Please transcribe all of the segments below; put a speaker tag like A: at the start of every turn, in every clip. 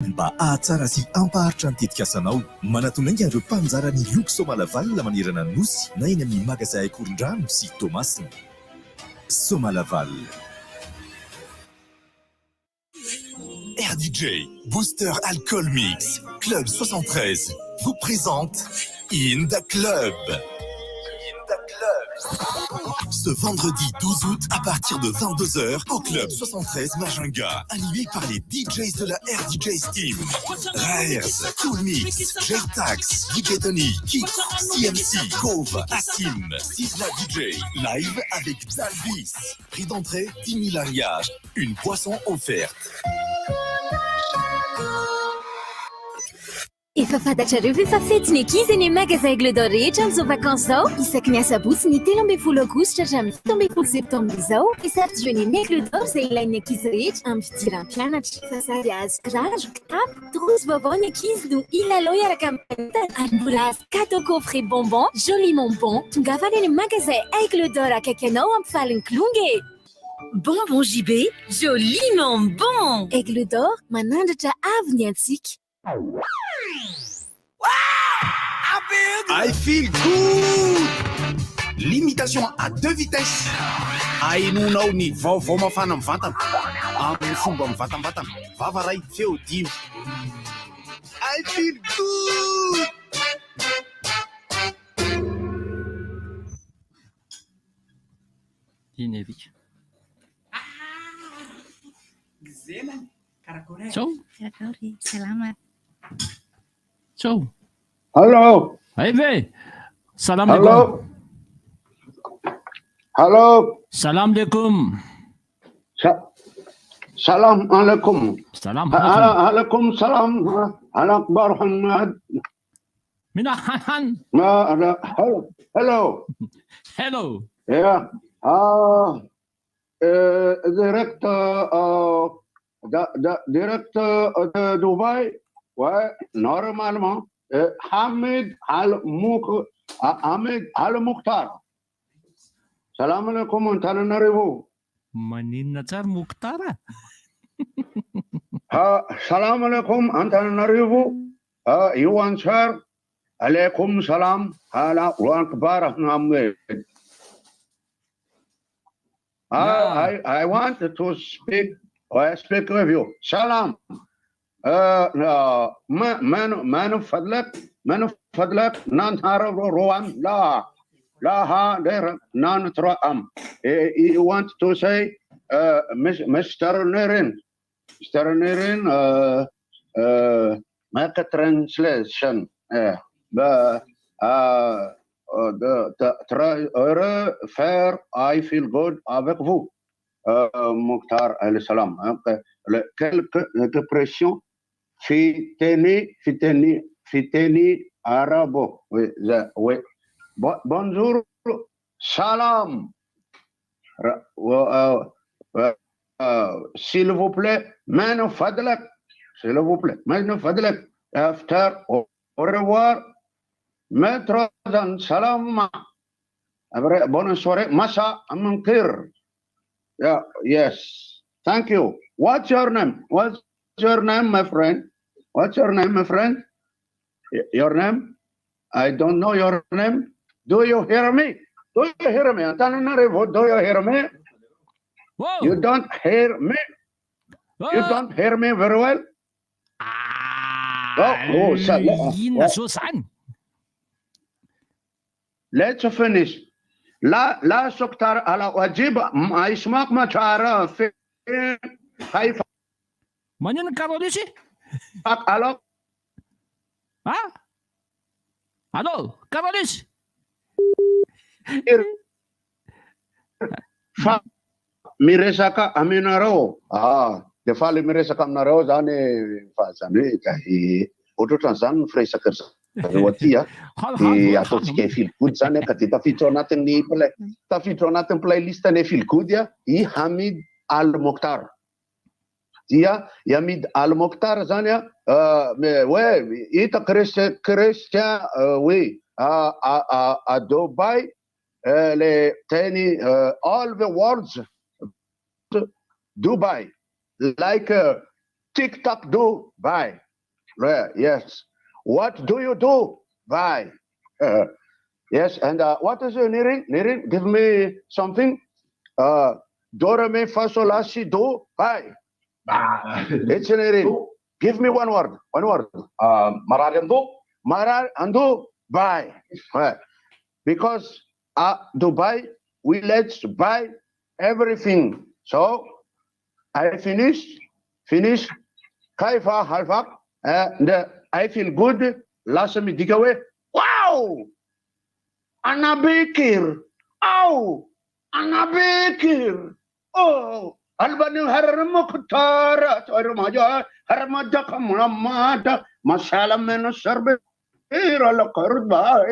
A: mba ahatsara sy ampaharitra ny tetikasanao manatonainga ireo mpanjarany loko Somalaval manerana nosy na eny amin'ny magasin Akorondrano sy Tomasina. Somalaval. RDJ Booster Alcool Mix Club 73 vous présente In the Club. Ce vendredi 12 août à partir de 22h au club 73 Majunga, animé par les DJs de la RDJ Team. Raers, Cool Mix, Jertax, DJ Tony, Kik, CMC, Cove, Assim, Sisla DJ, live avec Dalvis. Prix d'entrée 10 000 ariages, une boisson offerte.
B: Efa fantatrareo ve fa fetiny ankizy eny magasin Aigle d'Or rehetra amin'izao vakansa zao? Isaky ny asabotsy ny 13 aogositra hatramin'ny 17 septambra izao, isafidian'ny Aigle d'Or izay ilain'ny ankizy rehetra amin'ny fidiran'ny mpianatra. Fa sady azo kiraro, kapa, trousse vaovao ny ankizy no ilalao iaraka amin'ny tanitany. Ary mbola azo cadeau coffret bonbon, joliment bon. Tongava any magasin Aigle d'Or akaiky anao ampifalin'ny Klonge. Bonbon JB, joliment bon. Aigle d'Or, manandratra avy ny antsika.
C: I feel good! Limitation à 2 vitesses. Ainonao ny vaovao mafana amin'ny vatana. Amin'ny fomba amin'ny vatam-batana. Vava ray feo dimy. I feel good!
D: Inevik.
E: Zeman, karakory.
D: Ciao.
E: Karakory, salamat.
D: Ciao.
F: Hello.
D: Hey ve. Salam
F: Hello.
D: alaikum.
F: Hello.
D: Salam alaikum.
F: Salam alaikum.
D: Salam alaikum.
F: Alaikum salam. Akbar Muhammad.
D: Mina han.
F: Hello. Hello.
D: Hello.
F: Yeah. Directeur de Dubaï. Ouais, normalement. Hamid Al-Mukhtar. Salam alaikum, Antananarivo.
D: Maninna tsara Mukhtara.
F: Salam alaikum, Antananarivo. You answer. Alaikum salam. Hala Akbar Muhammad. I want to speak with you. Salam. من فضلك ننهار روان لا هادر ننترام. You want to say Mr. Nirin make a translation. Faire I feel good avec vous. Mukhtar al-Salam. Quelques pressions. Fiteni arabo. Oui. Bonjour. Salam. S'il vous plaît. Man fadlak. S'il vous plaît. Man fadlak. After. Au revoir. Maître dan salam. Bonne soirée. Masa amankir. Yeah. Yes. Thank you. What's your name? What's your name, my friend? What's your name, my friend? Your name? I don't know your name. Do you hear me? Do you hear me? Do you hear me?
D: Whoa.
F: You don't hear me? You don't hear me very well? Let's finish. لا سكتر على واجب ما يسمعك ما تعرف كيف
D: Manin Karolisi?
F: Hello?
D: Hello, Karolis?
F: Miresaka aminareo. Dia faly miresaka aminareo zany fa zany hoe ohatrohatran'izany ny firesaka zareo aty dia ataontsika feel good zany ka dia tafiditra ao anatin'ny playlist ny feel good i Hamid Al-Mukhtar. Dia Hamid Al-Mukhtar zany ouais ita Christian oui à Dubai les teni all the words Dubai like TikTok do? Bye. Yes. What do you do? Bye. Yes, and what is it, Nirin? Nirin, give me something. Do, re, mi, fa, sol, la, si, do. Bye. It's Nirin. Give me one word. One word.
G: Mararando.
F: Mararando. Bye. Because Dubai, we let's buy everything. So I finish. Kaifa halfak. And I feel good. Last me dig away. Wow! Ana Bekir. Oh! Ana Bekir. Oh! Albani Harmukhtar. Harmaja. Harmaja Kamulamata. Masala Meno Serbe. Ala Kurba.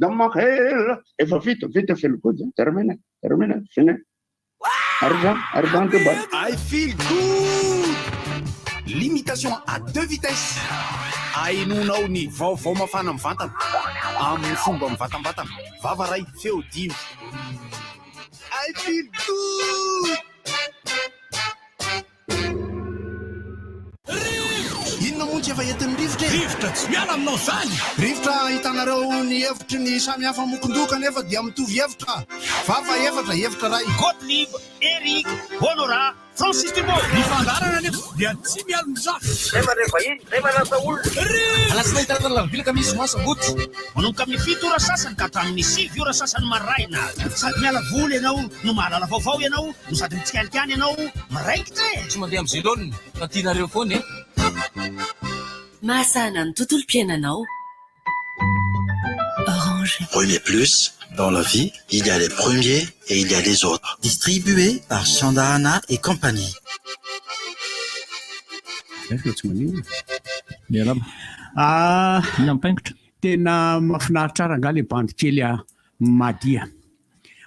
F: Damakil. If a fit feel good. Termine. Finish. Arjan to buy.
C: I feel good. Limitation à 2 vitesses. Ainonao ny vaovao mafana amin'ny vatana amin'ny fomba mivatambatana. Vavaray feo dimy. I feel good. Inona montsy efa entin'ny rivotra? Rivotra tsy miala aminao zany. Rivotra hitanareo ny hevitry ny samihafa mokondoka nefa dia mitovy hevitra. Vava hevitra ray.
H: Gottlieb, Eric, Honora, Francis Thibault. Ny fandarana nefa dia tsy miala mizaha.
G: Rehefa vahiny, rehefa lasa olona.
H: Alasina hitanatana vilaka misy masamboty. Manomboka amin'ny 7 ora sasany ka hatramin'ny 7 ora sasany maraina. Sady miala voly ianao, no mahalala vaovao ianao, no sady mitsikalikany ianao, miraikitra e.
I: Tsy mandeha amin'ny zilony, fa tianareo foana e.
J: Mahasana ny tontolo piainanao. Orange.
K: Prenez plus. Dans la vie, il y a les premiers et il y a les autres. Distribué par Chandarana et compagnie.
L: Tena mahafinaritra ranga le bandy kely Madia.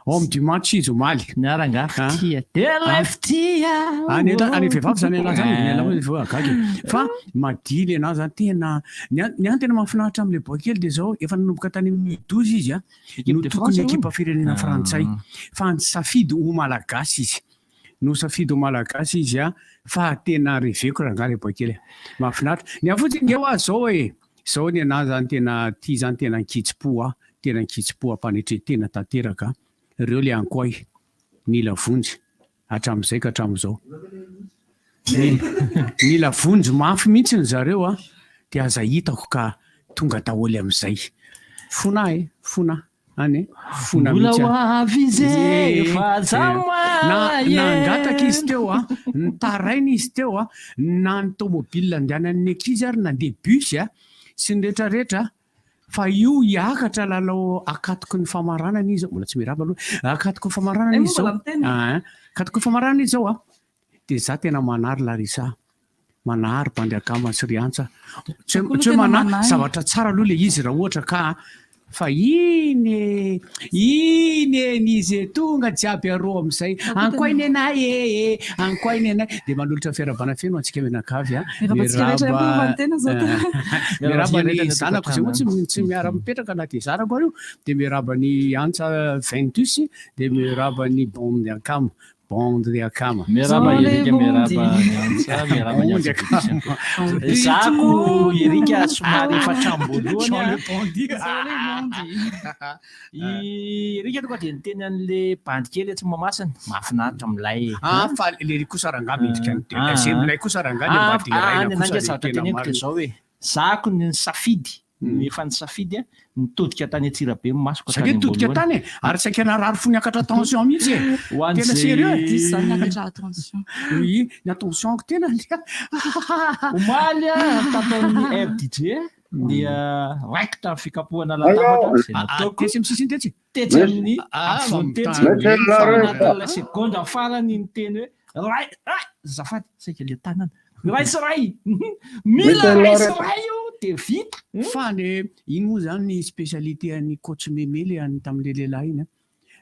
L: Ao amin'ny dimanche izy omaly.
D: Niaranga fitia. Tena fitia.
L: Any vehivavy zany anazy zany agagy. Fa Madia le anazy zany tena ny tena mahafinaritra amin'le boakely dia zao efa nanomboka tany amin'ny 12 izy a. No tokony ekipa firenena frantsay. Fa safidy ho malagasy izy. No safidy ho malagasy izy a. Fa tena reveko ranga le boakely. Mahafinaritra. Ny afotsiny ngeo azy zao e. Zao ny anazy zany tena tia zany tena nkitsipo a. Tena nkitsipo ampanetretena tanteraka. Ireo le ankoay nila vonjy hatramin'izay ka hatramin'izao. Nila vonjy mafy mihitsy ny zareo a dia aza hitako ka tonga daholo amin'izay. Fona any fona mihitsy. Nangataka izy teo a, nitarainy izy teo a, na ny tomobile andehanan'ny ankizy ary nandeha bus a, sy ny rehetrarehetra. Fa io hiakatra lalao akatoko ny famaranana izy mbola tsy miraba aloha akatoko ny famaranana izy zao akatoko ny famaranana izy zao a dia za tena manary Larisa manary bandy akama sy riantsa tsy hoe manary zavatra tsara aloha le izy raha ohatra ka fa iny izy tonga jiaby aroa amin'izay ankoainy anay ankoainy anay dia manolotra fiarabana feno antsika menakavy a miraba ny zanako zay moa tsy miara mipetraka na dia zanako ario dia miraba ny antsa Ventus dia miraba ny bonde akama
D: Miraba Erika, miraba Nyantsa, miraba Nyantsa. Zako Erika somary fatrambolohany. Erika tonga dia niteny an'le bandy kely tsy mamasina. Mahafinaritra amin'ilay.
L: Fa le kosa ranga midika ny zay milay kosa ranga le bandy iraina kosa.
D: Nange zavatra teneniko zao hoe zako ny safidy. Efa ny safidy a nitodika tany Antsirabe masoko
L: tany ambony. Todika tany ary tsy akena rary fo niakatra attention mihitsy e. Tena sérieux.
E: Niakatra attention.
L: Oui, ny attention ko tena.
D: Omaly taton'ny FDJ dia raikitra tamin'ny fikapohana latabatra izay nataoko.
L: Tetsy misy tetsy.
D: Tetsy amin'ny afony tetsy. Anatin'ilay sekonda farany niteny hoe ray zafady saika le tanana. Raisaray. Mila raisaray io.
L: Fa iny moa zany ny spécialité an'ny coach Memele any tamin'le lehilahy iny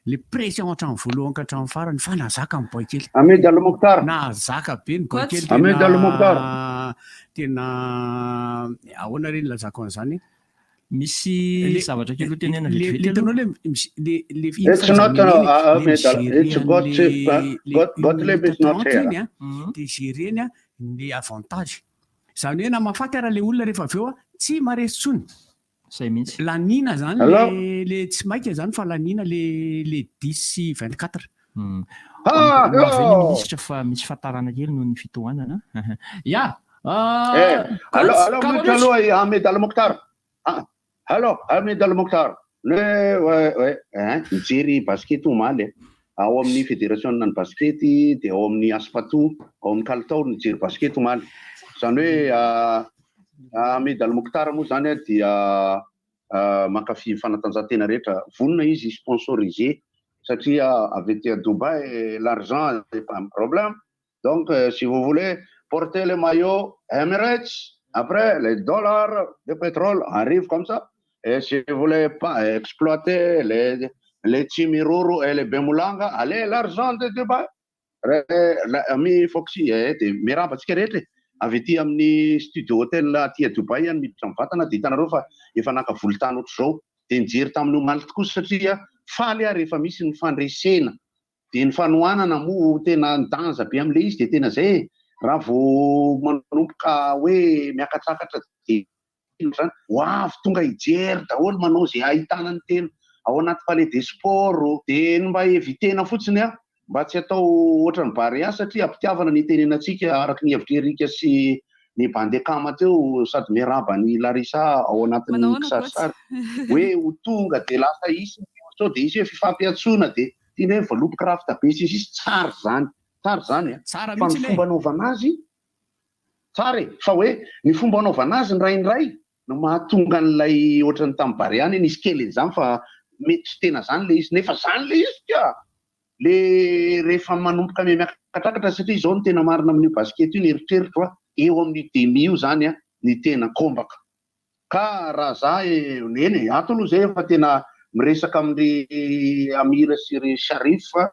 L: le pression hatramin'ny voalohany ka hatramin'ny farany fa nazaka amin'ny boakely.
F: Ahmed Al Mokhtar.
L: Nazaka be ny boakely.
F: Ahmed Al Mokhtar.
L: Tena ahoana reny lazako an'izany.
D: Misy zavatra kely ho tenena
F: It's not Ahmed. It's Gottlieb is not here.
L: Dia Zereny ny avantage zany hoe na mahafaty ara le olona rehefa avy eo tsy maresy tsony
D: zay mihitsy
L: lanina zany le tsy maika zany fa lanina le 10 sy 24
D: minisitra fa misy fahatarana kely noho ny fitohanana ya
F: minitra aloha Ahmed Al Mokhtar Ahmed Al Mokhtar mijery basket omaly ao amin'ny fédération ny baskety dia ao amin'ny Aspatou ao amin'ny Kalitao mijery basket omaly zany hoe Ahmed Al Mokhtar moa zany dia mankafy fanatanjahantena rehetra vonona izy sponsorisé satria avec Dubaï l'argent c'est pas un problème donc si vous voulez porter le maillot Emirates après les dollars de pétrole arrivent comme ça et si vous voulez pas exploiter les Timiruru et les Bemulanga allez l'argent de Dubaï mi foxy de mirabatsika rehetra avy ety amin'ny studio hôtel aty à Dubaï any miditra mivatana dia hitanareo fa efa nakavoly-tany ohatr'izao dia nijery tamin'ny omaly tokoa satria faly rehefa misy ny fandresena dia ny fanohanana moa tena ndanja be amin'ilay izy dia tena zay raha vao manomboka hoe miakatrakatra dia zany hoavy tonga hijery daholo manao zay ahitana ny tena ao anaty palais des sports dia mba evitena fotsiny mba tsy atao ohatran'ny barea satria ampitiavana ny tenenantsika araky ny hevitra Erika sy ny bandekama teo sady miaraba ny Larissa ao anatin'ny kisarisary hoe ho tonga dia lasa isy sao dia isy hoe fifampiantsoana dia tiana hoe valopy krafta be sisy tsara zany fa ny fomba anaovana azy tsara fa hoe ny fomba anaovana azy ny rainyray no mahatonga n'ilay ohatran'ny tamin'ny barea nisy kely zany fa mety tsy tena zany le izy nefa zany le izy tia le rehefa manomboka miakatrakatra satria izao ny tena marina amin'io basket io ny eritreritro eo amin'ny demi io zany ny tena kombaka ka raha za eny ato aloha zay efa tena miresaka amin'ny Amir sy ry Sharif fa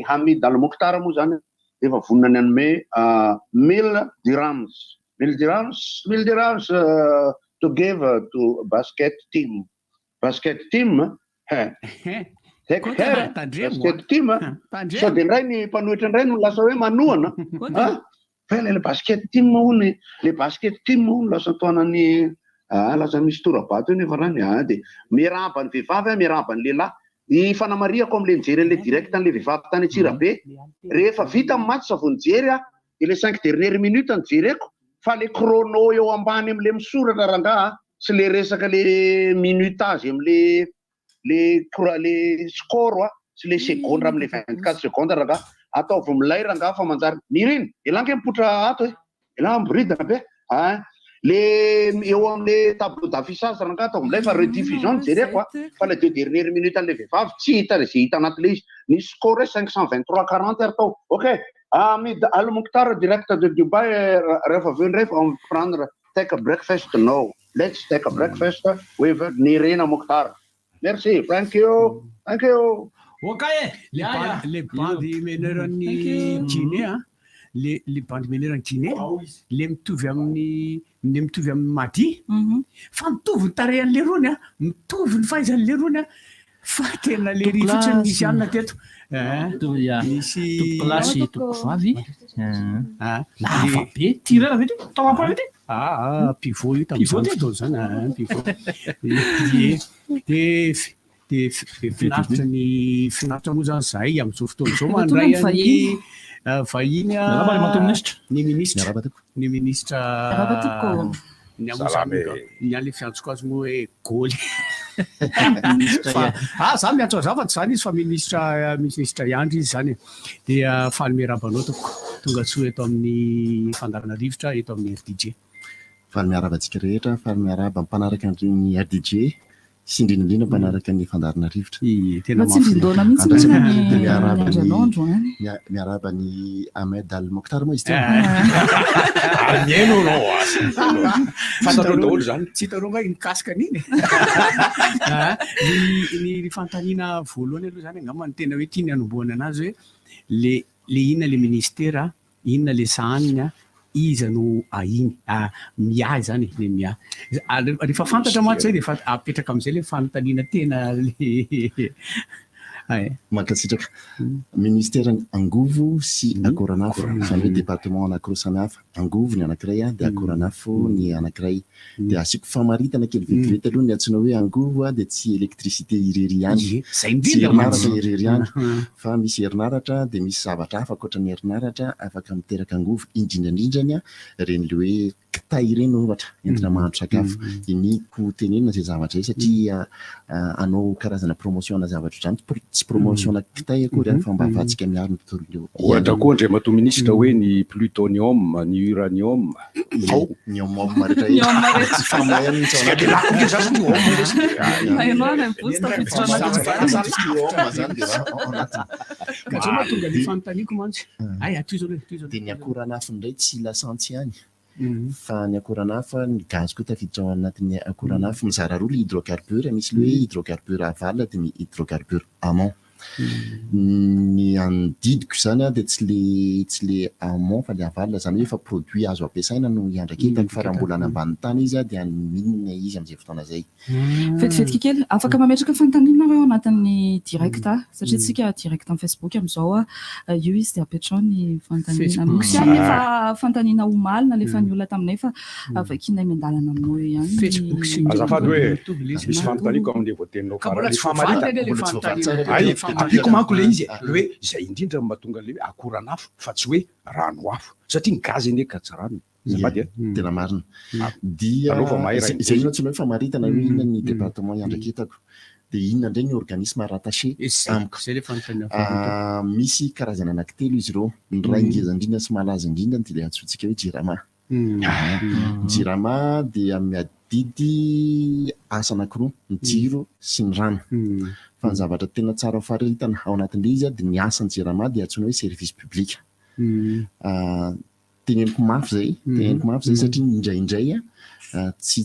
F: Hamid Al Mokhtar moa zany efa vonona ny anome 1000 dirhams to give to basket team basket team sao dia ndray ny mpanohitra indray no lasa hoe manohana fa le basket team hono le basket team hono lasa toanany lasa misy torabato io nefa rany dia miaraba ny vehivavy miaraba ny lehilahy ny fanamariako amin'le nijery an'le direct an'le vehivavy tany Antsirabe rehefa vita amin'ny match vao nijery le 5 dernière minute nijereko fa le chrono eo ambany amin'le misoratra rangaha sy le resaka le minutage amin'le le score sy le seconde amin'le 24 seconde raga atao vao milay rangaha fa manjary miriny elange mipotra ato elange miboridana be le eo amin'le tableau d'affichage rangaha atao milay fa rediffusion jereko fa le 2 dernière minute an'le vehivavy tsy hita zay hita anaty le izy ny score 523-40 atao ok Ahmed Al Mokhtar direct de Dubai rehefa aveo ndray fa prendre take a breakfast no let's take a breakfast with Nirina Mokhtar. Merci, thank you.
L: Okay. Les bandes meneran'ny Guinée les bandes meneran'ny Guinée le mitovy amin'ny Madi fa mitovy ny tarehan'le rony mitovy ny fahaizan'le rony fa tena le ry fotsiny misy anona teto
D: misy plasy tokovavy lava be tirera vety tao ampany vety
L: pivot io tamin'izany fotoana zany pivot dia finaritra moa zany zahay amin'izao fotoana izao mandray any vahiny ny ministra ny an'le fiantsoko azy moa hoe Gaoly za miantso azafatra zany izy fa ministra Iandry izy zany dia faly miarabanao tonga tsoa eto amin'ny fandarana rivotra eto amin'ny RDJ
J: faly miarabantsika rehetra faly miaraba mpanaraka ny RDJ sy indrindrindrindra mpanaraka ny fandarana rivotra
L: tena
J: miaraba ny Ahmed Al Mokhtar moa izy
C: amieno fantanao daholo zany
L: tsy hitanao ngay nikasika an'iny ny fantaniana voalohany aloha zany angamba ny tena hoe tiany anombohana anazy hoe le inona le ministera inona le sahaniny iza no ahiny miahy zany le miahy rehefa fantatra mantsy zay dia efa apetraka amin'izay le fanontaniana tena le
J: Mankasitraka ministera angovo sy akoranafo izany hoe département anankiroa samihafa. Angovo ny anankiray dia akoranafo ny anankiray. Dia asiko famaritana kely vetivety aloha ny antsoina hoe angovo dia tsy électricité irery ihany, tsy herinaratra irery ihany, fa misy herinaratra dia misy zavatra hafa ankoatra ny herinaratra afaka miteraka angovo, indrindrandrindrany reny le hoe kitay ireny ohatra entina mahandro sakafo. Iniko tenenina izay zavatra izay satria anao karazana promotion na zavatra izany, tsy promotion na kitay akory fa mba ahafahantsika miaro ny tontolo andreo.
M: Ohatra koa ndray mato ministra hoe ny plutonium, ny uranium,
J: ny homma rehetra famoahany
L: tonga ny fanontaniako mantsy.
J: Dia ny akoranafo indray tsy lasantsy ihany. Fa ny akoranafo ny gaz koa tafiditra ao anatin'ny akoranafo. Mizara roa le hydrocarbure, misy le hoe hydrocarbure aval dia ny hydrocarbure amont. Ny andidiko izany dia tsy le amont fa le aval, izany hoe efa produit azo ampiasaina no iandraketaka, fa raha mbola any ambany tany izy dia minina izy amin'izay fotoana izay.
N: Vetivety kely, afaka mametraka fanontaniana ao anatin'ny directa satria tsika direct amin'ny Facebook amin'izao io izy dia apetrao ny fanontaniana. Sy any efa fanontaniana omaly na lefa ny olona taminay fa vakiana miandalana aminao ihany.
L: Facebook sy
M: azafady hoe misy fanontaniako amin'ny voateninao farany famarita. Apiko manko le izy hoe izay indrindra mahatonga le hoe akoranafo fa tsy hoe rano afo satria ny gaz iny ka tsy rano.
J: Tena marina. Dia izay ino tsy hoe famaritana hoe inona ny département iandraketako. Dia inona indray ny organisme rattaché amiko. Misy karazana anankitelo izy ireo. Ny ray ngeza indrindra sy malaza indrindra dia antsointsika hoe JIRAMA. JIRAMA dia miadidy asa anankiroa, ny jiro sy ny rano. Fa ny zavatra tena tsara faritana ao anatin'ilay izy dia ny asan'ny JIRAMA dia antsoina hoe service public. Teneniko mafy zay satria indraindray tsy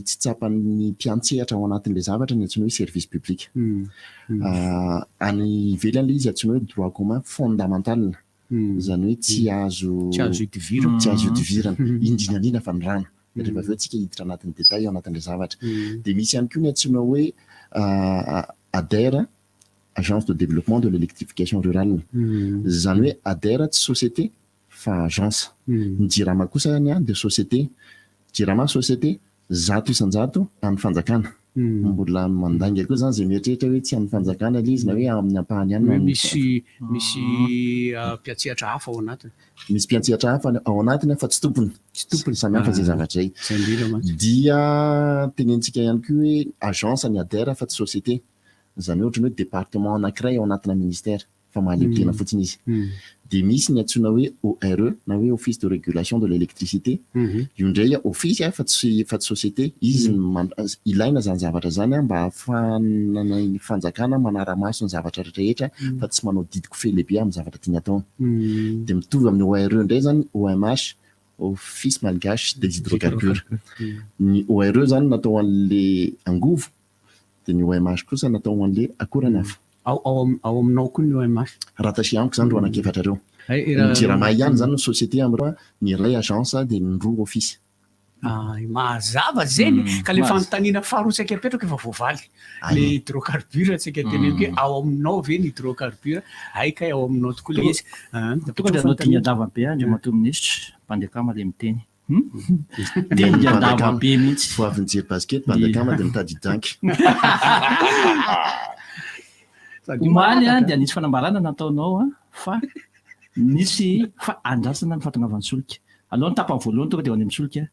J: tsapan'ny mpiantsehatra ao anatin'ilay zavatra ny antsoina hoe service public. Any ivelan'ilay izy antsoina hoe droit commun fondamental, izany hoe tsy azo idivirana indrindrandrindra fa ny rano. Rehefa avy eo tsika hiditra anatin'ny détail ao anatin'ilay zavatra. Dia misy ihany koa ny antsoina hoe ADER, Agence de développement de l'électrification rurale. Izany hoe ADER tsy société fa agence. Ny JIRAMA kosa dia société. JIRAMA société 100 isan-jato amin'ny fanjakana. Mbola mandanga koa zany izay mieritreritra hoe tsy amin'ny fanjakana ilay izy na hoe amin'ny ampahany ihany.
L: Misy mpiantsehatra hafa ao anatiny.
J: Misy mpiantsehatra hafa ao anatiny fa tsy tompony. Samihafa izay zavatra izay. Dia tenentsika ihany koa hoe agence ny ADER fa tsy société. Izany hoe ohatran'ny hoe département anankiray ao anatina ministère fa mahaleo-tena fotsiny izy. Dia misy ny antsoina hoe ORE na hoe office de régulation de l'électricité. Io indray office fa tsy société. Izy ilaina zany zavatra zany mba ahafahana ny fanjakana manara-maso ny zavatra rehetra fa tsy manao didiko fe lehibe amin'ny zavatra tiany atao. Dia mitovy amin'ny ORE indray zany OMH, Office malgache des hydrocarbures. Ny ORE zany natao an'le angovo dia ny OMH kosa natao an'le akoranafo.
L: Ao aminao koa ny OMH.
J: Rattaché amiko zany ro anankiefatra ireo. Ny JIRAMA ihany zany ny société amin'ireo, ny iray agence dia ny roa office.
L: Mazava zeny ka le fanontaniana faharoa tsika apetraka efa voavaly. Le hydrocarbure tsika teneniko hoe ao aminao ve ny hydrocarbure, ka ao aminao tokoa le izy.
D: Tonga dia anao diny adava be Andriamatoa Minisitra, mpandekama le miteny.
J: Dia mandakama be mihitsy. Faut avy mijery basket, mandakama dia mitady danky.
D: Omaly dia nisy fanambarana nataonao fa nisy fa andrasana ny fahatongavan'ny solika. Aloha ny tapany voalohany tonga dia ho any amin'ny solika.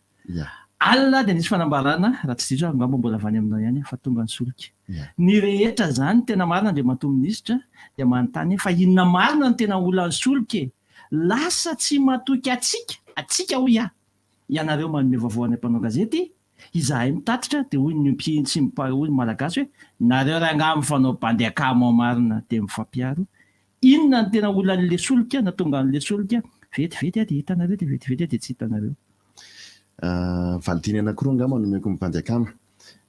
D: Alina dia nisy fanambarana raha tsy diso angamba mbola avy any aminao ihany fa tonga ny solika. Ny rehetra zany tena marina Andriamatoa Minisitra dia manontany fa inona marina ny tena olan'ny solika. Lasa tsy matoky atsika hoy ianareo manome vaovao any mpanao gazety. Izahay mitatitra dia hoy ny mpihintsy hoy malagasy hoe nareo ranga mifanao mpandeakamo marina dia mifampiaro. Inona ny tena olan'le solika na tonga an'le solika vetivety dia hitanareo dia vetivety dia tsy hitanareo.
J: Valitiny anankiroa angamba nomeko ny mpandeakama.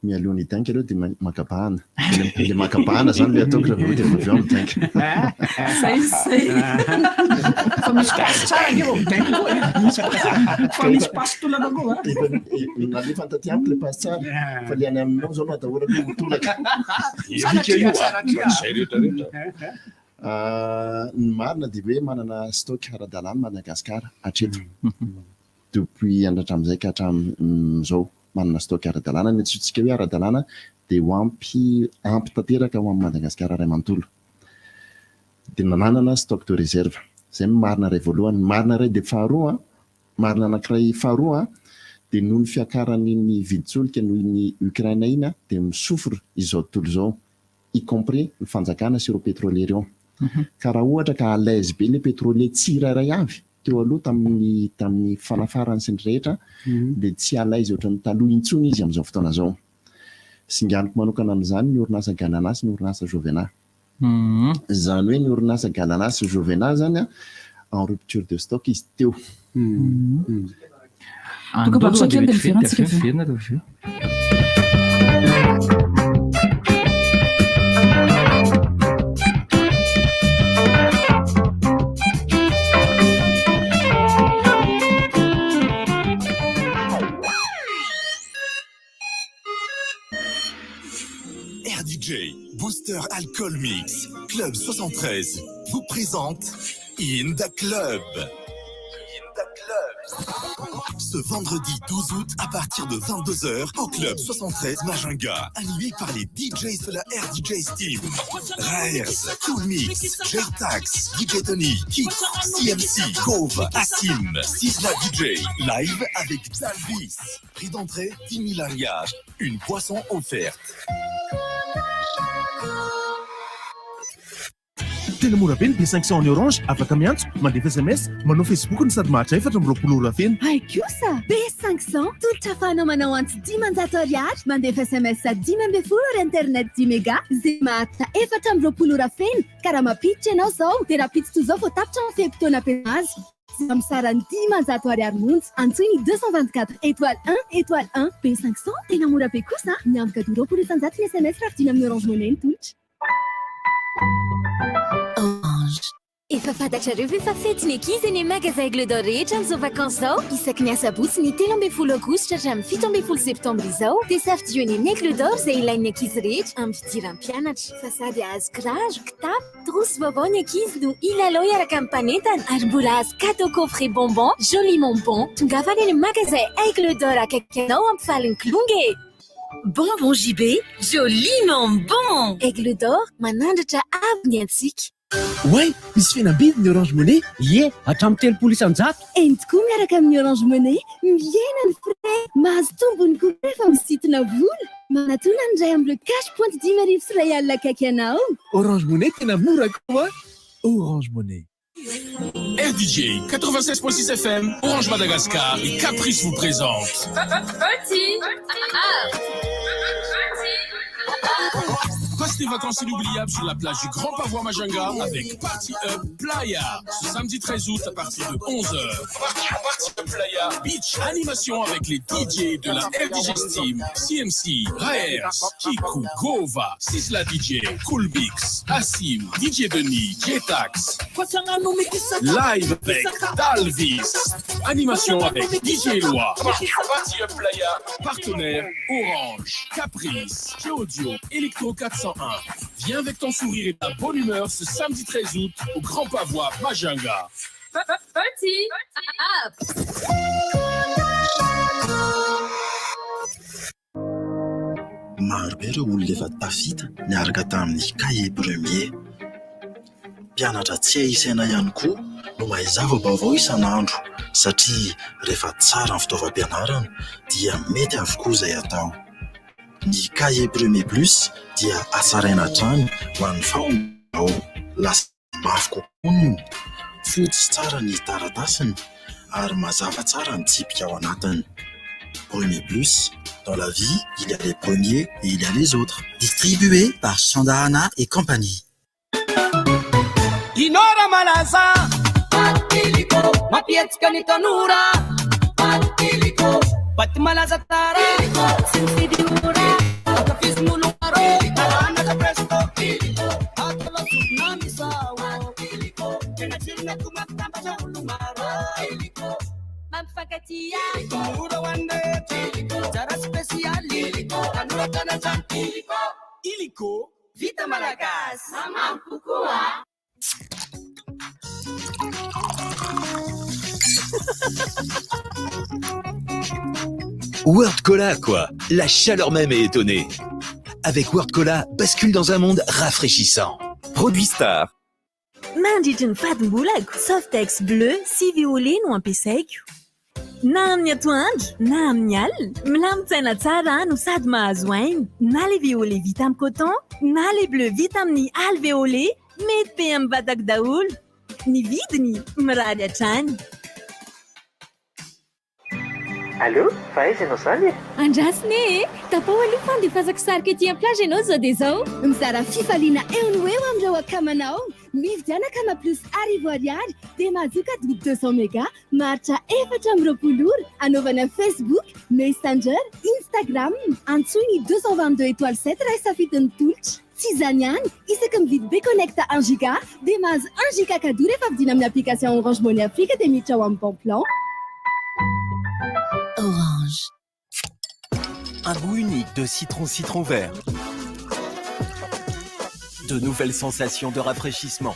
J: mialoha ny tanky aloha dia makapahana. Le makapahana zany le ataoko rehefa dia avy eo amin'ny tanky.
D: Fa misy gasy tsara nge vao mitanky koa. Fa misy pasy tolana koa.
J: Nalefa antaty amiko le pasy tsara. Fa le any aminao zao no atahorako ho tolaka. Ny marina dia hoe manana stock ara-dalàna Madagasikara hatreto. Depuis andratra amin'izay ka hatramin'izao manana stock ara-dalàna. Ny antsointsika hoe ara-dalàna dia ho ampy tanteraka ho amin'ny Madagasikara ray manontolo. Dia manana stock de réserve. Izay marina iray voalohany. Marina iray dia faharoa, marina anankiray faharoa dia noho ny fiakaran'ny viditsolika noho ny Ukraina dia misofra izao tontolo izao, y compris ny fanjakana sy ireo pétrolier ireo. Ka raha ohatra ka à l'aise be le pétrolier tsirairay avy teo aloha tamin'ny fanafarany sy ny rehetra dia tsy à l'aise ohatran'ny taloha intsony izy amin'izao fotoana izao. Singaniko manokana amin'izany ny orinasa Galana sy ny orinasa Jovena. Izany hoe ny orinasa Galana sy Jovena zany en rupture de stock izy teo.
N: Donc, par chacun des différentes
A: RDJ, Booster Alcool Mix, Club 73, vous présente In the Club. Ce vendredi 12 août à partir de 22h au Club 73 Majunga, animé par les DJs de la RDJ Steam. Raers, Cool Mix, Gertax, DJ Tony, Kit, CMC, Cove, Asim, Sisla DJ, live avec Dalvis. Prix d'entrée 10 000 ariages, une boisson offerte.
O: Tena mora be ny B500 en orange afaka miantso mandefa SMS manao Facebook ny sady mahatrafatra 4 feno.
B: Ay kosa B500 tolotra ahafahanao manao antso 10 ariary mandefa SMS 10 internet 10 méga zay mahata 4 feno ka raha mampiditra ianao zao dia raha piditra toy izao vao tapitra amin'ny fehim-potoana ampiana azy. Amin'ny sarany 10 ariary monja antsoiny 224 étoile 1 B500 tena mora be kosa miambika 20 isanjato ny SMS raha vidina amin'ny Orange Money ny tolotra. Efa fantatrareo ve fa fety ny ankizy ny magasin Aigle d'Or rehetra amin'izao vakansa izao? Isaky ny asabotsy ny 13 aogositra hatramin'ny 17 septambra izao dia safidian'ny Aigle d'Or izay ilain'ny ankizy rehetra amin'ny fidiran'ny mpianatra. Fa sady azo kiraro, kitapo, trousse vaovao ny ankizy no ilalao iaraka amin'ny mpanentana ary mbola azo cadeau coffret bonbon, joliment bon. Tonga fa ny magasin Aigle d'Or akaiky anao ampifalin'ny Klonge. Bonbon JB, joliment bon. Aigle d'Or manandratra avy ny antsika.
P: Ouais, misy fihenam-bidy ny Orange Money. Ie, hatramin'ny 30 isanjato.
B: Eny tokoa miaraka amin'ny Orange Money, miena ny frais, mahazo tombony koa rehefa misintona vola. Manatona ny ray amin'ny cash point 10 000 frais alina akaiky anao.
P: Orange Money tena mora koa. Orange Money.
Q: RDJ 96.6 FM, Orange Madagascar et Caprice vous présente. Passe tes vacances inoubliables sur la plage du Grand Pavois Majunga avec Party Up Playa. Ce samedi 13 août à partir de 11h. Party Up Playa Beach. Animation avec les DJ de la RDJ Steam, CMC, Raers, Kiku, Gova, Sisla DJ, Cool Mix, Asim, DJ Denis, Jetax. Live avec Dalvis. Animation avec DJ Eloi. Party Up Playa. Partenaire Orange, Caprice, Audio, Electro 401. Viens avec ton sourire et ta bonne humeur ce samedi 13 août au Grand Pavois Majunga.
R: Party up!
K: Marobe ireo olona efa tafita niaraka tamin'ny cahier premier. Mpianatra tsy ahisaina ihany koa no mahay zava-baovao isan'andro satria rehefa tsara ny fitaovam-pianarana dia mety avokoa izay atao. Ny cahier premier plus dia asaraina hatrany ho an'ny fahombiazao lasa mafy kokoa ny fotsy tsara ny taratasiny ary mazava tsara ny tsipika ao anatiny. Premier plus, dans la vie, il y a les premiers et il y a les autres. Distribué par Chandahana et compagnie.
S: Dinora malaza Patiliko Mapietzka ni tanura Patiliko baty malaza tara sinsidiora akafisin'olomaro taranaka presto atalasopina misawa tena tsirina tomakitambatra olomaro
B: mampifankatia
S: ora hoandety jara spesialy anoratanatrano iliko vita malagasy
B: mamampy kokoa
T: World Cola, quoi. La chaleur même est étonnée. Avec World Cola, bascule dans un monde rafraîchissant. Produit Star.
U: Mandry ny fadim-bolako Softex bleu sy violet no ampiasaiko. Na amin'ny atoandro na amin'ny alina milamintsaina tsara no sady mahazo aina. Na le violet vita amin'ny coton na le bleu vita amin'ny alvéolé mety be amin'ny vatako daholo. Ny vidiny mirary hatrany.
V: Allô, faiza ianao zany e?
B: Andrasiny e, tapao aloha fandefasako sarika ety am-plage ianao zao dia zao. Mizara fifaliana eo no eo amin'ireo akamanao. Mividiana kama plus arivo ariary dia mahazoka double 200 méga maharitra 420 ora anaovana Facebook, Messenger, Instagram. Antsoiny 222 étoile 7 raha safidin'ny tolotra. Tsy izany ihany, isaka mividy be connecta 1 giga dia mahazo 1 giga cadeau rehefa vidina amin'ny application Orange Money Afrique dia miditra ao amin'ny bon plan.
T: Orange. Un goût unique de citron vert. De nouvelles sensations de rafraîchissement.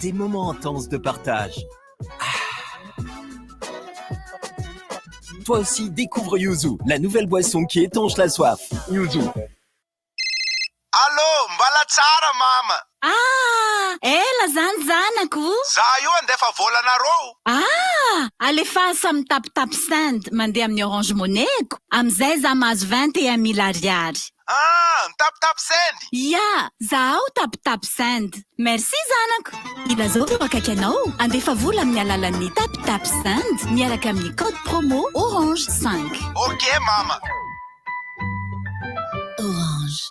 T: Des moments intenses de partage. Toi aussi, découvre Yuzu, la nouvelle boisson qui étanche la soif. Yuzu.
W: Allô, mbala tsara mama.
X: Ela zany zanako.
W: Za io andefa volanareo.
X: Alefa mitapitapy send mandeha amin'ny Orange Money-ko. Amizay za mahazo 21 000 ariary.
W: Mitapitapy send?
X: Ya, zaho tapitapy send. Merci zanako. Ilazao eo akaiky anao. Andefa vola amin'ny alalan'ny tapitapy send miaraka amin'ny code promo Orange 5.
W: Ok mama.
X: Orange.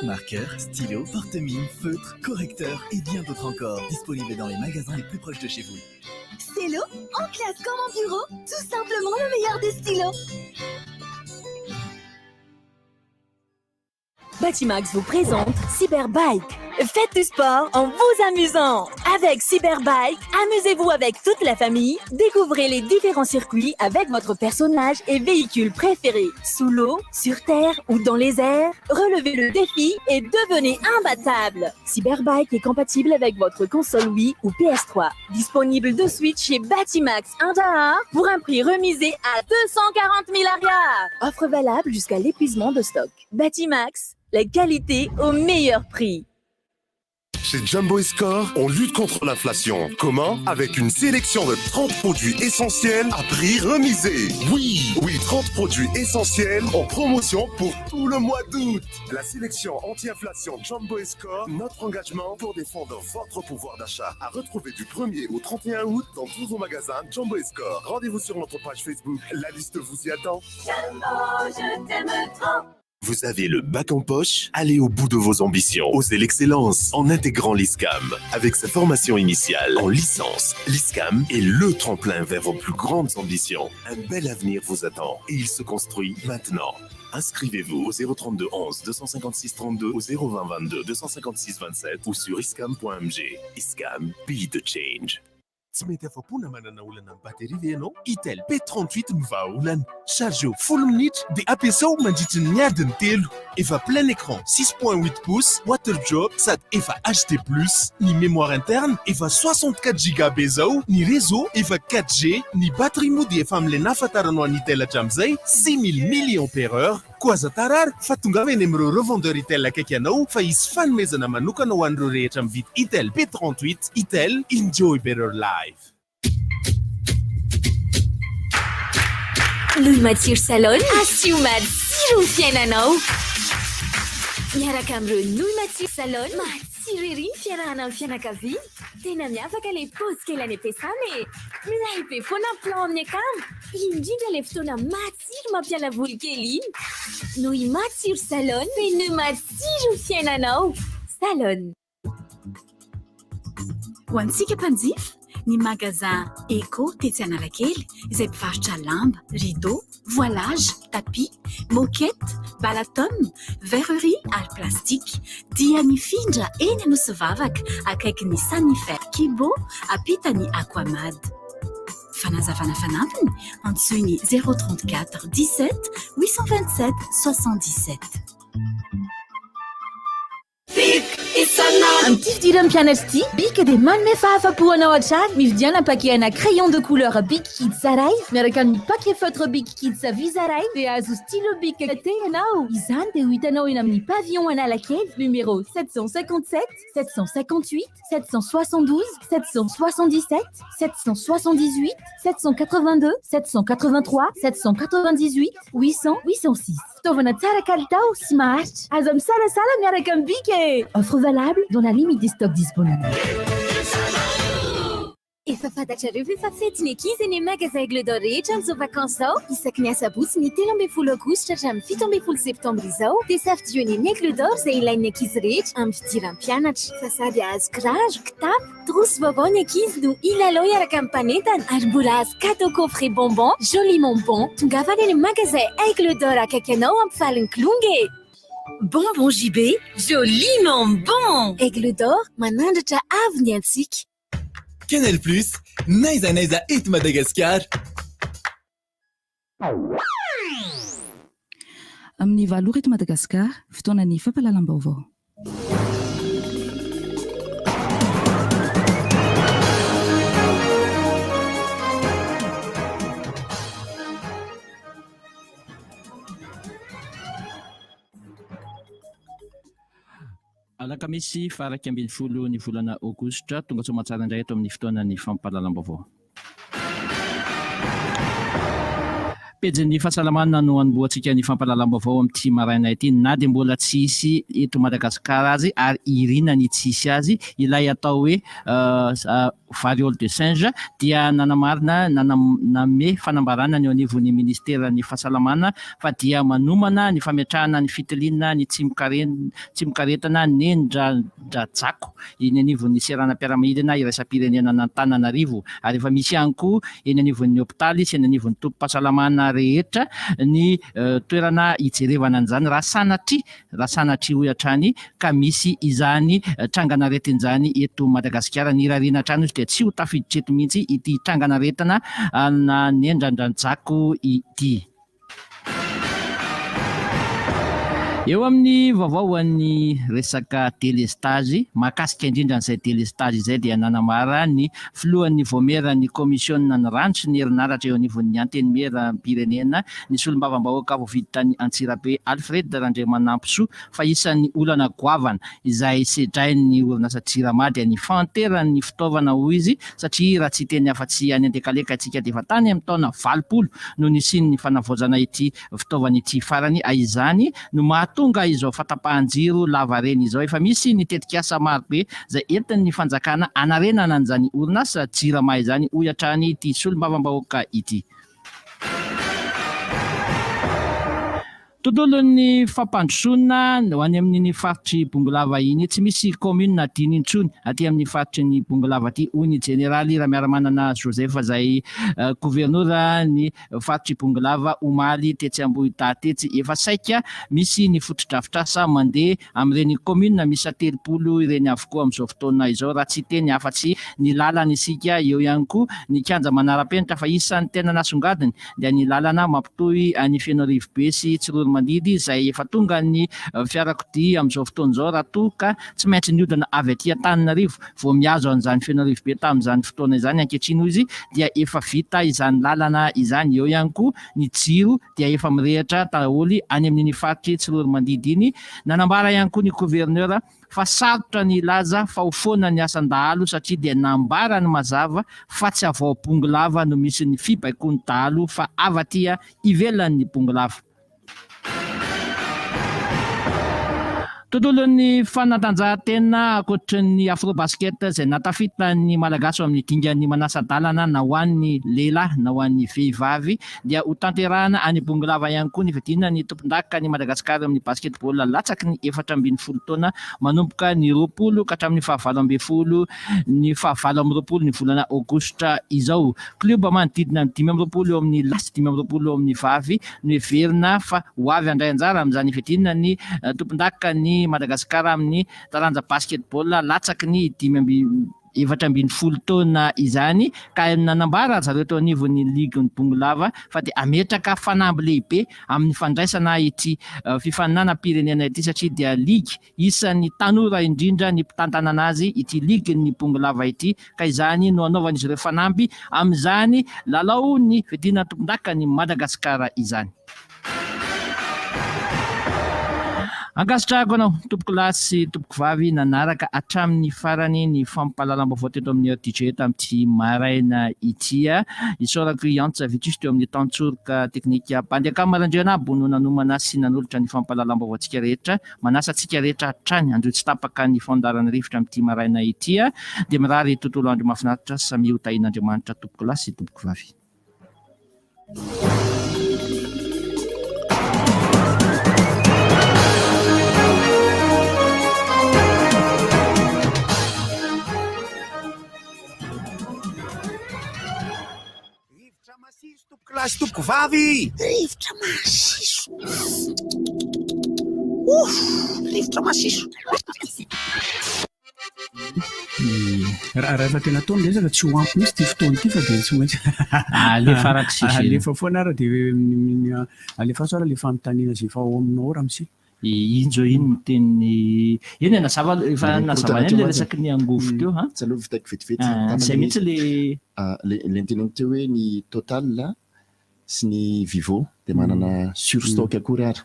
T: Marqueur, stylo, porte-mine, feutre, correcteur et bien d'autres encore. Disponibles dans les magasins les plus proches de chez vous.
B: Stylo, en classe comme en bureau, tout simplement le meilleur des stylos.
U: Batimax vous présente Cyberbike. Faites du sport en vous amusant. Avec Cyberbike, amusez-vous avec toute la famille. Découvrez les différents circuits avec votre personnage et véhicule préféré. Sous l'eau, sur terre ou dans les airs, relevez le défi et devenez imbattable. Cyberbike est compatible avec votre console Wii ou PS3. Disponible de suite chez Batimax Indaha pour un prix remisé à 240 000 ariars. Offre valable jusqu'à l'épuisement de stock. Batimax, la qualité au meilleur prix.
A: Chez Jumbo Score, on lutte contre l'inflation. Comment? Avec une sélection de 30 produits essentiels à prix remisé. Oui, 30 produits essentiels en promotion pour tout le mois d'août. La sélection anti-inflation Jumbo Score, notre engagement pour défendre votre pouvoir d'achat. À retrouver du 1er au 31 août dans tous vos magasins Jumbo Score. Rendez-vous sur notre page Facebook. La liste vous y attend.
B: Jumbo, je t'aime trop.
A: Vous avez le bac en poche? Allez au bout de vos ambitions. Osez l'excellence en intégrant l'ISCAM. Avec sa formation initiale en licence, l'ISCAM est le tremplin vers vos plus grandes ambitions. Un bel avenir vous attend et il se construit maintenant. Inscrivez-vous au 032 11 256 32 au 020 22 256 27 ou sur iscam.mg. ISCAM, be the change.
O: Tsy mety afa-pona manana olana amin'ny batterie ve ianao? Itel P38 mivaha-olana. Chargeo 10 minitra dia ampiasao mandritra ny adiny 3. Efa plein écran 6.8 pouces, water drop sady efa HD+, ny mémoire interne efa 64 GB zao, ny réseau efa 4G, ny batterie moa dia efa amin'ilay nahafantaranao any Itel hatramin'izay 6000 mAh. Koa aza tarary fa tongavany amin'ireo revendeur Itel akaiky anao fa hisy fanomezana manokana ho an'ireo rehetra mividy Itel P38. Itel, enjoy better life.
B: Louis Matsiro Salon, asio matsiro ny fiainanao. Miaraka amin'ireo Louis Matsiro Salon, matsiro ery ny fiarahana amin'ny fianakaviana. tena miavaka ilay paozy kely any am-piasana e. Milay be foana ny plan amin'ny akamo. Indrindra ilay fotoana matsiro mampiala voly kely iny. No matsiro salon, tena matsiro ny fiainanao. Salon.
X: Ho antsika mpanjifa, ny magasin Eco tetsy Analakely izay mpivarotra lamba, rideau, voilage, tapis, moquette, balaton, verrerie ary plastique. Dia mifindra eny Anosivavaka akaiky ny Sanifer Kibo ampitany Aquamad. Fanazavana fanampiny antsoiny 034 17 827 77.
E: Amin'ny fidirana mpianatra ity, Bic dia manome fahafa-po anao hatrany. Mividiana paquet crayon de couleur Bic Kids Saray miaraka amin'ny paquet feutre Bic Kids Visaray dia azo stylo Bic te ianao. Izany dia ho hitanao eny amin'ny pavillon Analakely numéro 757, 758, 772, 777, 778, 782, 783, 798, 800, 806. Fitaovana tsara kalitao sy maharitra. Azo misalasala miaraka amin'ny Bic e. Offre valable dans la limite des stocks disponibles.
B: Efa fantatrareo ve fa fety ny ankizy ny magasin Aigle d'Or rehetra amin'izao vakansa izao? Isaky ny asabotsy ny 13 aogositra hatramin'ny 17 septambra izao dia safidian'ny Aigle d'Or izay ilain'ny ankizy rehetra amin'ny fidiran'ny mpianatra. Fa sady azo kiraro, kitapo, trousse vaovao ny ankizy no ilalao iaraka amin'ny mpanentana ary mbola azo cadeau coffret bonbon, joliment bon. Tongava any amin'ny magasin Aigle d'Or akaiky anao ampifalin'ny Klonge.
U: Bonbon JB, joliment bon.
B: Aigle d'Or, manandratra avy ny antsika.
G: Canal Plus, Naiza Naiza et Madagascar.
N: Amin'ny valora eto Madagasikara, fotoanan'ny fampahalalam-baovao.
D: Alakamisy faraka ambin'ny folo ny volana aogositra tonga soamantsara indray eto amin'ny fotoanan'ny fampahalalam-baovao. Pejin'ny fahasalamana no anomboantsika ny fampahalalam-baovao amin'ity maraina ity na dia mbola tsisy eto Madagasikara azy ary irina ny tsisy azy ilay atao hoe variole de singe dia nanamarina naname fanambarana ny anivon'ny ministeran'ny fahasalamana fa dia manomana ny fametrahana ny fitiliana ny tsy mikaretana ny ndradratsako eny anivon'ny seranam-piaramanidina iraisam-pirenena n'Antananarivo ary efa misy ihany koa eny anivon'ny hopitaly sy eny anivon'ny tompo-pahasalamana rehetra ny toerana hijerevana an'izany raha sanatry ho hatrany ka misy izany trangana retin'izany eto Madagasikara ny rarina hatrany izy dia tsy ho tafiditra eto mihitsy ity trangana retana na ny endrandratsako ity. Eo amin'ny vaovao an'ny resaka délestage mahakasika indrindra an'izay délestage izay dia nanamara ny filohan'ny voamera ny komisiona ny rano sy ny herinaratra eo anivon'ny antenimieram-pirenena ny solombavam-bahoaka voavidy tany Antsirabe Alfred Randriamanampisoa fa isan'ny olana goavana izay sedrain'ny orinasa Jirama dia ny fanteran'ny fitaovana hoy izy satria raha tsy teny afa-tsy any andekaleka antsika dia efa tany amin'ny taona 20 no nisin'ny fanavaozana ity fitaovana ity farany izany no tonga izao fatapahan-jiro lava reny izao efa misy ny tetikasa marobe izay entin'ny fanjakana anarenana an'izany orinasa Jirama izany hoy hatrany ity solombavam-bahoaka ity. Tontolon'ny fampandrosoana ho any amin'ny faritry Bongolava iny tsy misy commune adiny intsony aty amin'ny faritry ny Bongolava aty hoy ny jeneraly Ramiaramanana Joseph izay gouverneur ny faritry Bongolava omaly tetsy Ambohita tetsy efa saika misy ny fotodrafitrasa mandeha amin'ireny commune misy 30 ireny avokoa amin'izao fotoana izao raha tsy teny afa-tsy ny lalana isika eo ihany koa ny kianja manara-penitra fa isan'ny tena nasongadiny dia ny lalana mampitohy any Fianarivy be sy Tsiromandidy izay efa tonga ny fiarakodia amin'izao fotoana izao raha toa ka tsy maintsy niodana avy aty Antananarivo vao mihazo an'izany Fianarivy be tamin'izany fotoana izany ankehitriny izy dia efa vita izany lalana izany eo ihany koa ny jiro dia efa mirehatra daholo any amin'ny faritry Tsiromandidy iny nanambara ihany koa ny gouverneur fa sarotra ny laza fa ho foana ny asan-dahalo satria dia nambara ny mazava fa tsy avao Bongolava no misy ny fibaikony dahalo fa avy aty ivelan'ny Bongolava. tontolon'ny fanatanjahantena akoatry ny afrobasket zay natafitany malagasy amin'ny dingan'ny manasa-dalana na ho an'ny lehilahy na ho an'ny vehivavy dia ho tanterahana any Bongolava ihany koa ny fidinana ny tompon-daka ny Madagasikara amin'ny basketball latsaky ny 14 taona manomboka ny 20 ka hatramin'ny 20 ny 20 ny volana aogositra izao. Club manodidina 15 eo amin'ny lasy 15 eo amin'ny vavy no heverina fa ho avy andray anjara amin'izany fidinana ny tompon-daka ny Madagasikara amin'ny taranja basketball latsaky ny 17 taona izany ka nanambara zareo teo anivon'ny ligue ny Bongolava fa dia ametraka fanamby lehibe amin'ny fandraisana ity fifaninanam-pirenena ity satria dia ligue isan'ny tanora indrindra ny mpitantana anazy ity ligue ny Bongolava ity ka izany no anaovan'izy ireo fanamby amin'izany lalao ny fidinana tompon-daka ny Madagasikara izany. Angazitrako anao tompoko lahy sy tompoko vavy nanaraka hatramin'ny farany ny fampahalalam-baovao teto amin'ny DJ tamin'ity maraina ity isaorako Antsa Vitus teo amin'ny tantsoroka teknika Bandiaka Malandriana no nanomana sy nanolotra ny fampahalalam-baovaontsika rehetra manasa antsika rehetra hatrany andro tsy tapaka ny fandaran'ny rivotra amin'ity maraina ity dia mirary tontolo andro mahafinaritra samy hotahin'Andriamanitra tompoko lahy sy tompoko vavy.
O: Klasy tompoko vavy
S: rivotra masiso rivotra masiso
L: raha efa tena taony resaka tsy ho ampy misy ty fotoana ity fa dia tsy maintsy
D: alefa araksisy
L: alefa foana ara dia alefa sara le fanontaniana zay efa ao aminao raha misy
D: injo ino no teny eny nazava eny le resaky ny angofo teo
J: tsaloha vitako vetivety
D: zay mihitsy
J: le teneniko teo hoe ny total sy ny vivo dia manana surstock akory ary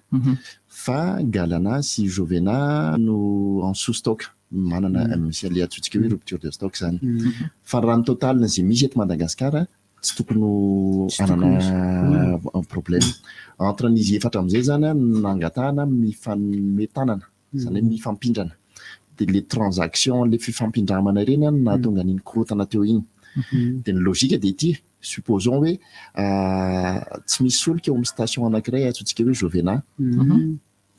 J: fa Galana sy Jovena no en sous-stock manana misy le atsotsika hoe rupture de stock zany fa raha ny total zay misy eto Madagasikara tsy tokony anana problème entre n'izy efatra amin'izay zany nangatahana mifametanana zany hoe mifampiindrana dia le transaction le fifampindramana ireny nahatonga n'iny korotana teo iny dia ny logika dia ity supposons hoe tsy misy solika eo amin'ny station anankiray atsotsika hoe Jovena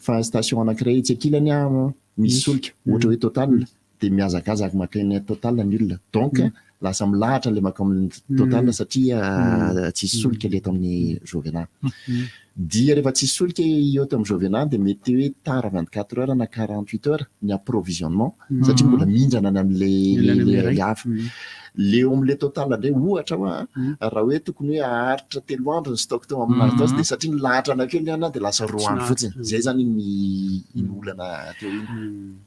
J: fa station anankiray tsy akilany misy solika ohatra hoe total dia mihazakazaka maka ny total ny olona donc lasa milahatra le maka amin'ny total satria tsisy solika le eto amin'ny Jovena dia rehefa tsisy solika eo eto amin'ny Jovena dia mety hoe tara 24 heures na 48 heures ny approvisionnement satria mbola mindrana any amin'le hafa le eo amin'le total ndray ohatra raha hoe tokony hoe aharitra 3 andro ny stock teo amin'azy tao dia satria nilahatra anakeo ny dia lasa 2 andro fotsiny zay zany ny olana teo iny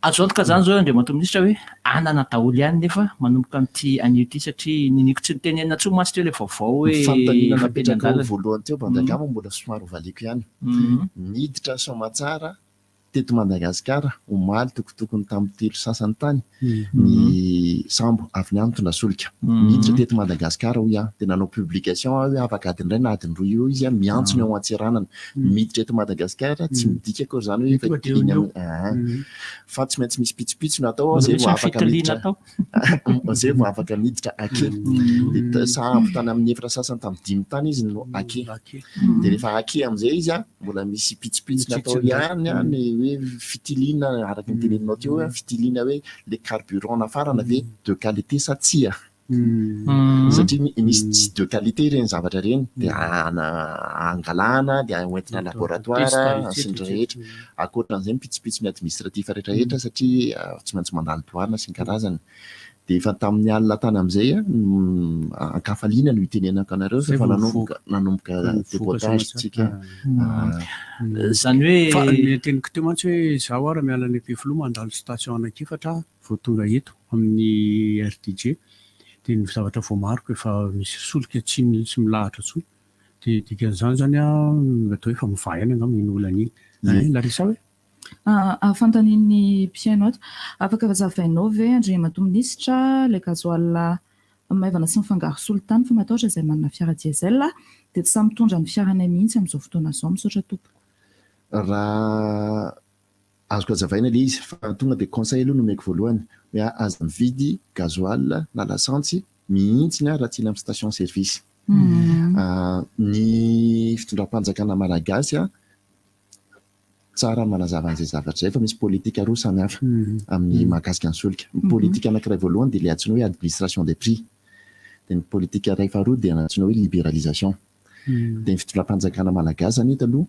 D: azo antoka zany zao Andriamatoa Minisitra hoe anana daholo ihany nefa manomboka amin'ity anio ity satria niniko tsy nitenenina tsy matsy teo le vaovao hoe
J: fanontaniana napetraka voalohany teo Bandakama mbola somary valiko ihany miditra somatsara teto Madagasikara omaly tokotokony tamin'ny 3 sasany tany ny sambo avy ny antona solika miditra teto Madagasikara hoy dia nanao publication hoe afaka adiny iray na adiny roa eo izy miantsona eo an-tseranana miditra eto Madagasikara tsy midika akory zany hoe fa tsy maintsy misy pitsopitso natao zay vao afaka miditra zay vao afaka miditra ake sambo tany amin'ny 4 sasany tamin'ny 5 tany izy no ake dia rehefa ake amin'izay izy mbola misy pitsopitso natao ihany ny hoe fitilina araka ny teneninao teo fitilina hoe le carburant nafarana ve de qualité sa tsia satria misy tsy de qualité ireny zavatra ireny dia angalana dia hoentina laboratoire sy ny rehetra akoatran'izay pitsopitso ny administratif rehetrarehetra satria tsy maintsy mandalo doana sy ny karazany dia efa tamin'ny alina tany amin'izay ankafaliana no itenenako anareo fa nanomboka dépotage tsika
L: zany hoe teniko teo mantsy hoe zaho ara miala ny pefilo mandalo station anakefatra vao tonga eto amin'ny RTG dia ny zavatra vao mariko efa misy solika tsy milahatra tsony dia dikan'izany zany atao hoe fa mivay any angamba iny olana iny larisa hoe
N: fantanian'ny mpiainoto afaka zavainao ve Andriamatoa Minisitra le gasoil maivana sy mifangaro solitany fa matahotra izay manana fiara diesel dia tsy samy mitondra ny fiaranay mihitsy amin'izao fotoana izao misaotra tompoko
J: raha azoko azavaina le izy fa tonga de conseil aloha nomeko voalohany hoe aza mividy gazoil na lasantsy mihitsiny raha tiana amin'ny station service. Ny fitondram-panjakana malagasy tsara manazava an'izay zavatra zay fa misy politika roa samihafa amin'ny mahakasika ny solika. Ny politika anankiray voalohany dia le antsoina hoe administration des prix, dia ny politika iray faharoa dia antsoina hoe libéralisation. Dia ny fitondram-panjakana malagasy zany taloha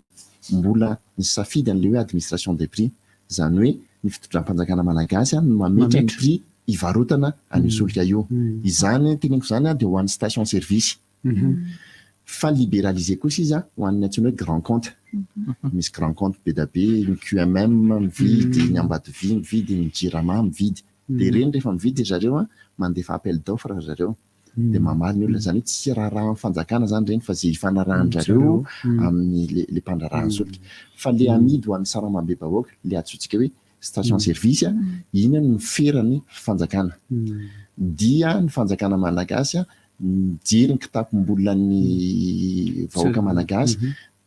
J: mbola ny safidy an'le hoe administration des prix, zany hoe ny fitondram-panjakana malagasy no mametra ny prix ivarotana an'io solika io. Izany teneniko zany dia ho an'ny station service. Fa libéralisé kosa izy ho an'ny antsoina hoe grand compte. Misy grand compte be da be, ny QMM mividy, ny Ambadivy mividy, ny Jirama mividy. Dia ireny rehefa mividy zareo mandefa appel d'offre zareo. Dia mamaly ny olona zany hoe tsy raharaha amin'ny fanjakana zany reny fa zay ifanarahan-jareo amin'ny le mpandrarahan'ny solika. Fa le amidy ho an'ny saramambe bahoaka, le atsotsika hoe station service, iny no ferany fanjakana. Dia ny fanjakana malagasy mijery ny kitapom-bola ny vahoaka malagasy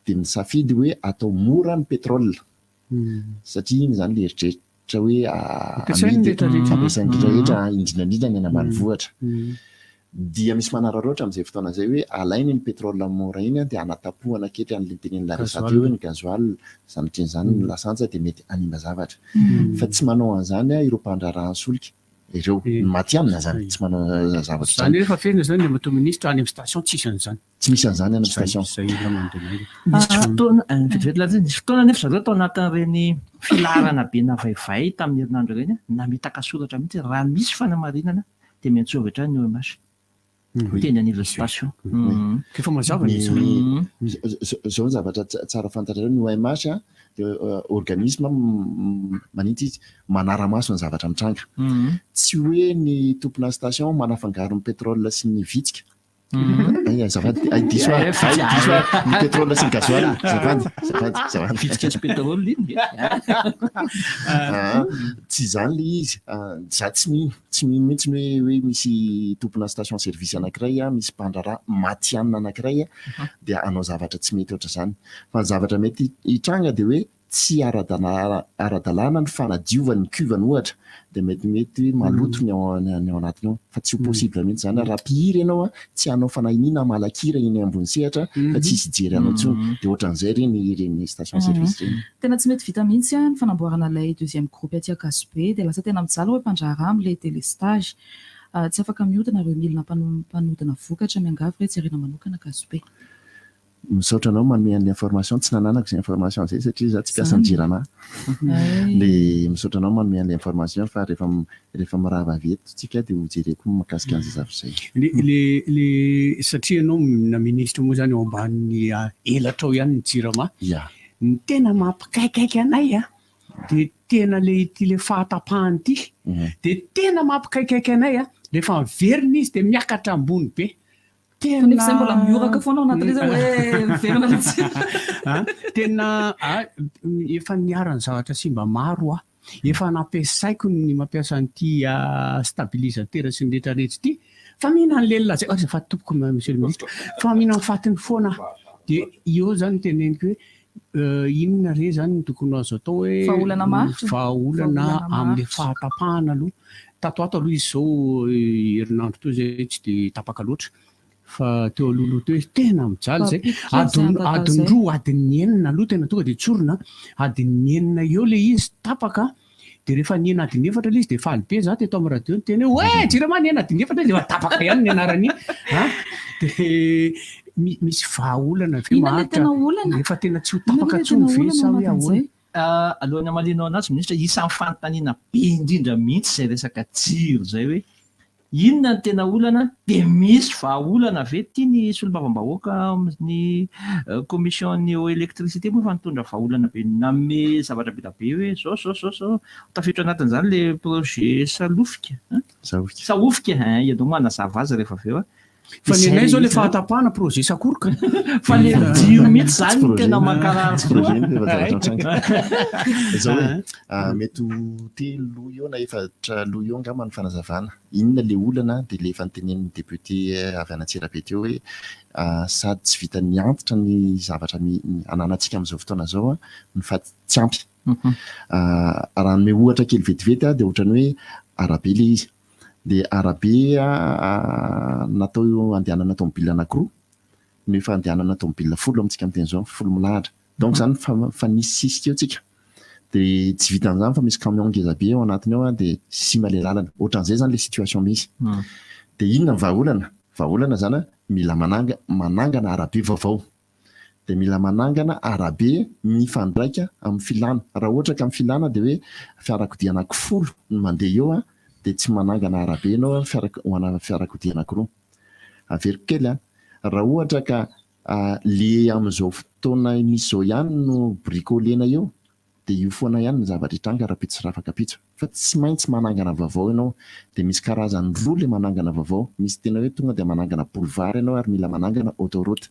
J: dia misafidy hoe atao mora ny pétrole satria iny zany le eritreretra hoe amidy ampiasain'ny rehetra indrindrandrindra ny ambanivohitra. Dia misy manararaotra amin'izay fotoana izay hoe alainy ny pétrole mora iny dia anatapohana kely an'ilay tenen'ny laresateo hoe ny gazoil sanatrin'izany ny lasantsy dia mety hanimba zavatra. Fa tsy manao an'izany ireo mpandrarahan'ny solika. Ireo maty amina zany tsy manao zavatra
L: zany rehefa fena zany le mato ministre any amin'ny station tsisy an'izany.
J: Tsy misy an'izany any amin'ny station.
D: Nisy fotoana nefa zareo tao anatin'ireny filarana be navaivay tamin'ny herinandro ireny namitaka soratra mihitsy raha misy fanamarinana dia miantsovatra ny OMH. Teny an'ilay station.
L: Efa mazava
J: zao ny zavatra tsara fantatrareo ny OMH organisme manitsy izy manara-maso ny zavatra mitranga. Tsy hoe ny tompona station manafangaro ny pétrole sy ny vitsika. Diso ny pétrole sy ny gazoil.
D: Vitsika sy pétrole iny.
J: Tsy zany le izy. Za tsy mino mihitsy hoe misy tompona station service anankiray misy mpandraraha matianina anankiray dia anao zavatra tsy mety oatra zany. Fa ny zavatra mety hitranga dia hoe tsy ara-dalàna ny fanadiovany ny cuvany ohatra dia mety maloto ny ao anatiny ao fa tsy ho possible mihitsy zany raha mpihiry ianao tsy hanao fanahiniana malakira iny ambony sehatra fa tsy hisy jery anao intsony dia ohatran'izay reny station service reny.
N: Tena tsy mety vita mihitsy ny fanamboarana ilay deuxième groupe aty Akasobe dia lasa tena mijaly hoe mpandraharaha amin'ilay délestage. Tsy afaka mihodina ireo milina mpanodina vokatra miangavy hoe jerena manokana Akasobe.
J: Misaotra anao manome an'ilay information tsy nananako izay information izay satria za tsy mpiasa ny Jirama. Dia misaotra anao manome an'ilay information fa rehefa mirava avy eto tsika dia ho jereko mahakasika an'izay zavatra izay.
L: Le satria ianao na ministre moa zany ao ambanin'ny elatra ao ihany ny Jirama. Ny tena mampikaikaiky anay dia tena le fahatapahany ity dia tena mampikaikaiky anay rehefa miverina izy dia miakatra ambony be.
N: Nefa mbola mioraka foana ao anatin'izy hoe verina mihitsy.
L: Tena efa niarany zavatra simba maro efa nampiasaiko ny mampiasa an'ity stabilisateur sy ny rehetrarehetra ity fa mihina an'lelona zay fa tompoko monsieur le ministre fa mihina mifatiny foana dia io zany teneniko hoe inona re zany ny tokony azo atao hoe vahaolana amin'ny fahatapahana aloha tatoato aloha izy zao herinandro teo zay tsy dia tapaka loatra fa teo alohaloha teo tena mijaly zay adiny roa adiny enina aloha tena tonga dia tsorona adiny enina eo le izy tapaka dia rehefa niena adiny efatra le izy dia faly be za teto amin'ny radio ny teny hoe Jirama niena adiny efatra dia tapaka ihany ny anarany dia misy vahaolana ve mahatra rehefa tena tsy ho tapaka tsony ve sa hoe ahoana.
D: Alohan'ny amalinao anazy ministra isan'ny fanontaniana be indrindra mihitsy izay resaka jiro zay hoe inona ny tena olana dia misy vahaolana ve tiany solombavam-bahoaka amin'ny commission-ny électricité moa fa nitondra vahaolana be nanome zavatra be da be hoe zao tafiditra anatin'izany le projet Sahofika ianao manazava azy rehefa avy eo
L: fa ny anay zao le fahatapahana projet Sakoroka
D: fa le jiro mihitsy zany tena mankaraha
J: zao hoe mety telo eo na efatra loha eo angamba ny fanazavana inona le olana dia le efa nytenen'ny député avy an'Antsirabe teo hoe sady tsy vita ny antitra ny zavatra ananantsika amin'izao fotoana zao ny fa tsy ampy raha nome ohatra kely vetivety dia ohatrany hoe arabe le izy dia arabe natao andehanana tomobile anankiroa nefa andehanana tomobile 10 amintsika amin'teny izao 10 milahatra donc zany fa nisy sisika eo tsika dia tsy vita an'izany fa misy camion ngeza be ao anatiny ao dia sy male lalana ohatran'izay zany le situation misy dia inona vahaolana zany mila manangana arabe vaovao dia mila manangana arabe mifandraika amin'ny filana raha ohatra ka amin'ny filana dia hoe fiarakodia anankifolo no mandeha eo dia tsy manangana arabe ianao hoana fiarakodia anankiroa averiko kely raha ohatra ka le amin'izao fotoana misy zao ihany no bricolena eo dia io foana ihany ny zavatra hitranga raha-pitso sy rafaka pitso fa tsy maintsy manangana vaovao ianao dia misy karazany roa le manangana vaovao misy tena hoe tonga dia manangana boulevard ianao ary mila manangana autoroute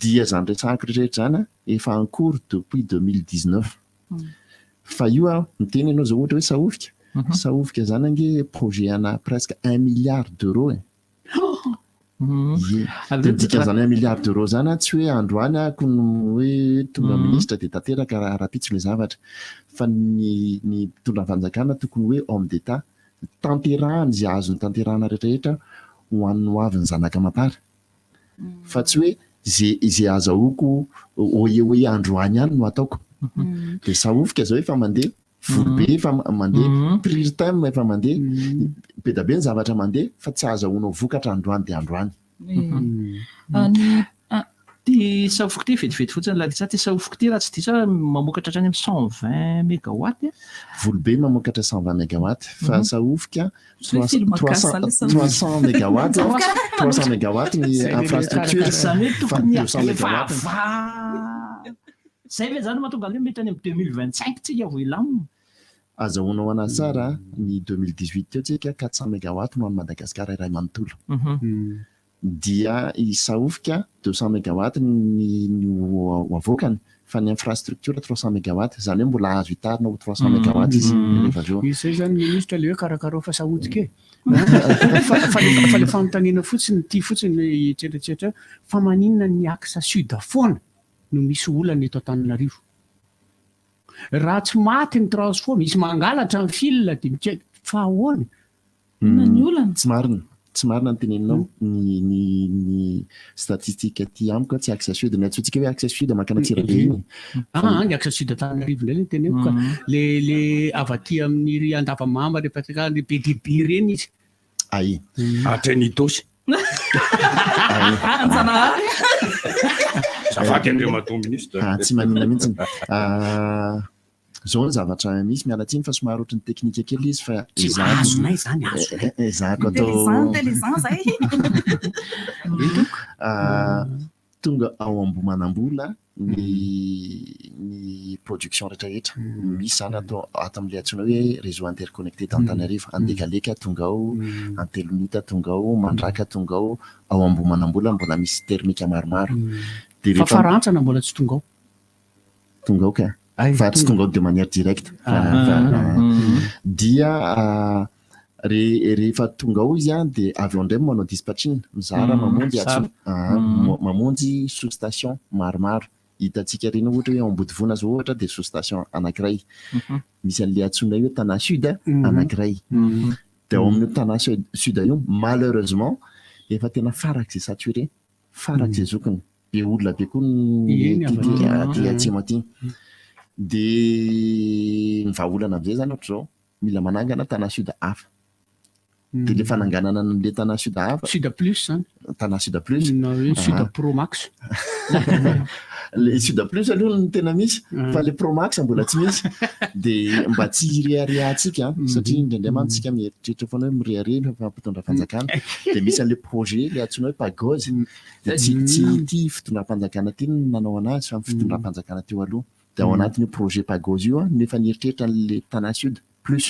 J: dia zany resahako rehetra zany efa en cours depuis 2019 fa io miteny ianao zao ohatra hoe sahofika zany ange projet ana presque 1 milliard d'euros dika zany 1 milliard d'euros zany tsy hoe androany ako no hoe tonga ministre dia tanteraka raha-pitso le zavatra fa ny mpitondra fanjakana tokony hoe homme d'état tanterahany zay azony tanterahana rehetrarehetra ho an'ny hoavin'ny zanaka amatara fa tsy hoe zay azahoako hoe androany ihany no ataoko dia sahofika zao efa mandeha volobe efa mandeha priritime efa mandeha be da be ny zavatra mandeha fa tsy azahoanao vokatra androany dia androany
D: ty sahofiko ty vetivety fotsiny lalisa ty sahofiko ty raha tsy diso mamokatra hatrany amin'ny 120 mégawatt
J: volobe mamokatra 120 mégawatt fa sahofika 300 mégawatt 300 mégawatt ny infrastructure fa 200 mégawatt
D: zay ve zany mahatonga hoe mety any amin'ny 2025 tsika vo ilamina
J: azahoanao anazy tsara ny 2018 teo tsika 400 mégawatt no any Madagasikara iray manontolo dia isahofika 200 mégawatt ny avoakany fa ny infrastructure 300 mégawatt zany hoe mbola azo hitarina ho 300 mégawatt izy rehefa avy eo
L: izay zany ministra le hoe karakara fa sahodika fa le fanontaniana fotsiny ty fotsiny tsetratsetra fa maninona ny axa sud foana no misy olana eto Antananarivo raha tsy maty ny transport misy mangalatra ny fil dia mitsy fa ahoana
N: ny olana
J: tsy marina ny teneninao ny statistique ty amiko tsy axa sud ny atsotsika hoe axa sud makana Tsirabe iny
L: ny axa sud Antananarivo indray le teneko ka le avaty amin'ny Andavamamba le patrikany BDB reny izy
J: ay
M: Atrenitosy zafady andre mato ministre
J: tsy manina mihitsy zao ny zavatra misy mialatsiny fa somary ohatry ny teknika kely izy fa zako atao tonga ao ambomanambola ny production rehetrarehetra misy zany atao ato amin'le antsoina hoe réseau interconnecté d'Antananarivo andekaleka tonga ao antelonita tonga ao mandraka tonga ao ao ambomanambola mbola misy termika maromaro
L: fa farantsana mbola tsy tonga
J: ao ka fa tsy tonga ao de manière directe dia rehefa tonga ao izy dia avy eo indray manao dispatching mizara mamonjy sous-station maromaro hitantsika reny ohatra hoe Ambodivona zao ohatra dia sous-station anankiray misy an'le antsoina hoe Tana Sud anankiray dia ao amin'ny Tana Sud io malheureusement efa tena farak'izay saturé farak'izay zokiny be olona be koa ny atsimo aty dia vahaolana amin'izay zany ohatra zao mila manangana Tana Sud hafa dia le fananganana an'le Tana Sud hafa
L: Sud Plus zany
J: Tana Sud Plus
L: Sud Pro Max
J: le Sud Plus aloha ny tena misy fa le Pro Max mbola tsy misy dia mba tsy riariatsika satria indraindray mantsika mieritreritra foana hoe miriare mpitondra fanjakana dia misy an'le projet le antsoina hoe Pagose dia tsy ty fitondram-panjakana ty nanao anazy fa fitondram-panjakana teo aloha dia ao anatin'io projet Pagose io nefa nieritreritra n'le Tana Sud Plus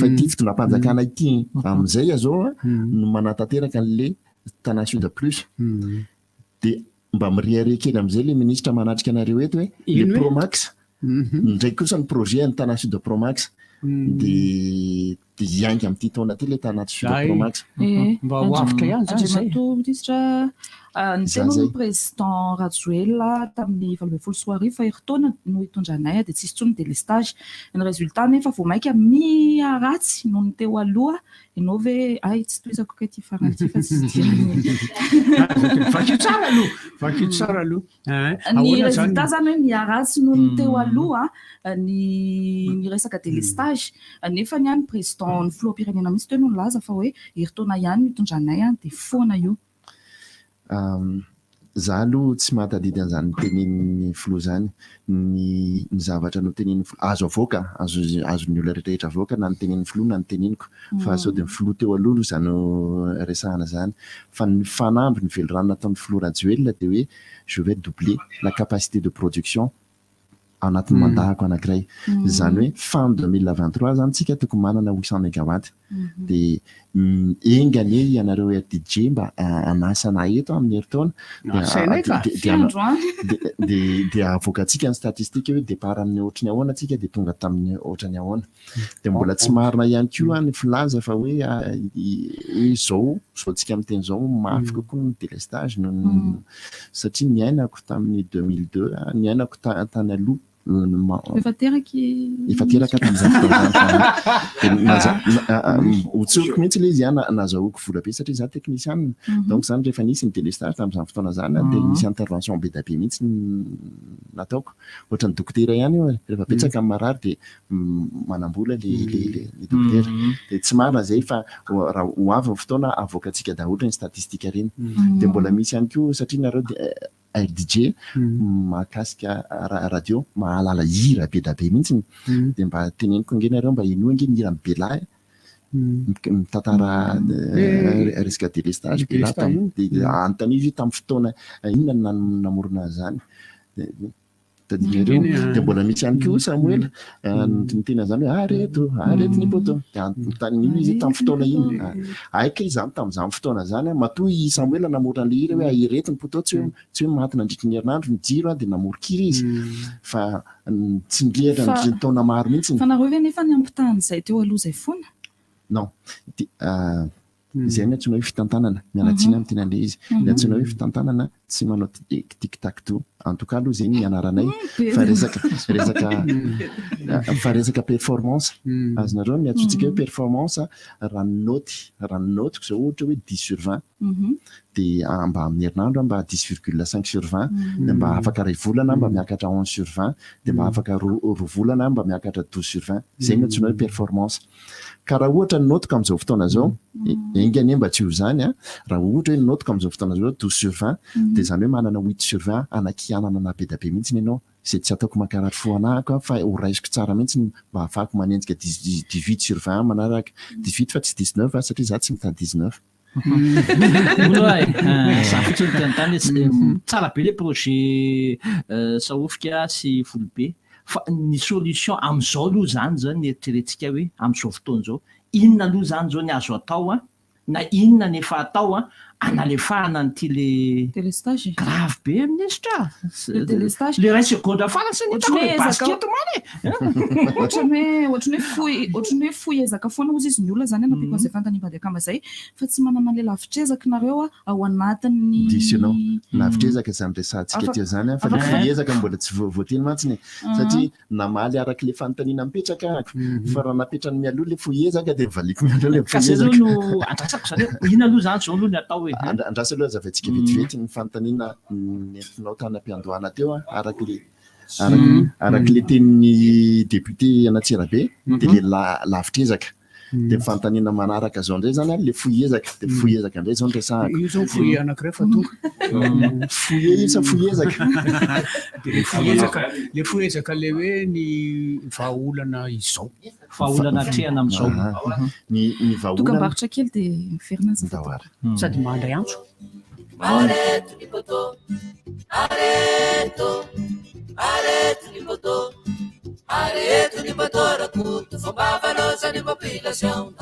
J: fa ity fitondram-panjakana ity amin'izay azao no manatanteraka an'le Tana Sud Plus dia mba miriare kely amin'izay le ministra manatrika anareo eto hoe le Promax ndraiky kosa ny projet ny Tana Sud Promax dia dia hiainga amin'ity taona ty le tanaty filopromax
L: mba ho avitra ihany zany zay
N: ministra ny tena président Rajoelina tamin'ny 20 soary fa eritaona no hitondranay dia tsisy tsony délestage ny résultat nefa vao mainka miaratsy noho ny teo aloha ianao ve tsy toizako ka ty faranty fa tsy
L: vakio tsara aloha
N: ny résultat zany hoe miaratsy noho ny teo aloha ny resaka délestage nefa ny any président ny filoham-pirenena mihitsy teo no nilaza fa hoe eritaona ihany mitondranay dia foana io
J: za aloha tsy mahatadidy an'izany tenenin'ny filoha zany ny zavatra no teneniny azo avoaka azon'ny olona rehetrarehetra avoaka na ny tenenin'ny filoha na ny teneniko fa sao dia ny filoha teo aloha zany resahana zany fa ny fanamby ny velorano nataon'ny filoha Rajoelina dia hoe je vais doubler la capacité de production anatin'ny mandahako anankiray zany hoe fin 2023 zany tsika tokony manana 800 mégawatt dia engany ianareo RDJ mba anasana eto amin'ny heritaona dia avoakatsika ny statistika hoe départ amin'ny ohatrany ahoana tsika dia tonga tamin'ny ohatrany ahoana dia mbola tsy marina ihany koa ny filaza fa hoe zao tsika amin'ny teny zao mafy kokoa ny délestage satria niainako tamin'ny 2002 niainako tany aloha
N: efa
J: teraka tamin'izany mihitsy le izy nazahoako vola be satria za technicien donc zany rehefa nisy ny délestage tamin'izany fotoana zany dia nisy intervention be da be mihitsy nataoko ohatra ny dokotera ihany rehefa betsaka amin'ny marary dia manambola le dokotera dia tsy marina zay fa raha ho avy fotoana avoakatsika daholo ny statistika reny dia mbola misy ihany koa satria nareo RDJ mahakasika radio mahalala hira be da be mihitsy dia mba teneniko ngenareo mba ino nge ny hira ny Bela mitantara resaka délestage Bela dia anontanizy tamin'ny fotoana inona namorona zany dia mbola misy ihany koa Samuel ny tena zany hoe areto ny poto dia anontanizy izy tamin'ny fotoana ino aika izany tamin'izany fotoana zany matoy Samuel namorona le hira hoe ireto ny poto tsy hoe maty nandritra ny herinandro ny jiro dia namorokiry izy fa tsy nilehatra ny taona maro mihitsy
N: fa nareo ve nefa ny ampitan'izay teo aloha zay foana
J: non izay ny antsoina hoe fitantanana mianatsina amin'ny tenan'le izy ny antsoina hoe fitantanana tsy manao tic-tac to en tout cas aloha zay ny anaranay fa resaka performance azonareo ny antsointsika hoe performance ranonotiko zao ohatra hoe 10 sur 20 dia mba amin'ny herinandro mba 10,5 sur 20 dia mba afaka ray volana mba miakatra 11 sur 20 dia mba afaka roa volana mba miakatra 12 sur 20 zay ny antsoina hoe performance ka raha ohatra ny notiko amin'izao fotoana zao engany mba tsy ho zany raha ohatra hoe ny notiko amin'izao fotoana zao 12 sur 20 dia zany hoe manana 8 sur 20 anakianana na be da be mihitsy ianao zay tsy ataoko makarary foanahako fa ho raisiko tsara mihitsy mba ahafahako manenjika 18 sur 20 manaraka 18 fa tsy 19 satria za tsy mitady 19
D: zafotsy ny tenontany tsara be le projet sahofika sy folo be fa ny solution amin'izao aloha zany ny eritreretintsika hoe amin'izao fotoana zao inona aloha zany zao ny azo atao na inona ny efa atao analefahana nyty le
N: délestage
D: grave be ministra
N: délestage
D: le ray seconde farasany basket
N: ohatrany hoe foezaka foana ozy izy ny olona zany anapiko an'izay fantanimbady akamba zay fa tsy manana le lavitrezaka nareo ao anatin'ny
J: disinao lavitrezaka zany resantsika teo zany fa le foezaka mbola tsy voateny mantsiny satria namaly araka le fanontaniana mipetraka fa raha napetrany mialoha le foezaka dia valiko mialoha le foezaka
D: andrasako zany ina aloha zany zao aloha ny atao hoe
J: andrasa aloha zavantsika vetivety ny fanontaniana nentinao tany am-piandohana teo araka le tenin'ny député Anatsirabe dia le lavitrezaka dia fanontaniana manaraka zao ndray zany le foezaka dia foezaka ndray zao ndresahako
L: io zao foe anankiray fa tonga
J: foe sa foezaka
L: le foezaka le hoe ny vahaolana izao
D: vahaolana atrehana amin'izao
J: ny vahaolana
N: dokam-barotra kely dia miverina
L: sady mandray antso
C: Areto ny poto, areto ny poto, areto ny motora culto, fomba valorosa ny population.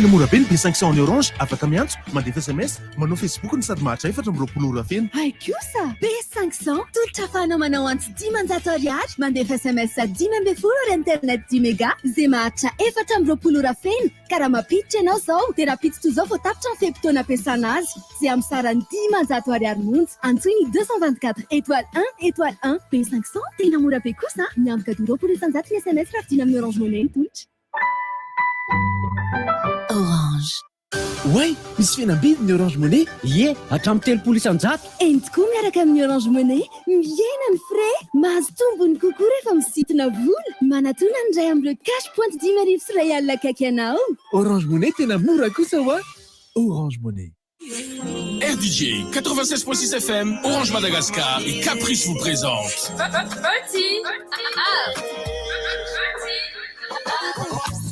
O: tena mora be ny B500 ny orange afaka miantso mandefa SMS manao Facebook ny sady mahatrafatra 420 feno
B: Ay kosa B500 tolotra ahafahanao manao antsy 10 ariary mandefa SMS 10 ry internet 10 méga zay mahatra 420 feno ka raha mampiditra ianao zao dia raha piditra toy izao vao tapitra ny fehim-potoana ampiasana azy zay amin'ny sarany 10 ariary monja antsoiny 224 étoile 1 étoile 1 B500 tena mora be kosa miamboka 20 isanjato ny SMS raha vidina amin'ny Orange Money ny tolotra
G: Orange. Ouais, misy fihenam-bidy ny Orange Money.
L: Ie, hatramin'ny 30 isanjato.
B: Eny tokoa miaraka amin'ny Orange Money, miena ny frais, mahazo tombony kokoa rehefa misintona vola. Manatona ny ray amin'ny cash point 10 sy ray alina akaiky anao.
G: Orange Money tena mora kosa wa. Orange Money.
Q: RDJ 96.6 FM, Orange Madagascar et Caprice vous présente.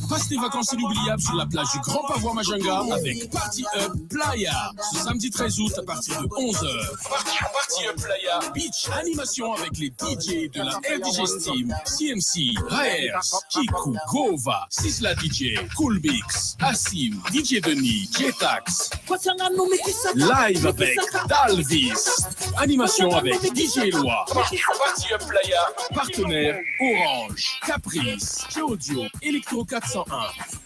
Q: Passe tes vacances inoubliables sur la plage du Grand Pavois Majunga avec Party Up Playa. Ce samedi 13 août à partir de 11h. Party Up Playa Beach Animation avec les DJ de la RDJ Steam, CMC, Raers, Kiku, Gova, Sisla DJ, Coolbix, Assim, DJ Denis, Jetax. Live avec Dalvis. Animation avec DJ Eloi. Party Up Playa, partenaire Orange, Caprice, Audio, Electro 401.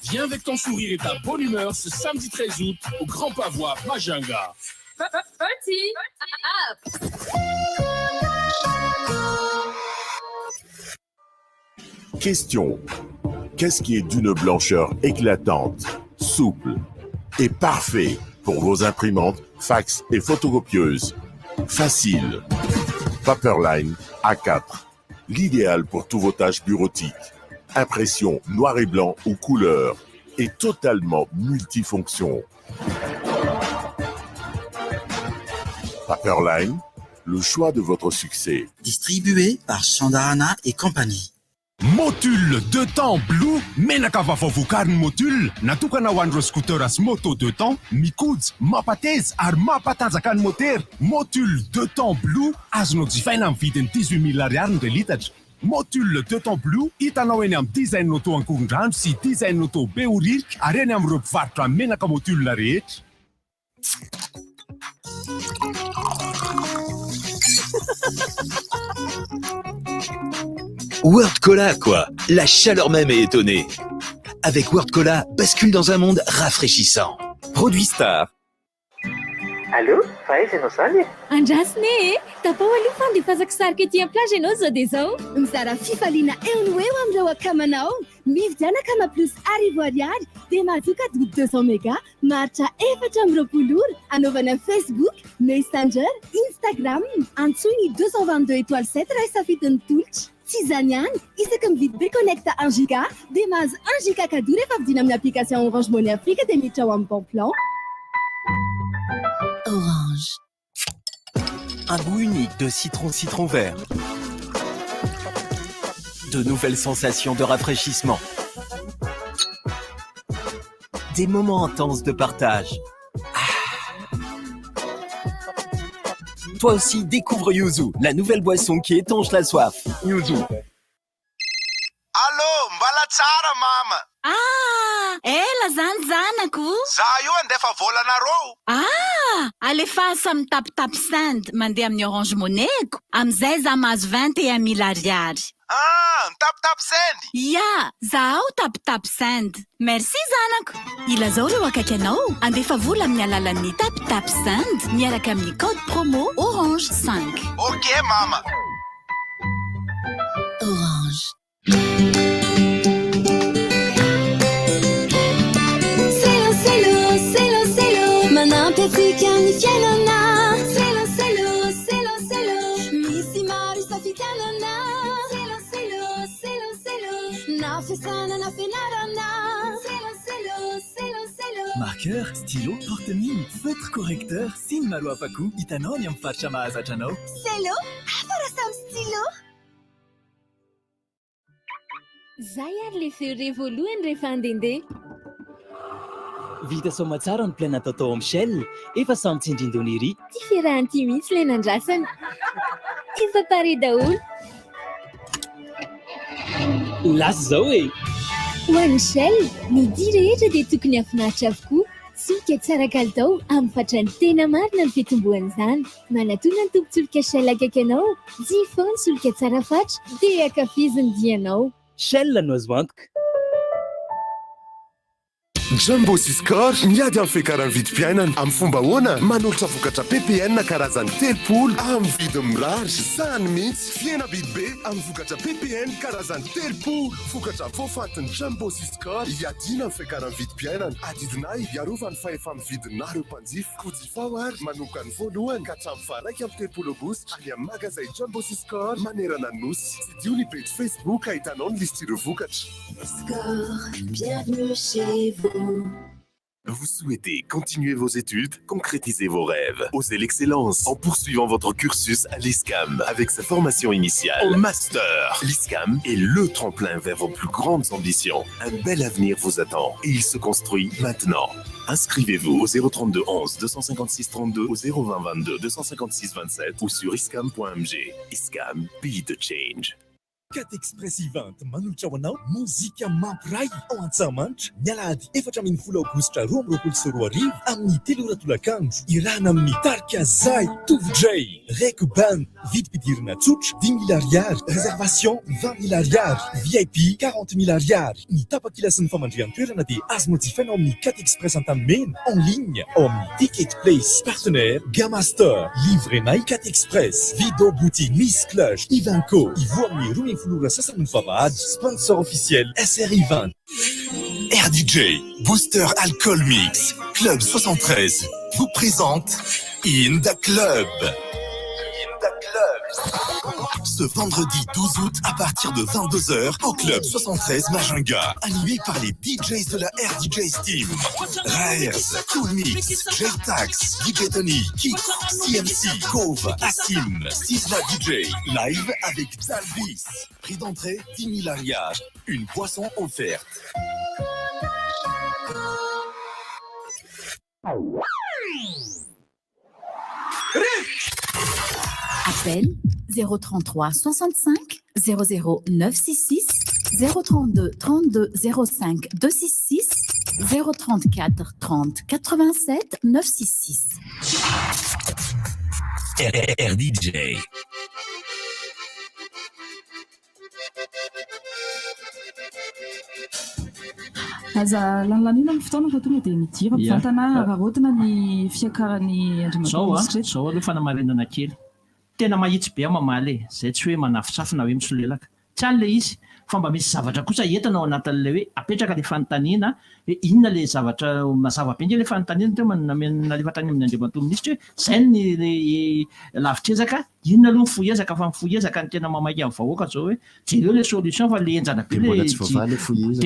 Q: Viens avec ton sourire et ta bonne humeur ce samedi 13 août au Grand Pavois Majunga.
R: Party up!
A: Question. Qu'est-ce qui est d'une blancheur éclatante, souple et parfait pour vos imprimantes, fax et photocopieuses? Facile. Paperline A4. L'idéal pour tous vos tâches bureautiques. Impression noir et blanc ou couleur et totalement multifonction. Paperline, le choix de votre succès.
K: Distribué par Chandarana et compagnie.
O: Motul 2 temps Blue menaka vavavokariny Motul natokana ho an'ireo scooter sy moto 2 temps mikojo mapateza ary mampatanjaka ny motera. Motul 2 temps Blue azonao jifaina amin'ny vidiny 18 000 ariary ny relitatra. Motul 2 temps Blue hitanao eny amin'ny design auto ankorondrano sy design auto be oririka ary eny amin'ireo mpivarotra menaka Motul rehetra.
T: World Cola, quoi. La chaleur même est étonnée. Avec World Cola, bascule dans un monde rafraîchissant. Produit Star.
V: Allô, faiza ianao zany?
B: Andrasine, tapao aloha fandefasako sarika ety plage ianao zao dia zao. Mizara fifaliana eo no eo amin'ireo akamanao. Mividiana kama plus arivo ariary dia mahatoka adody 200 méga maharitra 420 ora anaovana Facebook, Messenger, Instagram. Antsoiny 222 étoile 7 raha isafidin'ny tolotra. Tsy izany ihany, isaka mividy be connecta 1 giga dia mahazo 1 giga cadeau rehefa vidina amin'ny application Orange Money Afrique dia miditra ao amin'ny bon plan.
F: Orange. Un goût unique de citron vert. De nouvelles sensations de rafraîchissement. Des moments intenses de partage. Toi aussi, découvre Yuzu, la nouvelle boisson qui étanche la soif. Yuzu.
W: Allô, mbala tsara mama.
X: Ela zany zanako.
W: Za io andefa volanareo.
X: Alefa samy tap send mandeha amin'ny Orange Money-ko. Amizay za mahazo 21 000 ariary.
W: Tap send.
X: Ya, zaho tap send. Merci zanako. Ilazao reo akaiky anao. Andefa vola amin'ny alalan'ny tap send miaraka amin'ny code promo Orange 5.
W: Ok mama.
F: Orange.
B: African fianana selo misi mari safitanana selo na fesana na fenarana selo
F: marqueur, stylo, porte-mine, feutre correcteur, signe malo afaku, itanao ny amfaritra mahazatra anao.
B: Selo, afara sam stylo. Zay ary le feo revoalohany rehefa andendeha.
F: Vita soma tsara ny plaina tatao Michel, efa samy tsindrin-donery.
B: Ty fiarahanty mihitsy le nandrasana. Efa pare daholo.
F: Lasy zao e!
B: Ho an'ny Shell, ny dia rehetra dia tokony hafinaritra avokoa. Solika tsara kalitao amin'ny fatrany tena marina ny fitombohan'izany. Manatona ny tombon-tsolika Shell akaiky anao, dia foana solika tsara fatra dia ankafiziny dianao.
F: Shell no azo antoka.
O: Jumbo Siscor miady amin'ny fiakaran'ny vidim-piainana amin'ny fomba ahoana manolotra vokatra PPN karazany 3 amin'ny vidiny mirary sahany mihitsy fiaina biby be amin'ny vokatra PPN karazany 3 vokatra voafantin'ny Jumbo Siscor iadiana amin'ny fiakaran'ny vidim-piainana adidinay iarovany fa efa amin'ny vidinareo mpanjifa kodifao ary manoka ny voalohany ka hatramin'ny faraika amin'ny 3 aogositra any amin'ny magazay Jumbo Siscor manerana ny nosy tsy dio ny page Facebook ahitanao ny listy ireo vokatra.
C: Bienvenue chez vous.
O: Vous souhaitez continuer vos études, concrétiser vos rêves, oser l'excellence en poursuivant votre cursus à l'ISCAM avec sa formation initiale au master. L'ISCAM est le tremplin vers vos plus grandes ambitions. Un bel avenir vous attend et il se construit maintenant. Inscrivez-vous au 032 11 256 32 au 020 22 256 27 ou sur iscam.mg. ISCAM, be the change.
E: Cat Express Event manolotra ho anao mozika mampiray ao Antsahamanitra ny alahady 14 aogositra 2024 amin'ny 3 ora tolakandro irana amin'ny Tarka Zay, Tovy Rek Band, vidim-pidirana tsotra 10 000 ariary, réservation 20 000 ariary, VIP 40 000 ariary. Ny tapakila sy ny famandrihan-toerana dia azonao jifaina amin'ny Cat Express Antanimena en ligne ao amin'ny Ticket Place, partenaire Gamaster, livrenay Cat Express, Vido Boutique, Miss Clutch, Ivanco, Ivo amin'ny Roumi Fulura Sassamoun Fabad, sponsor officiel SRI 20.
A: RDJ, Booster Alcool Mix, Club 73, vous présente In the Club. Ce vendredi 12 août à partir de 22h au Club 73 Majunga, animé par les DJs de la RDJ Team. Raers, Cool Mix, Gertax, DJ Tony, Kik, CMC, Cove, Assim, Sisla DJ, live avec Dalvis. Prix d'entrée 10 000 ariages, une boisson offerte.
X: Appel 033 65 00 966 032 32 05 266 034 30 87 966.
T: RDJ.
N: aza lanilaniana ny fotoana fa tonga dia midira mivantana rarotina ny fiakaran'ny
D: Andriamanitra zao aloha fanamarinana kely tena mahitsy be mamaly zay tsy hoe manafitrafina hoe misolelaka tsy any le izy fa mba misy zavatra kosa entina ao anatin'le hoe apetraka le fanontaniana hoe inona le zavatra mazava be nge le fanontaniana teo nalefa tany amin'ny Andriamanitra minisitra hoe zay ny lavitrezaka inona aloha mifoezaka fa mifoezaka ny tena mamaky amin'ny vahoaka zao hoe jereo le solution fa le enjana be de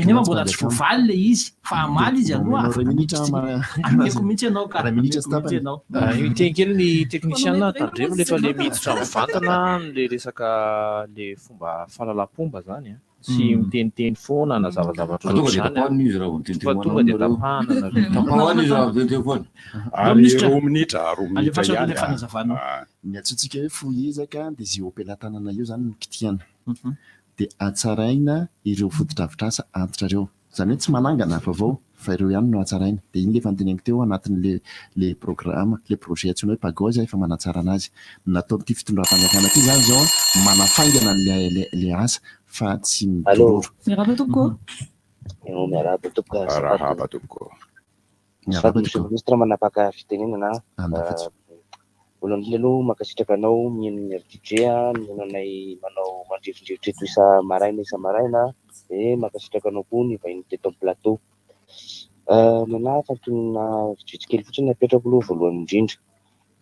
D: nefa mbola tsy voavaly le izy fa amaly izy aloha ameko mihitsy ianao ka ianao
H: tenkely ny technicien tandremo lefa le miditra mivantana le resaka le fomba fahalalam-pomba zany sy miteniteny foana na zavazavatra tonga dia tapahana
M: roa minitra ihany
J: ny atsotsika hoe foezaka dia zay ompelantanana eo zany no kitihana dia atsaraina ireo fotodrafitrasa antitrareo zany hoe tsy manangana vaovao fa ireo ihany no atsaraina dia iny le fanteneniko teo anatin'le programme le projet antsoina hoe Pagoza efa manatsara anazy nataon'ity fitondram-paniakana ity zany zao manafaingana le asa fa tsy midororo.
N: Miarahaba tompoko.
I: Miarahaba tompoko.
M: Miarahaba tompoko.
I: Miarahaba tompoko. Ministra manapaka fitenenana olo indrindra aloha mankasitraka anao mihaino RDJ mihaino anay manao mandrivondrivotra eto isa-maraina dia mankasitraka anao koa ny vahiny teto amin'ny plateau. Nanahy fantonina vitsivitsy fotsiny napetrako aloha voalohany indrindra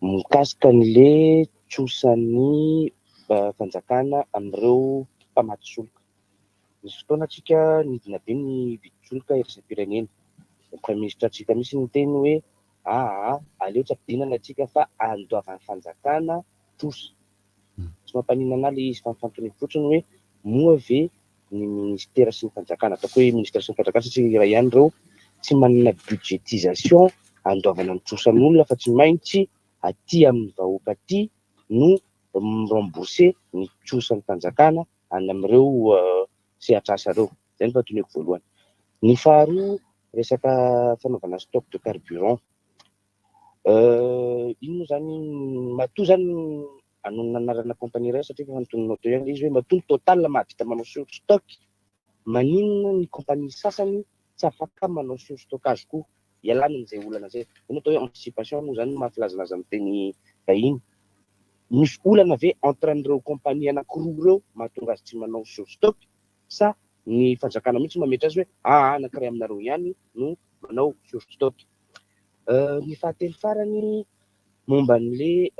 I: mikasika an'le tsosan'ny fanjakana amin'ireo mpamaty solika. Misy fotoana atsika nidina be ny vidin-solika iraisam-pirenena. Ny prime ministre atsika misy ny teny hoe aleo tsy ampidinana atsika fa andoavan'ny fanjakana tsosa. Tsy mampaninana le izy fanfantony fotsiny hoe moa ve ny ministera sy ny fanjakana ataoko hoe ministera sy ny fanjakana satria raha ihany ireo tsy manana budgetisation andoavana ny tsosan'olona fa tsy maintsy aty amin'ny vahoaka aty no mirembourser ny tsosan'ny fanjakana any amin'ireo sehatrasa ireo. Zay ny fatoneko voalohany. Ny faharoa resaka fanaovana stock de carburant. Iny moa zany matoa zany anona anarana compagnie iray satria fanotonona auto ihany izy hoe matoa total mahavita manao stock. Maninona ny compagnie sasany tsy afaka manao stockage koa ialana n'izay olana zay. Ny atao hoe anticipation moa zany mahafilazilaza amin'ny teny vahiny. Misy olana ve entre an'ireo compagnie anankiroa ireo mahatonga azy tsy manao stock sa ny fanjakana mihitsy mametra azy hoe anankiray aminareo ihany no manao stock. Ny fahatelo farany momba n'le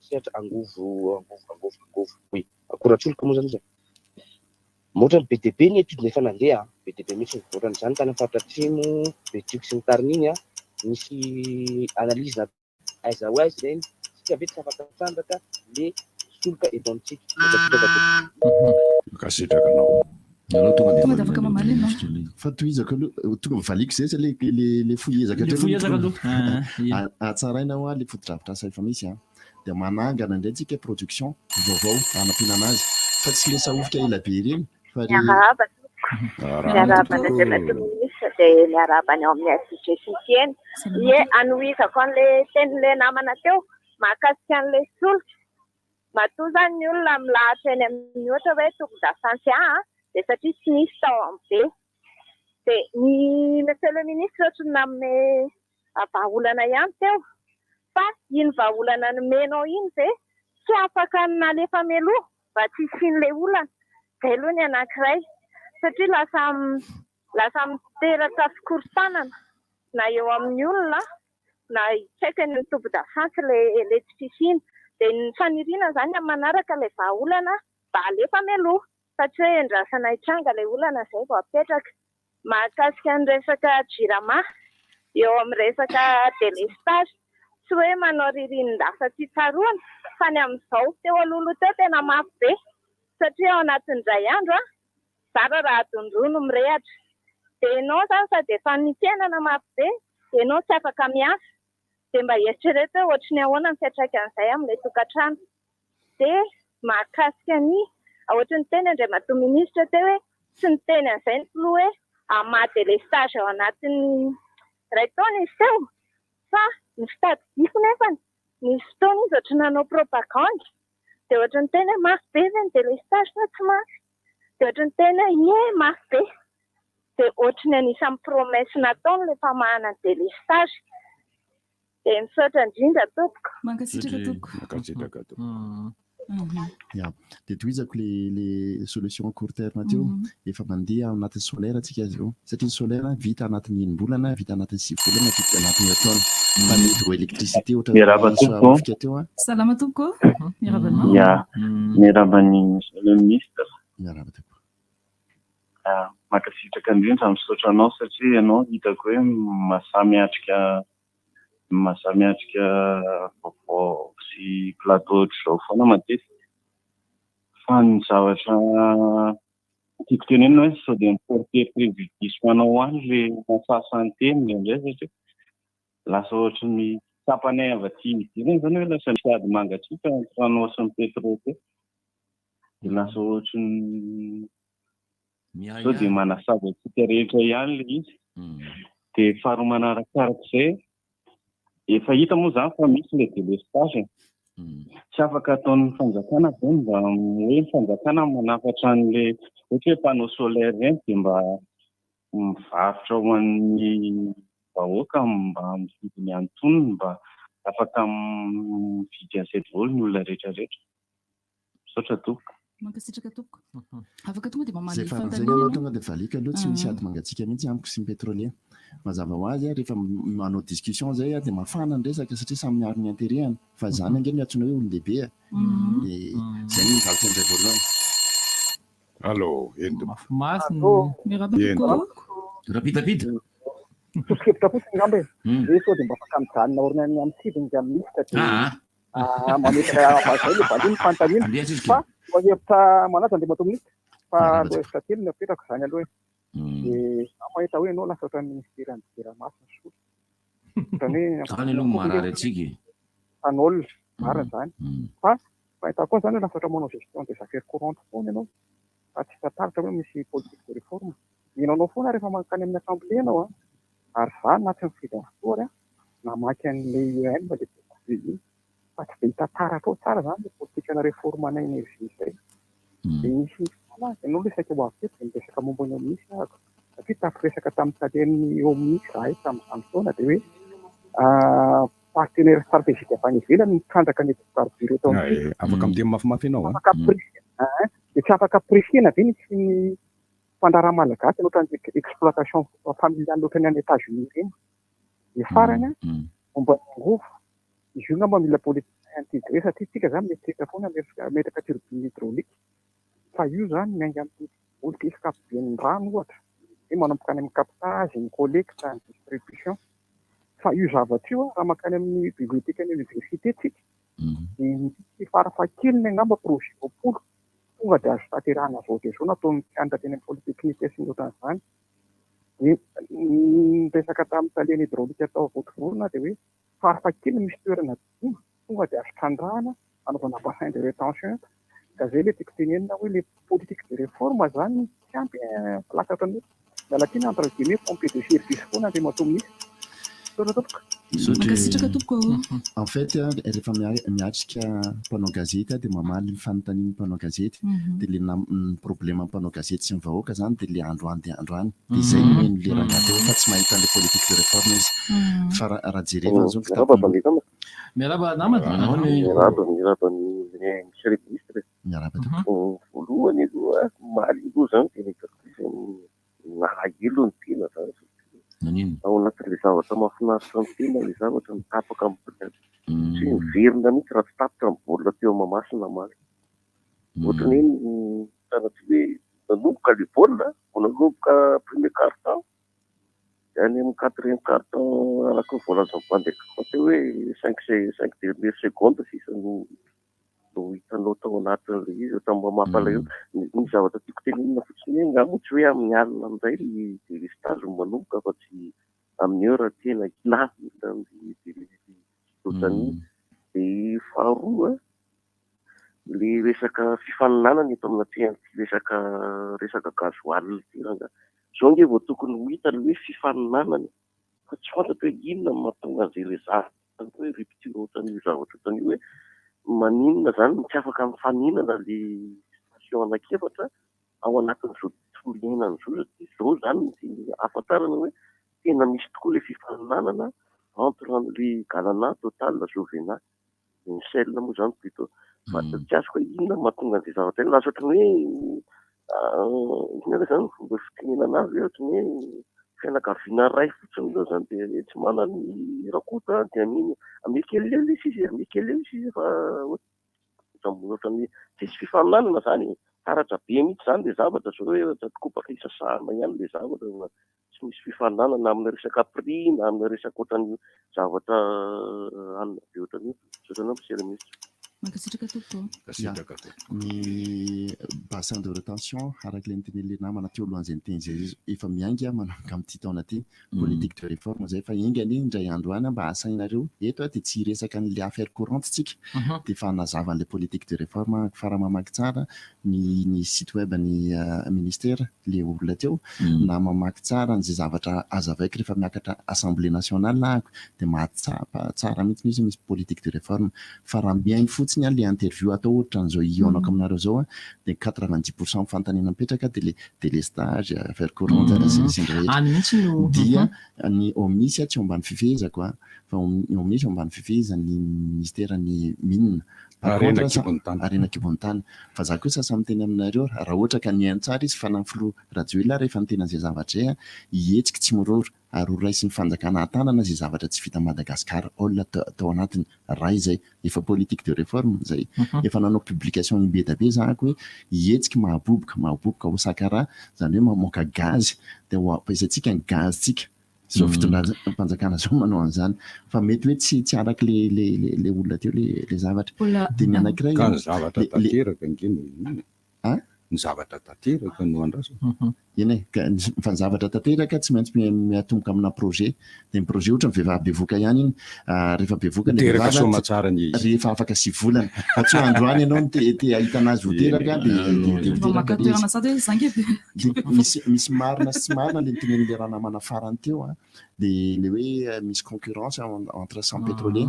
I: sehatra angovo akoratroloko moa zany zay. Mohatra ny BTP ny étude efa nandeha BTP mihitsy ohatran'izany tany faritra atsimo Betuk sy ny tariny iny misy analyse na aiza ho aiza reny sika ve tsy afaka sandraka le solika eto amintsika
M: kasitrakanao
N: tonga de afaka mamaly ianao
J: fa tohizako aloha tonga valiko zay le foiezaka atsaraina ho le foto-dravitra asa efa misy dia manangana indray tsika production vaovao anampiana azy fa tsy le saofika ela be ireny fa
V: miarabana tena toministra dia miarabany ao amin'ny SGCC eny ie anohizako an'le tenin'le namana teo mahakasika an'le solika matoa zany ny olona milahatra eny amin'ny ohatra hoe tongo-dasantsy dia satria tsy nisy tao amin'ny be dia ny monsieur le ministre ohatry nanome vahaolana ihany teo fa iny vahaolana nomenao iny ve tsy afaka nalefa meloha mba tsy isian'le olana zay aloha ny anankiray satria lasa miteraka fikorontanana na eo amin'ny olona na tsaika ny tombo-dasantsy le tsy isiana dia ny faniriana zany amin'ny manaraka ilay vahaolana mba alefa meloha satria hoe endrasana hitranga ilay olana zay vao apetraka. Mahakasika ny resaka jirama eo amin'ny resaka délestage tsy hoe manao ririnon-dasa tsy tsaroana fa ny amin'izao teo alohaloha teo tena mafy be satria ao anatin'izay andro zara raha adondroa no mirehatra dia ianao zany sady efa nitenana mafy be dia ianao tsy afaka miasa dia mba eritrereto hoe ohatry ny ahoana ny fiatraikan'izay amin'ilay tokantrano dia mahakasika ny ohatry ny teny indray matoa ministra teo hoe tsy ny teny an'izay ny toloha hoe amaha-délestage ao anatin'ny ray taona izy teo fa ny fitadidiko nefany nisy fotoana izy ohatry nanao propagande dia ohatry ny teny hoe mafy be ve ny délestage fa tsy mafy dia ohatry ny teny hoe mafy be dia ohatry ny anisan'ny promesse nataony le famahana ny délestage dia misaotra indrindra tompoko
N: mankasitraka
M: tompoko
J: dia tohizako le solution court terme teo efa mandeha ao anatin'ny solaire atsika azy eo satria ny solaire vita anatin'ny enim-bolana vita anatin'ny sivy-bolana vita anatin'ny hataona fa ny hydroélectricité ohatraofika teo
N: salama tompoko
L: miarabany monsieur le ministre
J: miaraba tompoko
L: mankasitraka indrindra misaotra anao satria ianao hitako hoe mahasamihatrika vaovao sy plateau ohatr'izao foana matetika fa ny zavatra tiako tenenina hoe sao dia miporte préjudice ho anao any le mahasasany teny indray satria lasa ohatry ny tapanay avy aty idirany zany hoe lasa sady mangatsika ranao sy ny petro te dia lasa ohatry ny sao dia manasady atsika rehetra ihany le izy dia faharoa manarakarak'izay efa hita moa zany fa misy le délestage tsy afaka ataon'ny fanjakana zany mba hoe ny fanjakana manafatra an'le ohatra hoe panneau solaire reny dia mba mivarotra ho an'ny vahoaka mba amin'ny vidiny antonony mba afaka mividy an'izay daholo ny olona rehetrarehetra misaotra tompoko
N: mankasitraka tompoko afaka tonga dia mamaly
J: zay faran'izay aloha tonga dia valika aloha tsy misy ady mangatsika mihitsy amiko sy ny pétrolier mazava ho azy rehefa manao discussion zay dia mafana ny resaka satria samy miaro ny interehany fa zany ange miantsona hoe olon-dehibe dia zay ny mivalika an'izay voalohany
M: allo
D: rapidapida
P: tosikevitra fotsiny ngamba e sao dia mba afaka mijanona orina ny amin'ny sidiny dia amin'ny ministra mametaka zay le valiny fantanina fa hevitra manaja dia mato ministra fa lohevitra telo ny apetrako zany aloha dia mahita hoe ianao lasa ohatry ny ministera ny diramasina soa ohatrany
D: hoe
P: tanolona marina zany fa mahita koa zany hoe lasa ohatry manao gestion des affaires courantes foana ianao fa tsy fantaritra hoe misy politique de réforme inanao foana rehefa mankany amin'ny assemblée ianao ary za anatin'ny fidafotory namaky an'le UN mba le iny fa tsy dia hita tsara atao tsara zany le politika na réforme-na énergie zay dia misy ianao resaka ho avy dia miresaka momba ny omisy ahako satria tafiresaka tamin'ny talen'ny omisy za tamin'izany fotoana dia hoe partenaire stratégique avy any ivelany mitrandraka ny carburant eto
M: afaka miteny mafimafy ianao
P: dia tsy afaka presiana ve ny fandraraha malagasy ohatran'ny exploitation familiale ohatrany any États-Unis reny dia farany momba ny angovo izy io ngamba mila politique intégré satria tsika zany mieritreritra foana metaka turbine hydraulique fa io zany miainga amin'ny politique kapoben'ny rano ohatra hoe manomboka any amin'ny captage ny collecte ny distribution fa io zavatra io raha makany amin'ny bibliothèque ny université tsika dia ny farafahakeliny angamba projet popolo tonga dia azo tanterahana zao dia zao nataon'ny mpianatra teny amin'ny polytechnique sy ny ohatran'izany dia resaka tamin'ny taleny hydraulique atao votovorona dia hoe farafahakeliny misy toerana tonga dia azo trandrahana anaovana bassin de rétention ka zay le tiako tenenina hoe le politique de réforme zany tsy ampy lakatra ny mialatina entre guillemets pompier de service foana dia mato misy
J: En fait, rehefa miatrika mpanao gazety dia mamaly ny fanontaniany mpanao gazety dia le problème mpanao gazety sy ny vahoaka zany dia le androany dia androany dia izay no le rangateo fa tsy mahita le politique de réforme izy fa raha jerena zao
D: miaraba namana
I: miaraba ny monsieur le ministre voalohany aloha maly aloha zany dia nahagilo ny tena zany ao anatin'le zavatra mahafinaritra ny tena le zavatra mitapaka amin'ny tsy miverina mihitsy raha tsy tapitra ny baolina teo mamasina maly ohatrany hoe tanaty hoe nanomboka le baolina vao nanomboka premier carton dia any amin'ny quatrième carton araka ny voalazan'ny bandeka fa teo hoe 5 dernière seconde sisa no hitanao tao anatin'le izy ohatran'ny mampalay ny zavatra tiako tenenina fotsiny hoe ngamo tsy hoe amin'ny alina amin'izay le stage manomboka fa tsy amin'ny heure tena gilasy ohatrany dia faharoa le resaka fifaninanana eto amin'aty resaka gazoaly tiranga zao nge vao tokony ho hita le hoe fifaninanana fa tsy fantatra hoe inona mahatonga an'izay rezary hoe rupture ohatran'io zavatra ohatran'io hoe maninona zany tsy afaka mifaninana le station anankiefatra ao anatin'izao tontolo iainana zao satria zao zany ahafantarana hoe tena misy tokoa le fifaninanana entre an'le Galana, Total, Jovena, ny Shell moa zany plutôt fa tsy azoko hoe inona mahatonga an'izay zavatra io lasa ohatran'ny hoe inona zany fomba fitenenana azy hoe ohatran'ny hoe fianakaviana ray fotsiny zao zany dia tsy manana ny rakota dia amekelely izy fa ohatran'ny tsisy fifaninanana zany taratra be mihitsy zany le zavatra so hoe kopaka isasahana ihany le zavatra tsy misy fifaninanana amin'ny resaka prix na amin'ny resaka ohatran'ny zavatra anina be ohatran'io ohatranao monsieur le ministre
J: ny bassin de rétention arak'ilay nitenen'le namana teo alohan'izay niteny zay efa miainga manomboka amin'ity taona ty politique de réforme zay fa ingany indray andro any mba asainareo eto dia tsy resaka n'le affaire courante tsika dia fa nazavan'le politique de réforme fa raha mamaky tsara ny site web ny ministère le olona teo na mamaky tsara n'izay zavatra azavaiko rehefa miakatra assemblée nationale lahako dia mahatsapa tsara mihitsy izy misy politique de réforme fa raha miainy fotsiny le interview atao ohatran'izao ionako aminareo zao dia 90% mifantanina mipetraka dia le délestage affaire courante dia ny omisy tsy ambany fifehezako fa ny omisy ambany fifehezany ministèren'ny mine arena kibontany fa za koa sasa miteny aminareo raha ohatra ka ny hainy tsara izy fa nanfilo radio ila rehefa nitena an'izay zavatra zay ihetsika tsy miroro ary ho raisy ny fanjakana hatanana zay zavatra tsy vita Madagasikara olona tao anatiny ray zay efa politique de réforme zay efa nanao publication be da be zahako hoe ihetsika mahaboboka ho sakara zany hoe mamoaka gaz dia ho ampiasaitsika ny gaz tsika zao fitondrampanjakana zao manao an'izany fa mety hoe tsy araka le olona teo le zavatra dia ny anankiray
M: zavatra tanteraka ngeny ny zavatra tanteraka no andrasa.
J: Eny fa ny zavatra tanteraka tsy maintsy miatomboka amina projet. Dia ny projet ohatra ny vehivavy bevoka ihany iny, rehefa bevoka le
M: Teraka
J: vehivavy
M: soamantsara ny izy.
J: rehefa afaka 6 volana. Fa tsy androany ianao te ahita anazy ho teraka
N: Maka-toerana sady hoe zangy
J: misy marina sy tsy marina le tenen'le raha namana farany teo dia le hoe misy concurrence entre sans pétrolier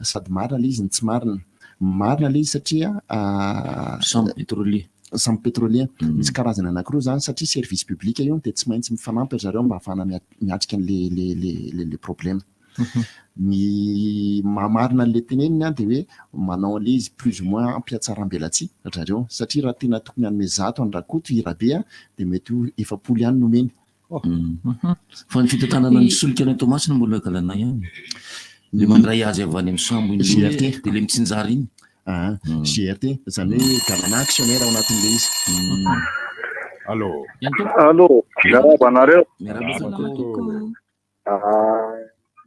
J: sady marina le izy ny tsy marina. Marina le izy satria sans pétrolier misy karazana anankiroa zany satria service public io dia tsy maintsy mifanampy zareo mba ahafahana miatrika le problème. Ny mahamarina an'le teneniny dia hoe manao an'le izy plus ou moins ampiatsaram-belatsia zareo satria raha tena tokony hanome 100 andrakoto irabe dia mety ho 900 ihany nomeny.
G: Fa ny fitantanana ny solika ny Tomasina mbola galanay ihany. Le mandray azy avy any amin'ny sambo iny
J: GRT
G: dia le mitsinjary iny.
J: GRT zany hoe galana actionnaire ao anatin'le izy.
M: Allô.
P: Allô. Miarahaba anareo.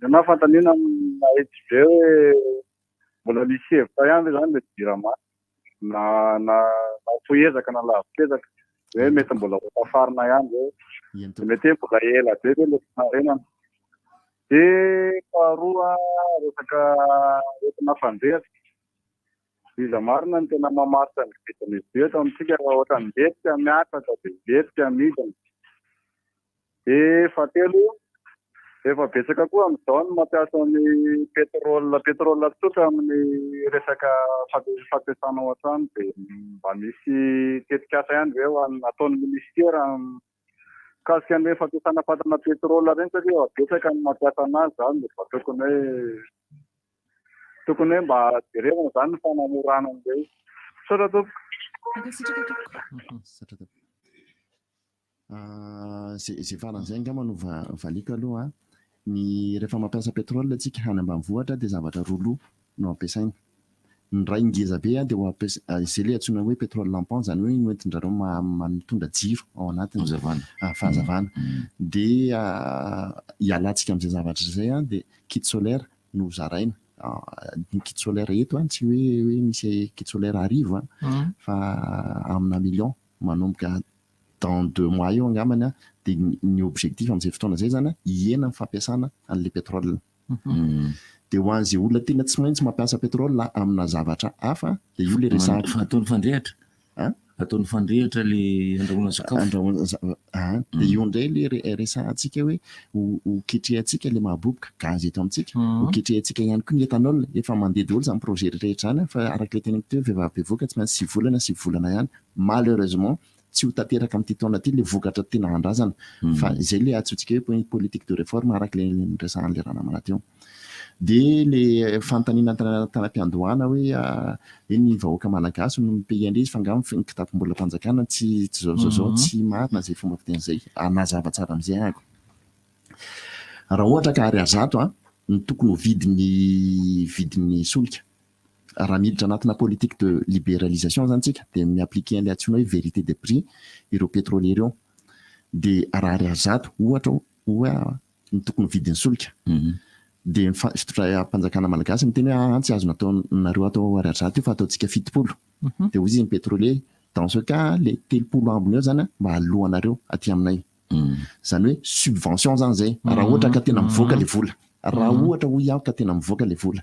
P: Ianao fantanina na étudier hoe mbola misy hevitra ihany zany le dirama na foezaka na lavikezaka hoe mety mbola hotafarina ihany zao mety mbola ela be le finarenana. Dia faharoa resaka entina fandrehatra iza marina ny tena mamaritra ny vidin'izy eto amintsika ohatra ny letika miakatra dia letika midina. Dia fahatelo efa betsaka koa amin'izao ny mampiasa ny pétrole tsotra amin'ny resaka fampiasana ao an-trano dia mba misy tetikasa ihany ve ataon'ny ministera mikasika an'ilay fampiasana fatana pétrole ireny satria efa betsaka ny mampiasa anazy zany dia tokony hoe mba jerevana zany ny fanamorana an'ilay sotra toko.
J: Zay faran'izay angamba no valiko aloha ny rehefa mampiasa pétrole atsika any ambanivohitra dia zavatra roa no ampiasaina. Ny ray ngeza be dia izay le antsoina hoe pétrole lampant zany hoe noentin-jareo mitondra jiro ao anatiny fahazavana. Dia hialantsika amin'izay zavatra izay dia kit solaire no zaraina. Ny kit solaire eto tsy hoe misy kit solaire arivo fa amina million manomboka dans 2 mois eo angambany dia ny objectif amin'izay fotoana izay zany hiena ny fampiasana an'ilay pétrole. Dia ho an'izay olona tena tsy maintsy mampiasa pétrole amina zavatra hafa dia io le resahana
G: ataony fandrehatra. Ataony fandrehatra le andrahoana sakafo.
J: Dia io indray le resahantsika hoe ho ketrehantsika le mahaboboka gaz eto amintsika. Ho ketrehantsika ihany koa ny éthanol efa mandeha daholo izany projet rehetra ihany fa araka le teneniko teo vehivavy bevoka tsy maintsy 6 volana ihany. Malheureusement tsy ho tanteraka amin'ity taona ty le vokatra tena handrazana fa izay le atsotsika hoe politique de réforme araka le resahan'le raha namana teo. Dia le fanontaniana tanam-piandohana hoe ny vahoaka malagasy no pays indray fa angamba ny kitapo-mbola mpanjakana tsy zao tsy marina zay fomba fiten'izay anazava tsara amin'izay ahako. Raha ohatra ka ary azato ny tokony ho vidin'ny solika raha miditra anatina politique de libéralisation zany tsika dia miappliquer an'ilay antsoina hoe vérité des prix ireo pétrolier ireo. Dia raha ary azato ohatra hoe ny tokony ho vidin'ny solika dia mpanjakana malagasy miteny hoe tsy azo nataonareo atao ary azato io fa ataontsika 70. Dia hozy izy ny pétrolier dans ce cas le 30 ambiny eo zany mba alohanareo aty aminay. Zany hoe subvention zany zay raha ohatra ka tena mivoaka le vola. Raha ohatra ho iaho ka tena mivoaka le vola.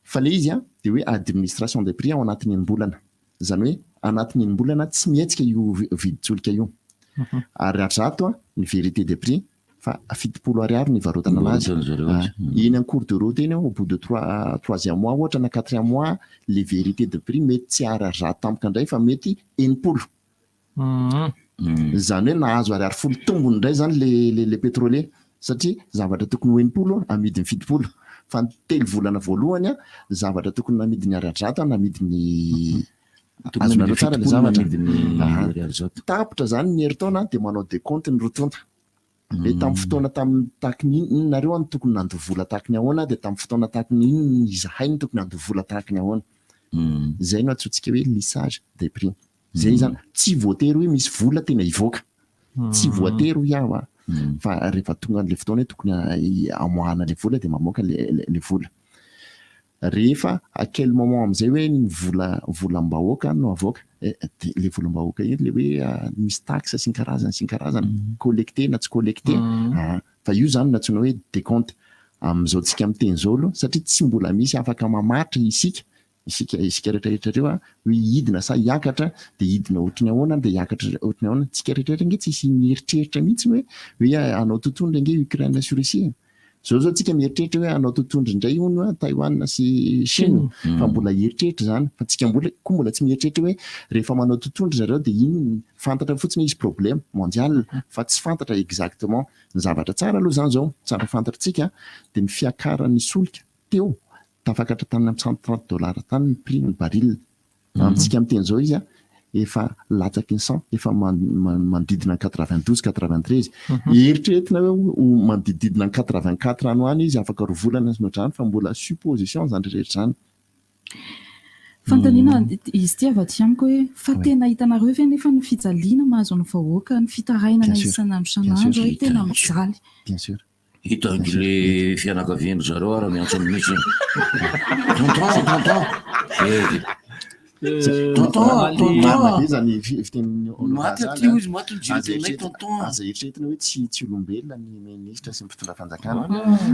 J: Fa le izy dia hoe administration des prix ao anatin'ny bolana. Zany hoe anatin'ny bolana tsy mihetsika io vidin-tsolika io. Ary azato ny vérité des prix fa 70 ariary ny varotana anazy. Iny en cours de route iny au bout de 3e mois ohatra na 4e mois les vérités de prix mety tsy ary azato tampoka indray fa mety 80. Zany hoe nahazo ariary 10 tombony indray zany le pétrolier satria zavatra tokony ho 80 amidiny 70. Fa ny 3 volana voalohany zavatra tokony namidiny ariary 100 namidiny azonareo tsara le zavatra. Tapitra zany ny herintaona dia manao décompte ny rotonta. Hoe tamin'ny fotoana tahaka ny iny nareo ny tokony nandovola tahaka ny ahoana dia tamin'ny fotoana tahaka ny iny izahay ny tokony nandovola tahaka ny ahoana. Zay no atsotsika hoe lissage des prix. Zay zany tsy voatery hoe misy vola tena hivoaka. Tsy voatery ho iaho fa rehefa tonga n'ilay fotoana hoe tokony amoahana le vola dia mamoaka le vola. Rehefa à quel moment amin'izay hoe ny volam-bahoaka no avoaka le volom-bahoaka eny le hoe misy taxe sy ny karazany collecté na tsy collecté fa io zany natsoina hoe décompte amin'izao tsika amin'ny teny zao aloha satria tsy mbola misy afaka mamaritra isika rehetrarehetra reo hoe hidina sa hiakatra dia hidina ohatrany ahoana dia hiakatra ohatrany ahoana tsika rehetrarehetra nge tsisy mieritreritra mihitsy hoe anao tontondra nge Ukraine sy Russie zao tsika mieritreritra hoe anao tontondra indray hono Taïwan sy Chine fa mbola eritreritra zany fa tsika mbola tsy mieritreritra hoe rehefa manao tontondra zareo dia iny fantatra fotsiny izy problème mondial fa tsy fantatra exactement ny zavatra tsara aloha zany zao tsara fantatritsika dia ny fiakaran'ny solika teo tafakatra tany amin'ny $130 tany ny prix ny baril amintsika amin'ny teny zao izy efa latsaky ny 100 efa manodidina 92-93 eritreretina hoe manodidina 84 ano any izy afaka rovolana sy notrany fa mbola supposition zany rehetra zany
N: fantaniana izy ty avy aty amiko hoe fa tena hitanareo ve nefa ny fijaliana mahazo ny vahoaka ny fitarainana isanandro sanandro hoe tena mijaly
J: bien sûr
G: hita le fianakaviany zareo ara miantso amin'ny misy
J: aza eritreretina hoe tsy olombelona ny ministra sy mpitondra fanjakana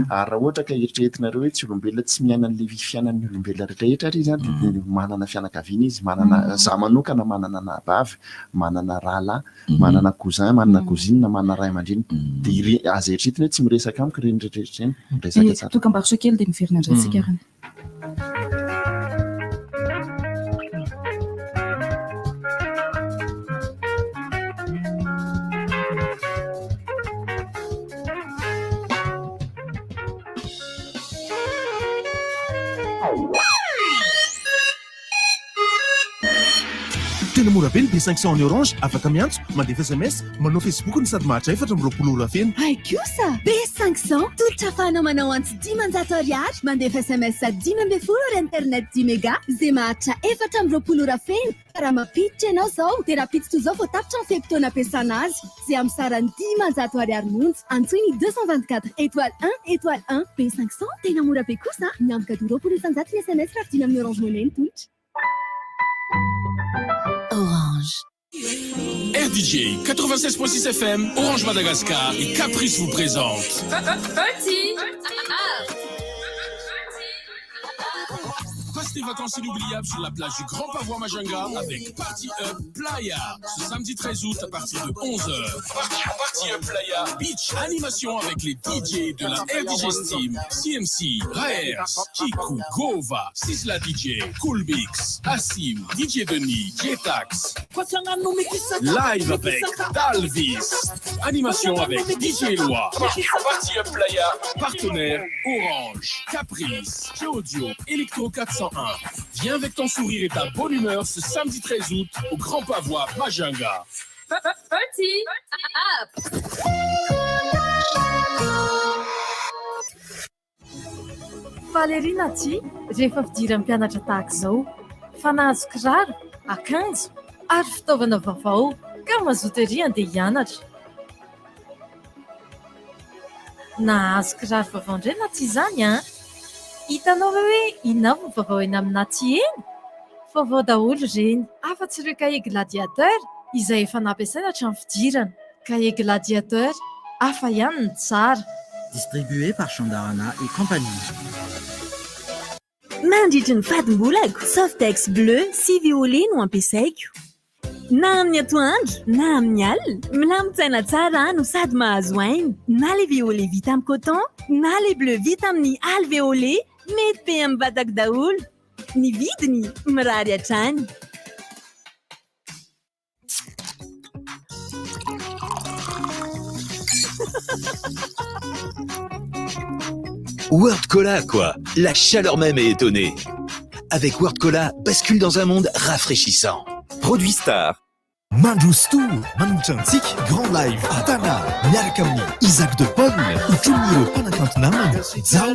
J: ary raha ohatra ka eritreretinareo hoe tsy olombelona tsy miainan'le fiainan'ny olombelona rehetrarehetra ary izy dia manana fianakaviana izy manana za manokana manana nabavy manana rahalahy manana cousin manana cousine manana ray aman-dreny dia aza eritreretina hoe tsy miresaka amiko reny rehetrarehetra reny miresaka tsara
N: tokambarotra kely dia miverina andraitsika rany
O: tena mora be ny B500 ny Orange afaka miantso mandefa SMS manao Facebook ny sady mahatrafatra 4 feno
B: ay kosa B500 tolotra afahanao manao antsy 10,000 ariary mandefa SMS 10 ry internet 10 méga zay mahatra 4 feno raha mapiditra ianao zao dia raha piditra zao vao tapitra ny fepitona ampiasana azy zay amin'ny sarany 10,000 ariary monja antsoiny 224 étoile 1 étoile 1 B500 tena mora be kosa miamboka 20,000 ny SMS raha vidina amin'ny Orange Money ny tolotra
T: Orange. RDJ 96.6 FM, Orange Madagascar et Caprice vous présente. Passe tes vacances inoubliables sur la plage du Grand Pavois Majunga avec Party Up Playa. Ce samedi 13 août à partir de 11h. Party Up Playa, beach, animation avec les DJ de la RDJ Steam, CMC, Raers, Kiku, Gova, Sisla DJ, Cool Mix, Assim, DJ Denis, Jetax. Live avec Dalvis. Animation avec DJ Eloi. Party Up Playa, partenaire Orange, Caprice, Audio, Electro 401. Viens avec ton sourire et ta bonne humeur ce samedi 13 août au Grand Pavois Majunga.
B: Party up! Valerina ty rehefa fidiran'ny mpianatra tahaka izao fa nahazo kiraro akanjo ary fitaovana vaovao ka mazoto ery andeha hianatra nahazo kiraro vaovao indray na tsy izany a hitanao hoe inona ny vaovao eny aminaty eny vaovao daholo ireny afa-tsy ireo cahier gladiateur izay efa nampiasaina hatramin'ny fidirana cahier gladiateur hafa ihany ny tsara
Q: distribué par Chandarana et compagnie.
B: Mandritra ny fadim-bolako Softex bleu sy violet no ampiasaiko na amin'ny atoandro na amin'ny alina milamintsaina tsara no sady mahazo aina na le violet vita amin'ny coton na le bleu vita amin'ny alvéolé mety be amin'ny vatako daholo ny vidiny mirary hatrany
T: World Cola, quoi. La chaleur même est étonnée. Avec World Cola, bascule dans un monde rafraîchissant. Produit Star.
E: Mandroustou, Manouchantik, Grand Live, Atana, Nyarkamni, Isaac de Paul, Utumiro, Panakantnaman, Zao,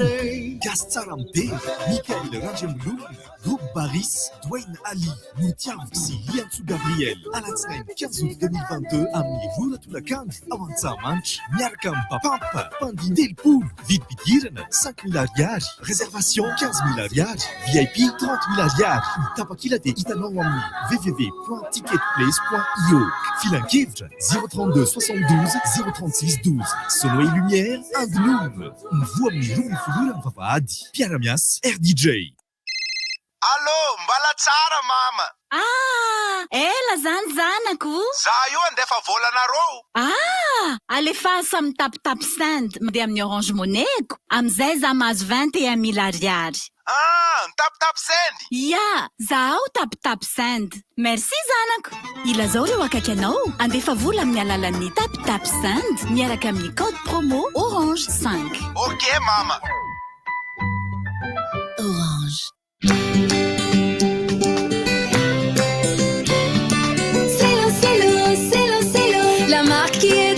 E: Gastaramde, Michael Rangemblou, Groupe Baris, Dwayne Ali, Moutiavsi, Liansu Gabriel, Alatsnaim, 15 août 2022, Ami Vura Tulakan, Avanza Manch, Nyarkam Papampa, Pandi Delpou, Vite Vimpidhirana 5 000 ariary. Réservation 15 000 ariary. VIP 30 000 ariary. Tapakila dia hitanao amin'ny www.ticketplace.io. Filan-kevitra 032 72 036 12. Sono et lumière Anglome. Mivoa amin'ny roa folorana vavahady. Mpiara-miasa RDJ.
W: Allô, mbala tsara mama.
X: Ela zany zanako.
W: Za io andefa volanareo.
X: Alefasa amin'ny tapitapy send mandeha amin'ny Orange Money-ko. Amizay za mahazo 21 000 ariary.
W: Tapitapy send?
X: Ya, zaho tapitapy send. Merci zanako. Ilazao reo akaiky anao. Andefa vola amin'ny alalan'ny tapitapy send miaraka amin'ny code promo Orange 5.
W: Ok mama.
X: Orange.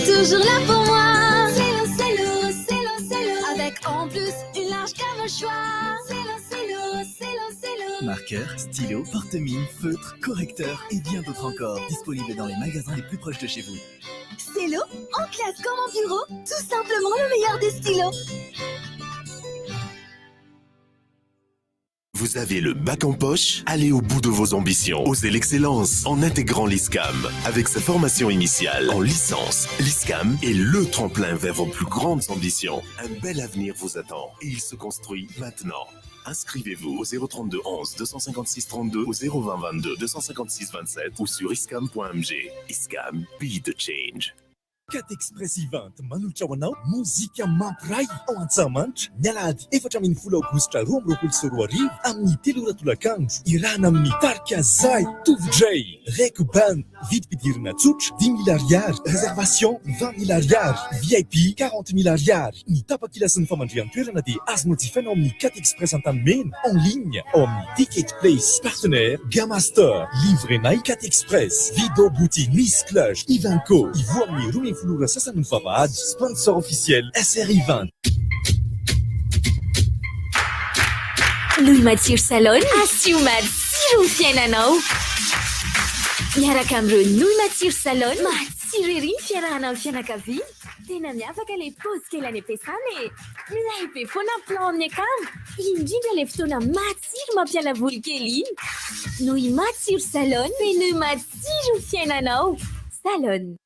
B: Toujours là pour moi. C'est avec en plus une large gamme au choix.
K: Marqueur, stylo, porte-mine, feutre, correcteur et bien d'autres encore. Disponibles dans les magasins les plus proches de chez vous.
B: Stylo, en classe comme en bureau. Tout simplement le meilleur des stylos.
A: Vous avez le bac en poche? Allez au bout de vos ambitions. Osez l'excellence en intégrant l'ISCAM. Avec sa formation initiale en licence, l'ISCAM est le tremplin vers vos plus grandes ambitions. Un bel avenir vous attend et il se construit maintenant. Inscrivez-vous au 032 11 256 32 ou 020 22 256 27 ou sur iscam.mg. ISCAM, be the change.
E: Cat Express Event manolotra ho anao mozika mampiray ao Antsahamanitra ny alahady 14 aogositra 2024 amin'ny 3 tolakandro irana amin'ny Tarka Zay, Tovy-Dray, Reko Band, vidim-pidirana tsotra 10 000 ariary, réservation 20 000 ariary, VIP 40 000 ariary. Ny tapakila sy ny famandrihan-toerana dia azonao jifainao amin'ny Cat Express Antanimena en ligne ao amin'ny Ticket Place, partenaire Gamma Store, livrenay Cat Express, Vido Bouti, Nice Cluj, Ivanco, Ivoa amin'ny Roumi Flora sasany vavahady, sponsor officiel SRI 20.
B: Louis Matsiro Salon, asio matsiro ny fiainanao. Miaraka amin'ireo Louis Matsiro Salon, matsiro ery ny fiarahanao amin'ny fianakaviana. Tena miavaka ilay paozy kely any am-piasana e. Milay be foana plan amin'ny akamo. Indrindra ilay fotoana matsiro mampiala voly kely iny. Louis Matsiro Salon, feno matsiro ny fiainanao. Salon.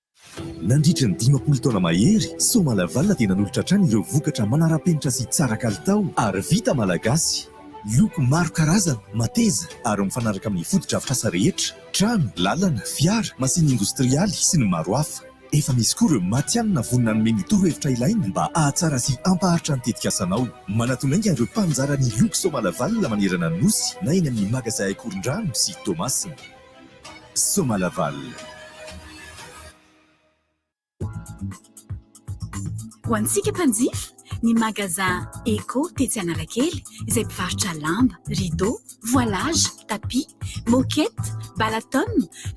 E: Nandritra ny 10,000 taona mahery, Somalavalna dia nanolotra hatrany ireo vokatra manara-penitra sy tsara kalitao ary vita malagasy. Loko maro karazana, mateza ary mifanaraka amin'ny foto-drafitrasa rehetra, trano, lalana, fiara, masina industrialy sy ny maro hafa. Efa misy koa ireo matianina vonona nomeny torohevitra ilaina mba ahatsara sy ampaharitra ny tetikasanao. Manatonainga ireo mpanjara ny loko Somalavalna manerana ny nosy na eny amin'ny magazay Korondrano sy Thomasina. Somalavalna.
X: Ho antsika mpanjifa, ny magasin Eco Tetsy Analakely izay mpivarotra lamba, rideau, voilage, tapis, moquette, balaton,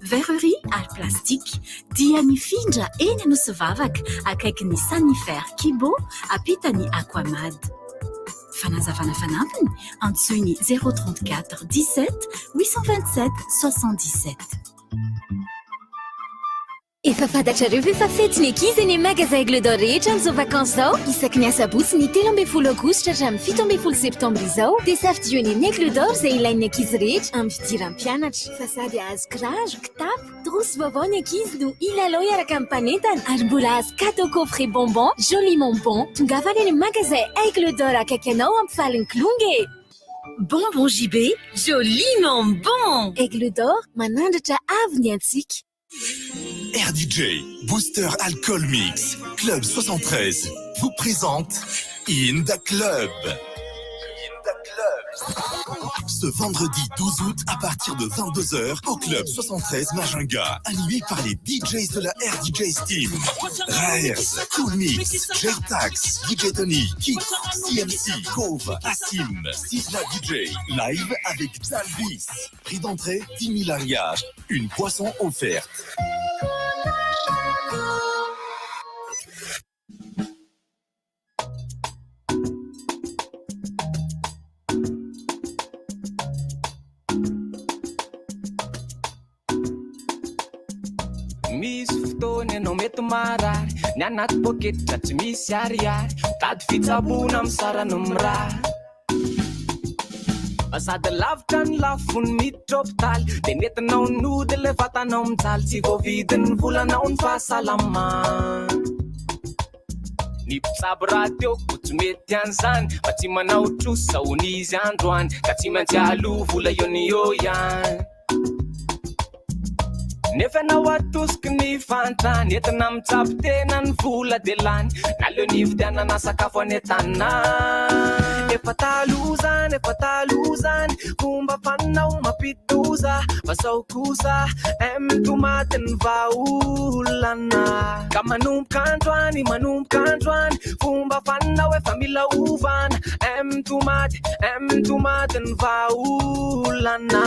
X: verrerie ary plastique. Dia mifindra eny Anosivavaka akaiky ny Sanifère Kibo ampitany Aquamad. Fanazavana fanampiny antsoiny 034 17 827 77.
B: Efa fantatrareo ve fa fety ny ankizy ny magasin Aigle d'Or rehetra amin'izao vakansy izao? Isaky ny asabotsy ny 13 aogositra hatramin'ny 17 septambra izao dia safidian'ny Aigle d'Or izay ilain'ny ankizy rehetra amin'ny fidiran'ny mpianatra. Fa sady azo kiraro, kitapo, trousse vaovao ny ankizy no ilalao iaraka amin'ny mpanentana ary mbola azo cadeau coffret bonbon, joliment bon. Tongava any amin'ny magasin Aigle d'Or akaiky anao amin'ny faliny Klonge.
X: Bonbon JB, joliment bon.
B: Aigle d'Or manandratra avy ny antsika.
A: RDJ, Booster Alcool Mix, Club 73, vous présente In the Club. Ce vendredi 12 août à partir de 22h au Club 73 Majunga, animé par les DJs de la RDJ Team. Raers, Cool Mix, Gertax, DJ Tony, Kik, CMC, Cove, Assim, Sisla DJ, live avec Dalvis. Prix d'entrée 10 000 ariary, une boisson offerte.
R: Misy fotoana anao mety marary ny anaty poketra tsy misy ariary
C: tady fitsabona amin'ny sarany miraha sady lavitra ny lafony miditra hôpitaly dia nentinao nody le vatanao mijaly tsy voavidiny volanao ny fahasalamana ny mpitsabo raha teo ko tsy mety an'izany fa tsy manao trosa hony izy androany ka tsy maintsy aloha vola eo ihany nefa anao atosiky ny fantrany entina mitsabo tena ny vola dia lany na leo nividianana sakafo any an-tanàna efa taloha zany fomba fanao mampitoza fa sao kosa mitomaty ny vaolana ka manomboka androany fomba fanao efa mila ovana mitomaty ny vaolana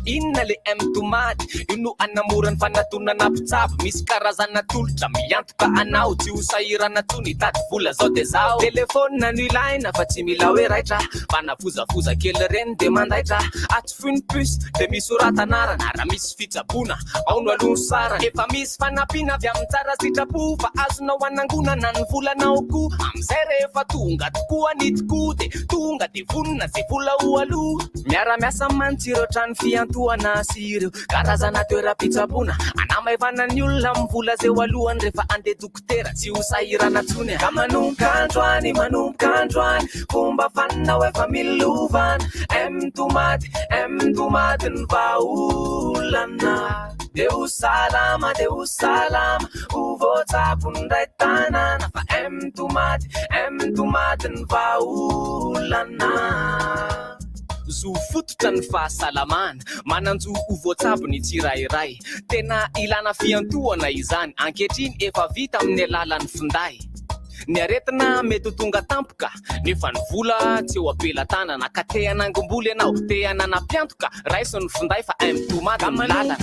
C: inona le mitomaty io no anamorany fanatonana mpitsabo misy karazana tolotra miantoka anao tsy ho sahirana tsony tady vola zao dia zao telefônina no ilaina fa tsy mila hoe raitra fa navozafoza kely reny dia mandaitra atsofoiny pusy dia misy oratanarana raha misy fitsabona ao no aloha sarana efa misy fanampiana avy amin'ny tsara sitrapo fa azonao anangonana ny volanao koa amin'izay rehefa tonga tokoa ny tokoa dia tonga dia vonona zay vola ho aloha miara-miasa mantsireo trano fiantoana sy ireo karazana toeram-pitsabona anamaivana ny olona mivola zay alohany rehefa andeha dokotera tsy ho sahirana tsony ka manomboka androany fomba fanao efa milovana mitomaty ny vaolana dia ho salama ho voatsabo ny ray tanana fa mitomaty ny vaolana zo fototra ny fahasalamana mananjo ho voatsabo ny tsirairay tena ilana fiantohana izany ankehitriny efa vita amin'ny alalan'ny finday ny aretina mety ho tonga tampoka nefa ny vola tsy eo apelatanana ka te hanangom-bola ianao te hananam-piantoka raiso ny finday fa mitomaty ny lalana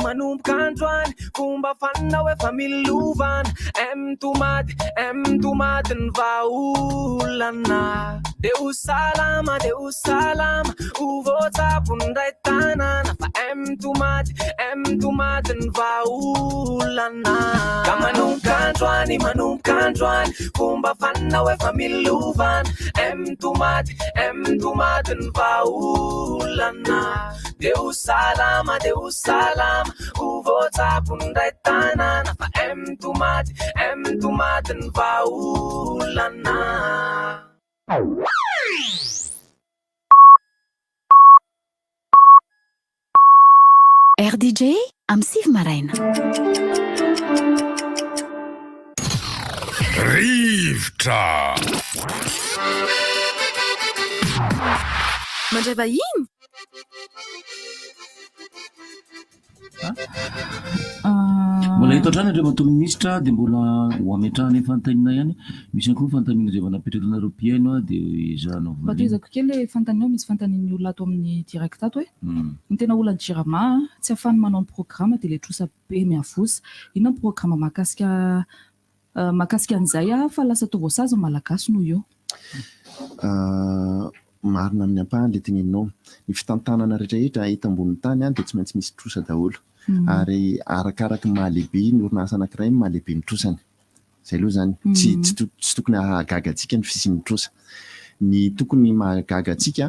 C: manomboka androany fomba fanao efa milovana mitomaty ny vaolana dia ho salama ho voatsabo ny ray tanana fa mitomaty ny vaolana ka manomboka androany fomba fanao efa milovana mitomaty ny vaolana dia ho salama ho voatsabo ny ray tanana fa mitomaty ny vaolana
X: RDJ amin'ny Sivy Maraina.
T: Rivotra.
X: Mandray vahiny?
G: Mbola hita ohatrany andreo matoa minisitra dia mbola ho ametrahany fantanina ihany misy koa fantanina izay vanapetrakanareo piaino dia izanao
N: mba toezako kely fantanina misy fantanin'ny olona ato amin'ny direct ato hoe ny tena olana jirama tsy afany manao ny programma dia le trosa be miavosa ina ny programma mahakasika an'izay fa lasa atao voasazy ny malagasy noho io
J: marina amin'ny ampahany le teneninao ny fitantanana rehetrarehetra hita ambonin'ny tany dia tsy maintsy misy trosa daholo ary arakaraka mahalehibe ny orinasa anankiray mahalehibe ny trosany zay aloha zany tsy tokony ahagaga antsika ny fisian'ny trosa ny tokony mahagaga antsika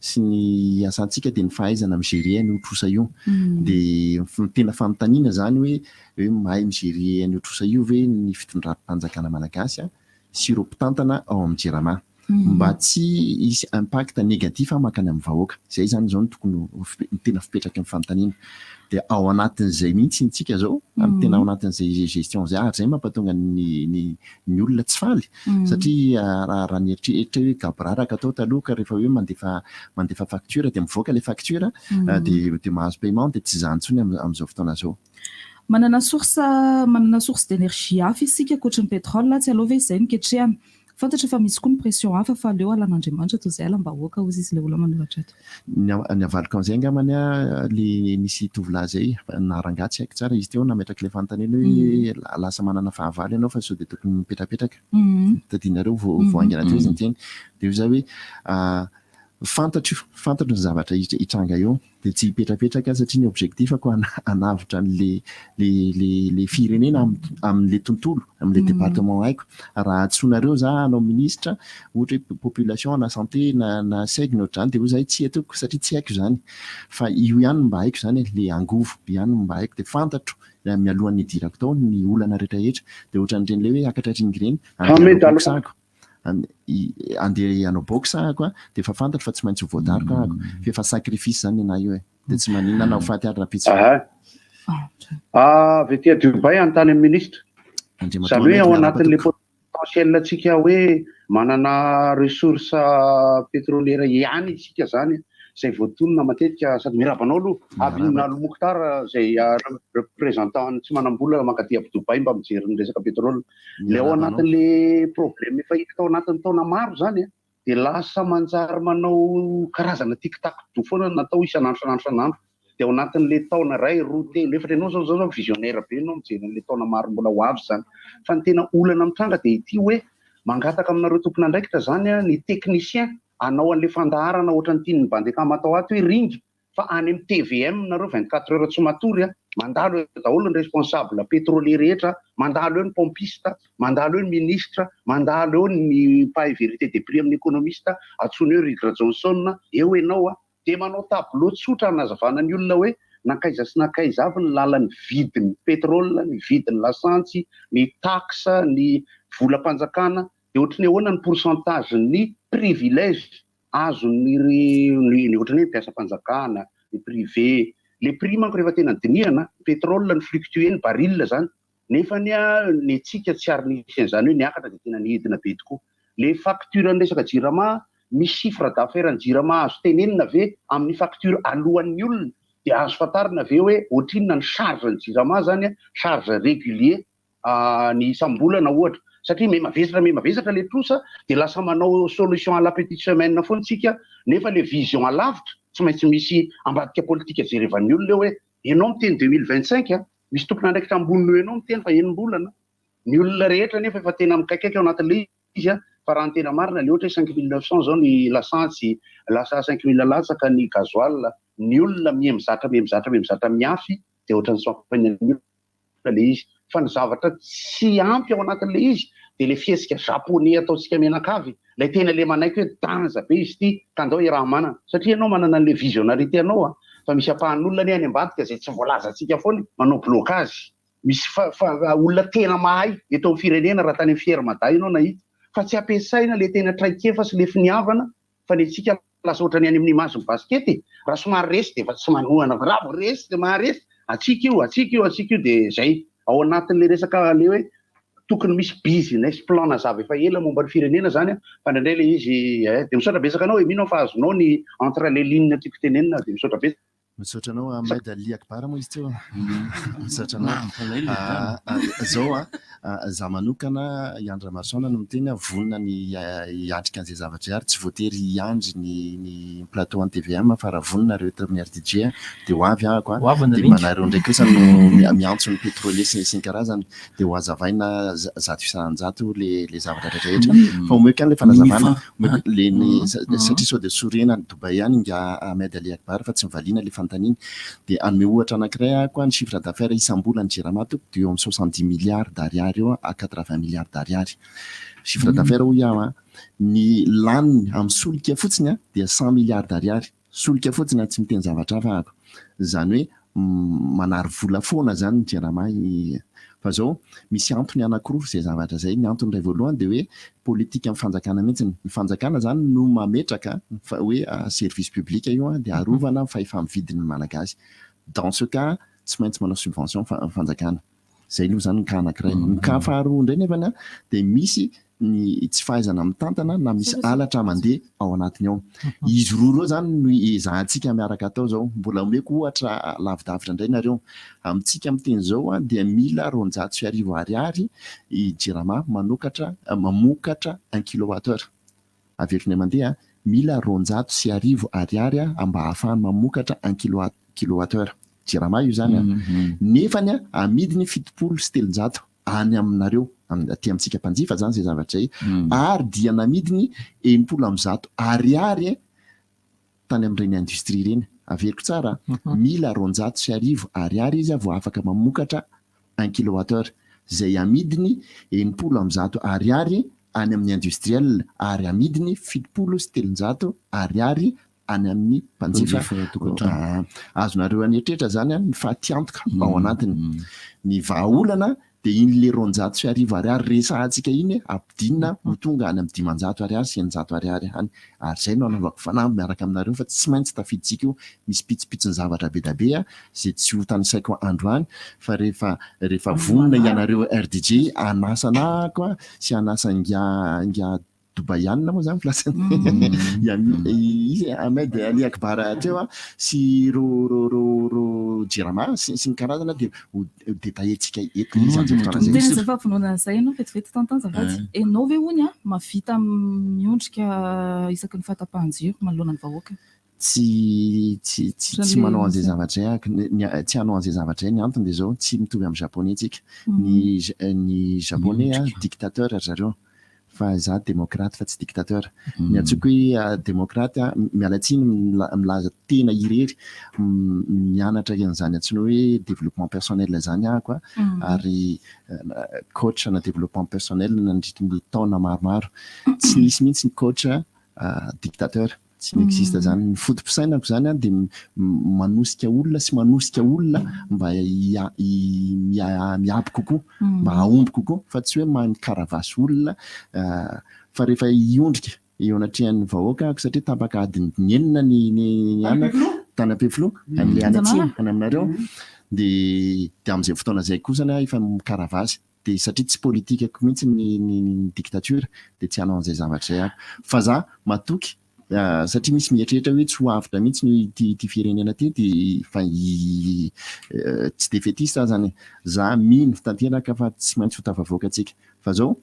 J: sy ny asantsika dia ny fahaizana migerie an'io trosa io dia tena fanontaniana zany hoe mahay migerie an'io trosa io ve ny fitondram-panjakana malagasy sy ireo mpitantana ao amin'ny jirama mba tsy hisy impact négatif makany amin'ny vahoaka zay zany zao ny tokony tena fipetraky ny fanontaniana dia ao anatin'izay mihitsy ntsika zao amin'ny tena ao anatin'izay gestion zay zay mampatonga ny olona tsy faly satria raha ny eritreritra hoe gaboraraka atao taloha ka rehefa hoe mandefa facture dia mivoaka le facture dia mahazo paiement dia tsy zany ntsony amin'izao fotoana zao
N: manana source d'énergie hafa isika ankoatra ny pétrole tsy aloha ve izay niketrehana fantatra fa misy koa ny pression hafa fa aleo alan'Andriamanitra toy izay alam-bahoaka ozy izy ilay olona manoratra ato
J: ny avaliko an'izay angamany le nisy tovolahy zay narangatsy haiko tsara izy teo nametraka le fanontaniana hoe lasa manana fahavalo ianao fa sao dia tokony mipetrapetraka tadianareo voaingana teo izy ny teny dia io zay hoe fantatro ny zavatra hitranga eo dia tsy hipetrapetraka satria ny objectifako hanavitra le firenena amin'le tontolo amin'le département haiko raha antsoinareo za hanao ministre ohatra hoe population na santé na saig na ohatr'izany dia ho zay tsy etoko satria tsy haiko zany fa io ihany mba haiko zany le angovo ihany mba haiko dia fantatro mialohan'ny idirako tao ny olana rehetrarehetra dia ohatran'ireny le hoe akatra ringireny andeha hanao boksahako dia efa fantatro fa tsy maintsy voadariko ahako fa efa sacrifice zany ana io dia tsy maninona anao faty ary rapitsy
F: vetia Dubai antany amin'ny ministre zany hoe ao anatin'le potentiel tsika hoe manana ressource pétrolière ihany isika zany zay voatonona matetika sady mirabanao aloha Abinal Mokhtar zay représentant tsy manam-bola mankaty avy Dubai mba mijery ny resaka pétrole le ao anatin'le problème efa hita tao anatin'ny taona maro zany dia lasa manjary manao karazana tiktak do foana natao isanandro dia ao anatin'le taona ray roa telo efatra ianao zao visionnaire be ianao mijery an'le taona maro mbola ho avy zany fa ny tena olana mitranga dia ity hoe mangataka aminareo tompona andraikitra zany ny technicien anao an'le fandaharana ohatran'ny tiany bandekama atao ato hoe ringy fa any amin'ny TVM nareo 24 heures tsy matory mandalo eo daholo ny responsable pétrolier rehetra mandalo eo ny pompiste mandalo eo ny ministre mandalo eo ny paille vérité des prix amin'ny économiste atsony eo Ridra Johnson eo ianao dia manao tableau tsotra anazavana ny olona hoe nakaiza sy nakaiza avy ny lalan'ny vidin'ny pétrole ny vidin'ny lasantsy ny taxe ny volam-panjakana dia ohatrany ahoana ny pourcentage ny privilège azony ohatrany hoe mpiasa-panjakana ny privé le prix manko rehefa tena dinihana pétrole ny fluctué ny baril zany nefa ny tsika tsy ary nisy an'izany hoe niakatra dia tena nihidina be tokoa le facture ny resaka jirama misy chiffre d'affaires ny jirama azo tenenina ve amin'ny facture alohan'ny olona dia azo fatarina ve hoe ohatrinona ny charge ny jirama zany charge régulier ny isam-bolana ohatra satria me mavesatra le trosa dia lasa manao solution à la petite semaine foana tsika nefa le vision alavitra tsy maintsy misy ambadika politika jerevan'ny olona hoe ianao miteny 2025 misy tompona andraikitra ambonino ianao miteny fa enim-bolana ny olona rehetra nefa efa tena mikaikaiky ao anatin'le izy fa raha ny tena marina le ohatra hoe 5900 zao ny lasantsy lasa 5000 latsaka ny gasoil ny olona mihemizatra miafy dia ohatran'ny soampain'ny olona le izy fa ny zavatra tsy ampy ao anatin'le izy dia le fiesika japonais ataontsika menakavy lay tena le manaiky hoe danja be izy ity ka andao raha manana satria ianao manana an'le visionarité anao fa misy ampahan'olona ny any ambadika zay tsy voalazantsika foana manao blocage misy olona tena mahay eto amin'ny firenena raha tany amin'ny fiermada ianao nahita fa tsy ampiasaina le tena traikefa sy le finiavana fa ny tsika lasa ohatrany any amin'ny maso baskety raha somary resy dia efa tsy manohana raha vo resy dia maharesy atsika io dia zay ao anatin'le resaka le hoe tokony misy business plan nazava efa ela momba ny firenena zany fa ndraindray le izy dia misaotra besaka anao hoe mino fa azonao ny entre les lignes tiako tenenina dia misaotra besaka
J: misaotra anao Ahmed Ali Akbar moa izy teo misaotra anao zao za manokana Iandra Marsona no miteny vonona ny hiatrika an'izay zavatra ary tsy voatery hiandry ny plateau en TVM fa raha vonona rehetra amin'ny RDJ dia ho avy ahako dia manareo ndraiky kosa no miantso ny pétrolier sy ny karazany dia ho azavaina zato isan-jato le zavatra rehetrarehetra fa omeko ihany le fanazavana satria sao dia sorena ny Dubai any nga Ahmed Ali Akbar fa tsy mivaliana le fanontaniana dia anome ohatra anankiray ahako ny chiffre d'affaires isam-bola ny jiramato dia eo amin'ny 70 milliards d'ariary eo à 80 milliards d'ariary chiffre d'affaires ho iaho ny laniny amin'ny solika fotsiny dia 100 milliards d'ariary solika fotsiny tsy miteny zavatra hafa ahako zany hoe manary vola foana zany ny jirama fa zao misy antony anankiroa izay zavatra zay ny antony iray voalohany dia hoe politika amin'ny fanjakana mihitsy ny fanjakana zany no mametraka hoe service public io dia arovana fahefa-mividin'ny malagasy dans ce cas tsy maintsy manao subvention fanjakana zay aloha zany ny ka anankiray ny ka faharoa indray nefany dia misy ny tsy fahaizana mitantana na misy alatra mandeha ao anatiny ao izy roa zany no izahantsika miaraka atao zao mbola omeko ohatra lavidavitra indray nareo amintsika amin'teny zao dia mila 250 ariary i jirama mamokatra 1 kilowattheure averiny mandeha mila 250 ariary mba ahafahany mamokatra 1 kilowattheure jirama io zany nefany amidiny 700 any aminareo aty amintsika mpanjifa zany zay zavatra zay ary dia namidiny 700 ariary tany amin'ireny industrie reny averiko tsara mila 250 ariary izy vao afaka mamokatra 1 kilowattheure zay amidiny 80 ariary any amin'ny industriel ary amidiny 700 ariary any amin'ny mpanjifa azonareo anetretra zany ny fahatiantoka ao anatiny ny vahaolana dia iny le 250 ariary resahantsika iny ampidinina ho tonga any amin'ny 500 ariary sy 900 ariary any ary zay no anaovako fanamby miaraka aminareo fa tsy maintsy tafiditsika io misy pitsipitsiny zavatra be da be zay tsy ho tanysaiko androany fa rehefa vonona ianareo RDJ anasana koa sy anasa nga Dubaiana moa zany plasany izy Ahmed Ali Akbar teo sy ro Jirama sy ny karazana dia détailletsika eto izy
N: tena efa finoana izay ianao vetivety tantany zafady enao ve hony mavita miondrika isaky ny fahatapahan-jiro manoloana ny vahoaka
J: tsy manao an'izay zavatra tsy hanao an'izay zavatra ny antony dia zao tsy mitovy amin'ny japonais tsika ny japonais dictateur zareo fa za démocrate fa tsy dictateur ny atsoko hoe démocrate mialatsiny milaza tena irery mianatra an'izany antsony hoe développement personnel zany ako ary coach na développement personnel nandritra ny taona maromaro tsy nisy mihitsy ny coach dictateur tsy existe zany ny fotom-pisainako zany dia manosika olona sy manosika olona mba miaby kokoa mba aomby kokoa fa tsy hoe mikaravasy olona fa rehefa iondrika eo anatrehan'ny vahoaka satria tapaka adiny enina ny ana tany Ampefilo an'le anatsiny any aminareo dia amin'izay fotoana izay kosany efa mikaravasy dia satria tsy politikako mihitsy ny dictature dia tsy hanao an'izay zavatra ako fa za matoky satria misy mieritreritra hoe tsy ho avitra mihitsy ty firenena ty dia fa tsy defetiste zany za mino tanteraka fa tsy maintsy ho tafavoaka atsika fa zao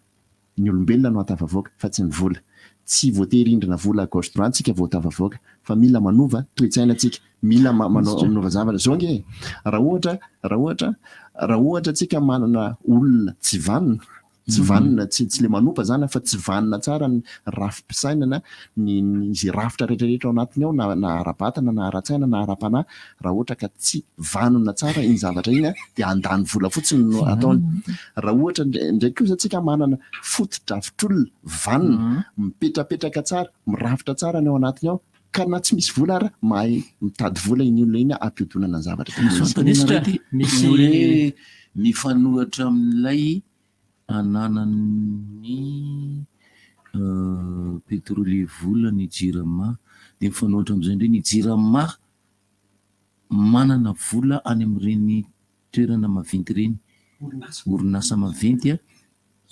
J: ny olombelona no hatafavoaka fa tsy ny vola tsy voatery indrina vola gauche droite tsika vao tafavoaka fa mila manova toe-tsaina tsika mila manova zavatra zao nge raha ohatra tsika manana olona tsy vanina tsy vanina tsy le manompa zany fa tsy vanina tsara ny rafi-pisainana izay rafitra rehetrarehetra ao anatiny ao na ara-batana na ara-tsaina na ara-panahy raha ohatra ka tsy vanona tsara iny zavatra iny dia andany vola fotsiny no ataony raha ohatra ndraiky kosa tsika manana foto-drafitr'olona vanina mipetrapetraka tsara mirafitra tsara ny ao anatiny ao ka na tsy misy vola ara mahay mitady vola iny olona iny ampiodonana ny zavatra
G: misy mifanohatra amin'ilay ananany pétrolier vola ny Jirama dia mifanohatra amin'izay indray ny Jirama manana vola any amin'ireny toerana maventy reny orinasa maventy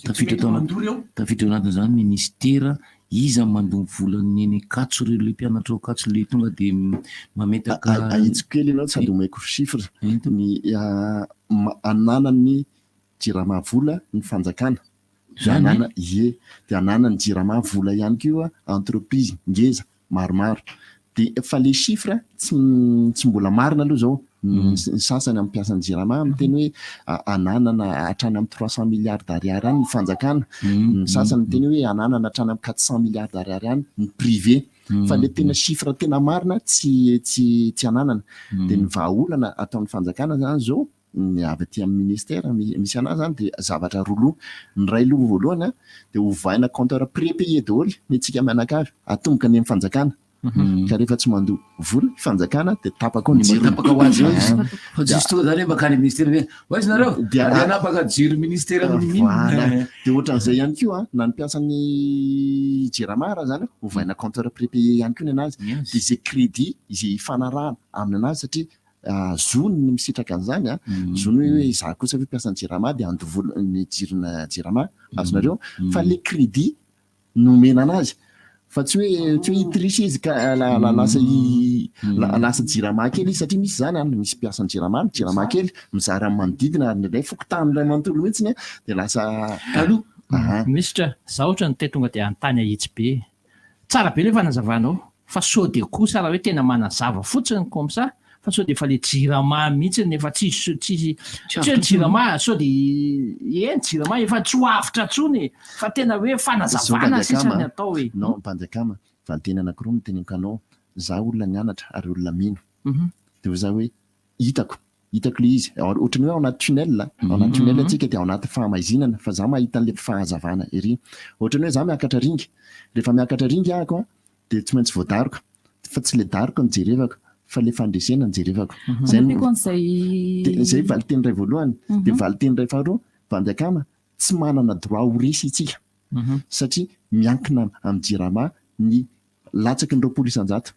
G: tafiditra tao anatin'izany ministera izy mandomy vola ny katso ireo le mpianatra ao katso le tonga dia mametaka
J: ahitsiko kely ianao tsy adomeko chiffre ny ananany Jirama vola ny fanjakana dia ananany Jirama vola ihany koa entreprise ngeza maromaro dia fa le chiffre tsy mbola marina aloha zao ny sasany amin'ny mpiasan'ny Jirama miteny hoe ananana hatrany amin'ny 300 milliards d'ariary any ny fanjakana ny sasany miteny hoe ananana hatrany amin'ny 400 milliards d'ariary any ny privé fa le tena chiffre tena marina tsy ananana dia ny vahaolana ataon'ny fanjakana zany zao ny avy aty amin'ny ministère misy anazy zany dia zavatra roaloha ny ray loha voalohany dia hovaina compteur prépayé daholo mitsika mianakavy atomboka ny amin'ny fanjakana ka rehefa tsy mandoa vola fanjakana dia tapaka ao ny jiro
G: tapaka ho azy fa justo zany hoe makany ministère hoe oizy nareo dia anapaka jiro ministère
J: dia ohatran'izay ihany koa na ny mpiasan'ny Jiramara zany hovaina compteur prépayé ihany koa ny anazy dia izay crédit izay fanarahana amin'ny anazy satria zony ny misitraka an'izany zony hoe za kosa hoe mpiasan'ny Jirama dia andovola ny jirona Jirama azonareo fa le crédit nomena anazy fa tsy hoe hitriche izy ka lasa Jirama kely izy satria misy zany misy mpiasan'ny Jirama kely mizara manodidina ndraindray fokotany ray manontolo mihitsiny dia lasa
D: misitra za ohatra ny te tonga dia antany ahitsy be tsara be le fanazavanao fa sao dia kosa raha hoe tena manazava fotsiny comme ça fa sao dia efa le Jirama mihitsy nefa tsisy Jirama sao dia Jirama efa tsy ho avitra tsony fa tena hoe fanazavana sisa ny atao hoe
J: non mpanjakama valiteny anankiroa no teneniko anao za olona nianatra ary olona mino dia za hoe hitako le izy ohatrany hoe ao anaty tunnel antsika dia ao anaty fahamazinana fa za mahita an'le fahazavana ery ohatrany hoe za miakatra ringy rehefa miakatra ringy ahako dia tsy maintsy voadaroka fa tsy le daroka no jerevako fa le fandresena no jerevako zay valiteny ray voalohany dia valiteny ray faharoa vandakana tsy manana droit ho resy itsika satria miankina amin'ny jirama ny latsaky ny 20 isan-jato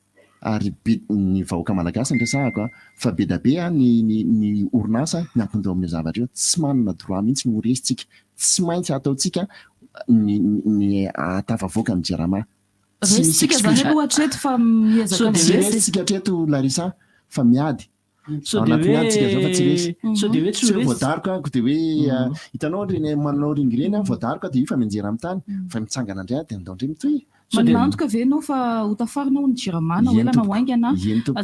J: ary ny vahoaka malagasy ny resahako fa be da be ny orinasa miankindao amin'ny zavatra io tsy manana droit mihitsy ny ho resy tsika tsy maintsy ataotsika ny atafavoaka ny jirama resitsika hatreto Larisa fa miady voadaroko ako dia hoe hitanao reny manao ringy reny voadaroko dia io fa mianjera amin'ny tany fa mitsangana indray dia andao indray mitohy
N: manantoka ve anao fa hotafarina ho ny jiramana hoelana hoaingana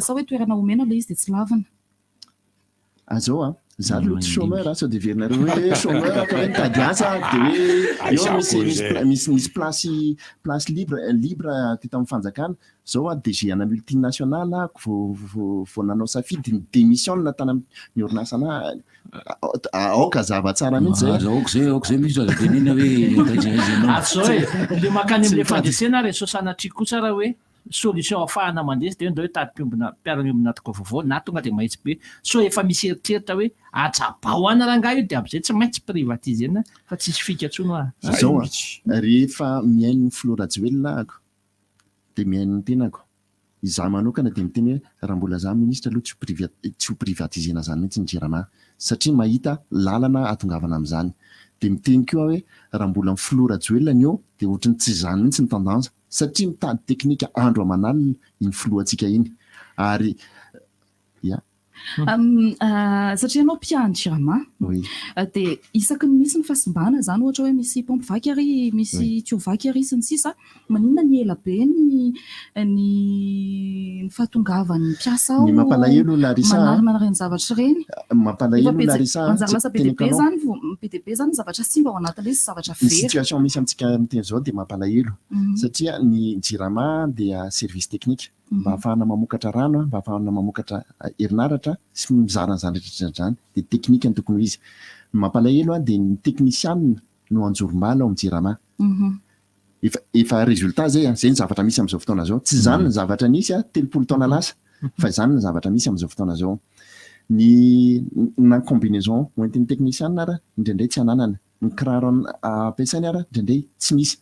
N: sa hoe toerana homena le izy dia tsy lavana
J: azao za loto chômeur sao dia verinareo hoe chômeur ka hoe mitady asa dia hoe misy place libre teto amin'ny fanjakana zao DG ana multinational vao nanao safidy ny démission natana ny orinasa ana aoka zava tsara mihitsy
G: zay misy azo tenena hoe
D: le makany amin'le fandresena re sosanatriky koa tsara hoe solution ahafahana mandesy dia ndao hoe tady mpiara-miombina atoko vaovao na tonga dia mahitsy be so efa misy eritreritra hoe atrabahoana raha ngahy io dia am'izay tsy maintsy privatisena fa tsisy fikatsono
J: zao rehefa miain'ny Florajoelina ako dia miain'ny tenako izaho manokana dia miteny hoe raha mbola za ministra aloha tsy ho privatisena zany mihitsy ny jirama satria mahita lalana atongavana amin'izany dia miteny koa hoe raha mbola ny Florajoelina ny eo dia ohatrany tsy zany mihitsy ny tendance satria mitady teknika andro aman'alina iny filohantsika iny ary
N: satria anao mpiahany jirama dia isaky ny misy ny fasimbana zany ohatra hoe misy pompe vaky ary misy tio vaky ary sy ny sisa maninona ny ela be ny fahatongavan'ny mpiasa ao manarina reny zavatra reny manjary lasa be dia be zany zavatra simba ao anatin'ilay izy zavatra
J: very situation misy amintsika miteny zao dia mampalahelo satria ny jirama dia service technique mba ahafahana mamokatra rano mba ahafahana mamokatra herinaratra sy mizara n'izany rehetra zany dia teknika ny tokony izy mampalahelo dia ny teknisianina no anjorom-bala ao amin'ny jirama efa résultat zay ny zavatra misy amin'izao fotoana zao tsy zany ny zavatra nisy 30 taona lasa fa zany ny zavatra misy amin'izao fotoana zao na combinaison hoentin'ny teknisianina ara indraindray tsy ananana ny kiraro ampiasainy ara indraindray tsy misy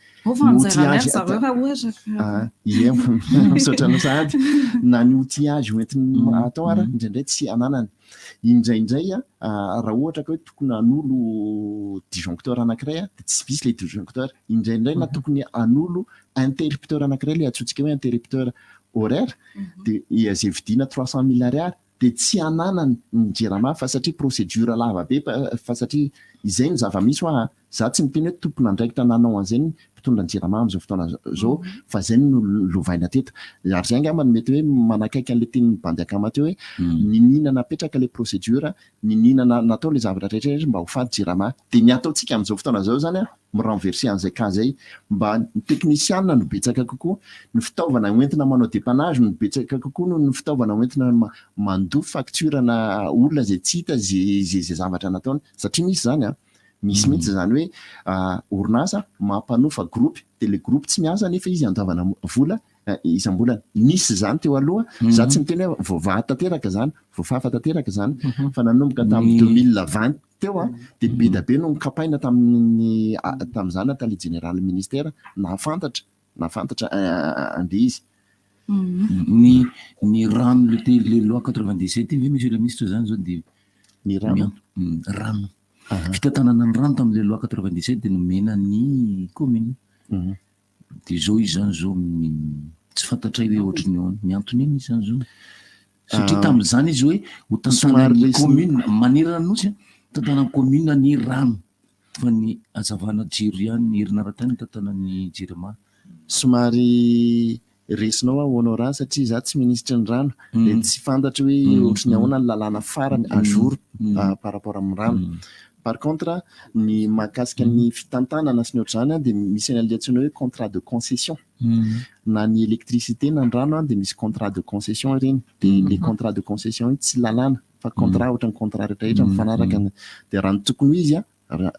J: misaotra no sahady na ny outillage hoentiny atao ara indraindray tsy ananana indraindray raha ohatra ka hoe tokony an'olo disjoncteur anankiray dia tsy visy le disjoncteur indraindray na tokony an'olo interrupteur anankiray le atsotsika hoe interrupteur horaire dia izay vidina 300 000 ariary dia tsy ananany ny jirama fa satria procédure lava be fa satria izay ny zava-misy hoa za tsy miteny hoe tompona andraikitra nanao an'izay mpitondra ny jirama amin'izao fotoana zao fa zay no lovaina teto ary zay angamba mety hoe manakaiky an'le tenin'ny bandy akamaty hoe ninina napetraka le procédure ninina natao le zavatra rehetrarehetra mba ho fady jirama dia ny ataontsika amin'izao fotoana zao zany mirenverser an'izay cas zay mba ny teknisianina no betsaka kokoa ny fitaovana hoentina manao dépannage no betsaka kokoa no ny fitaovana hoentina mandoa facture na olona zay tsy hita zay zavatra nataony satria misy zany misy mihitsy zany hoe orinasa mampanofa groupe dia le groupe tsy miasa nefa izy andavana vola isam-bolana nisy zany teo aloha za tsy miteny hoe voafahatanteraka zany fa nanomboka tamin'ny 2020 teo dia be da be no nikapaina tamin'izany atali général ministère nafantatra andeha izy
G: ny rano le loi 97 ve monsieur le ministre zany zao dia
J: ny rano
G: fitantanana ny rano tamin'le loi 97 dia nomena ny commune dia zao izy zany zao tsy fantatray hoe ohatrany miantony iny izy zany zao satria tamin'izany izy hoe ho tantanany commune manerana nosy tantanany commune ny rano fa ny azavana jiro ihany ny herinaratra ny tantanany jirama
J: somary resinao honorant satria za tsy ministre ny rano dia tsy fantatra hoe ohatrany ahoana ny lalàna farany à jour par rapport amin'ny rano par contre ny mahakasika ny fitantanana sy ny ohatr'izany dia misy an'ilay antsoina hoe contrat de concession na ny électricité na ny rano dia misy contrat de concession ireny, dia les contrat de concession iny tsy lalàna fa contrat ohatra ny contrat rehetrarehetra mifanaraka dia raha ny tokony ho izy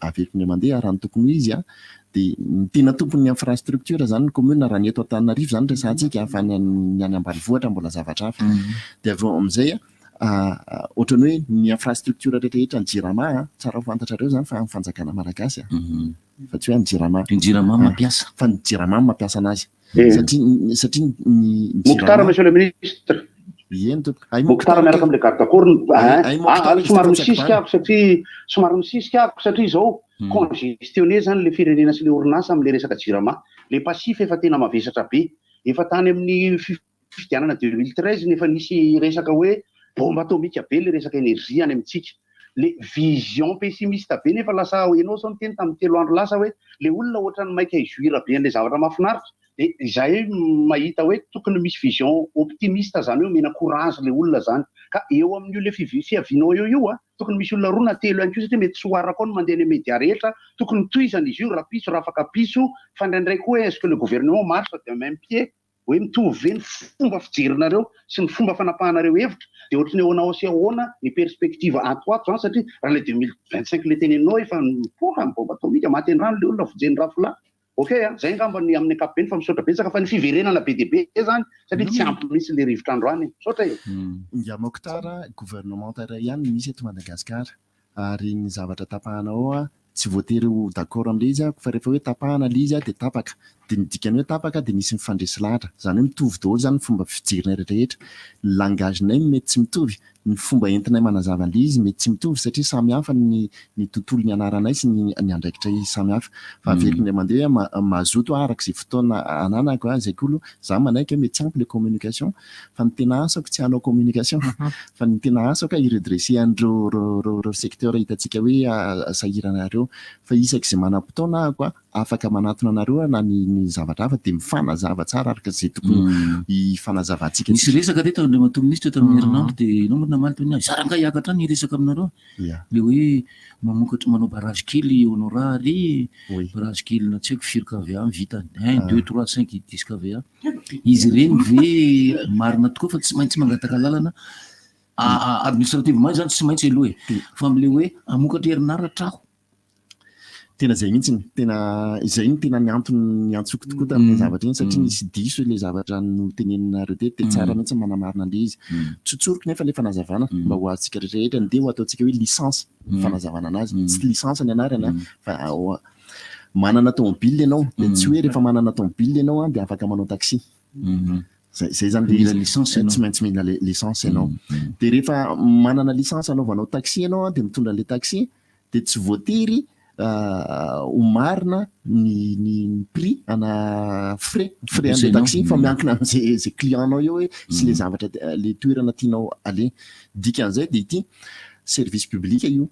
J: averimile mandeha raha ny tokony ho izy dia ny tena tompon'ny infrastructure zany ny commune raha ny eto Antananarivo zany resantsika fa ny any ambanivohitra mbola zavatra hafa dia avy amin'izay ohatra ny hoe ny infrastructure rehetrarehetra ny JIRAMA tsara ho fantatrareo zany fa amin'ny fanjakana malagasy fa tsy hoe ny JIRAMA mampiasa fa ny JIRAMA mampiasa anazy satria ny
F: Mokhtar monsieur le ministre Mokhtar miaraka amin'ilay garde corps somary misisika ako satria zao congestionné zany le firenena sy le orinasa amin'le resaka JIRAMA le passif efa tena mavesatra be efa tany amin'ny fifidianana 2013 nefa nisy resaka hoe bombe atomika be le resaka énergie any amintsika le vision pessimiste be nefa lasa enao sao niteny tamin'ny 3 andro lasa hoe le olona ohatra ny maika ijoira be an'le zavatra mahafinaritra dia izahay mahita hoe tokony misy vision optimiste zany hoe mena courage le olona zany ka eo amin'io le fiavinao io tokony misy olona roa na telo ihany koa satria mety soarako ny mandeha ny média rehetra tokony tohizana izy io raha piso raha afaka piso fa ndraindray koa est-ce que le gouvernement marche de même pied hoe mitovy ve ny fomba fijerinareo sy ny fomba fanapahanareo hevitra dia ohatrany ahoana sy ahoana ny perspective atoato zany satria raha le 2025 le teneninao efa mipoka ny bombe atomika maty andrano le olona vojen'ny rafolahy ok zay ngamba ny amin'ny ankapobeny fa misaotra betsaka fa ny fiverenana be dia be zany satria tsy ampy misy le rivotra androany misaotra io
J: Ngia Mokhtar gouvernemental ihany misy eto Madagasikara ary ny zavatra tapahanao tsy voatery ho d'accord amin'ilay izy fa rehefa hoe tapahana ilay izy dia tapaka dia ny dikany hoe tapaka dia misy mifandresy lahatra zany hoe mitovy daholo zany fomba fijerina rehetrarehetra ny langagenay mety tsy mitovy ny fomba entinay manazava an'ilay izy mety tsy mitovy satria samy hafa ny tontolo ny anaranay sy ny andraikitray samy hafa fa averiko indray mandeha mazoto araka izay fotoana ananako zay kolo za manaiky hoe mety tsy ampy le communication fa ny tena asako tsy hanao communication fa ny tena asako iredresser an'ireo secteur hitantsika hoe sahiranareo fa isaka izay manam-potoana ako afaka manatona anareo na ny zavatra hafa dia mifanazava tsara araka izay tokony hifanazavatsika
G: misy resaka teto andriamatongo ministra eto amin'ny herinandro dia nomborona maly toy zaranga hiakatra ny resaka aminareo le hoe mamokatra manao barrage kely honorary barrage kely na tsy haiko firy kVA vita 1 2 3 5 10 kVA izy ireny ve marina tokoa fa tsy maintsy mangataka lalana administrative mai zany tsy maintsy aloha fa am'le hoe amokatra herinaratra aho
J: tena zay mihitsy tena izay ny tena ny antsoko tokoa tamin'ny zavatra iny satria nisy diso le zavatra no teneninareo dia tsara mihitsy manamarina an'le izy tsotsoriko nefa le fanazavana mba ho azontsika rehetrarehetra dia ho ataontsika hoe licence fanazavana anazy tsy licence ny anarany fa manana tomobile ianao dia tsy hoe rehefa manana tomobile ianao dia afaka manao taxi zay zany tsy maintsy mila licence ianao dia rehefa manana licence anaovanao taxi ianao dia mitondra le taxi dia tsy voatery ho marina ny prix ana frais an'le taxi fa miankina amin'izay clientnao eo hoe sy le zavatra le toerana tianao ale dikan'izay dia ity service public io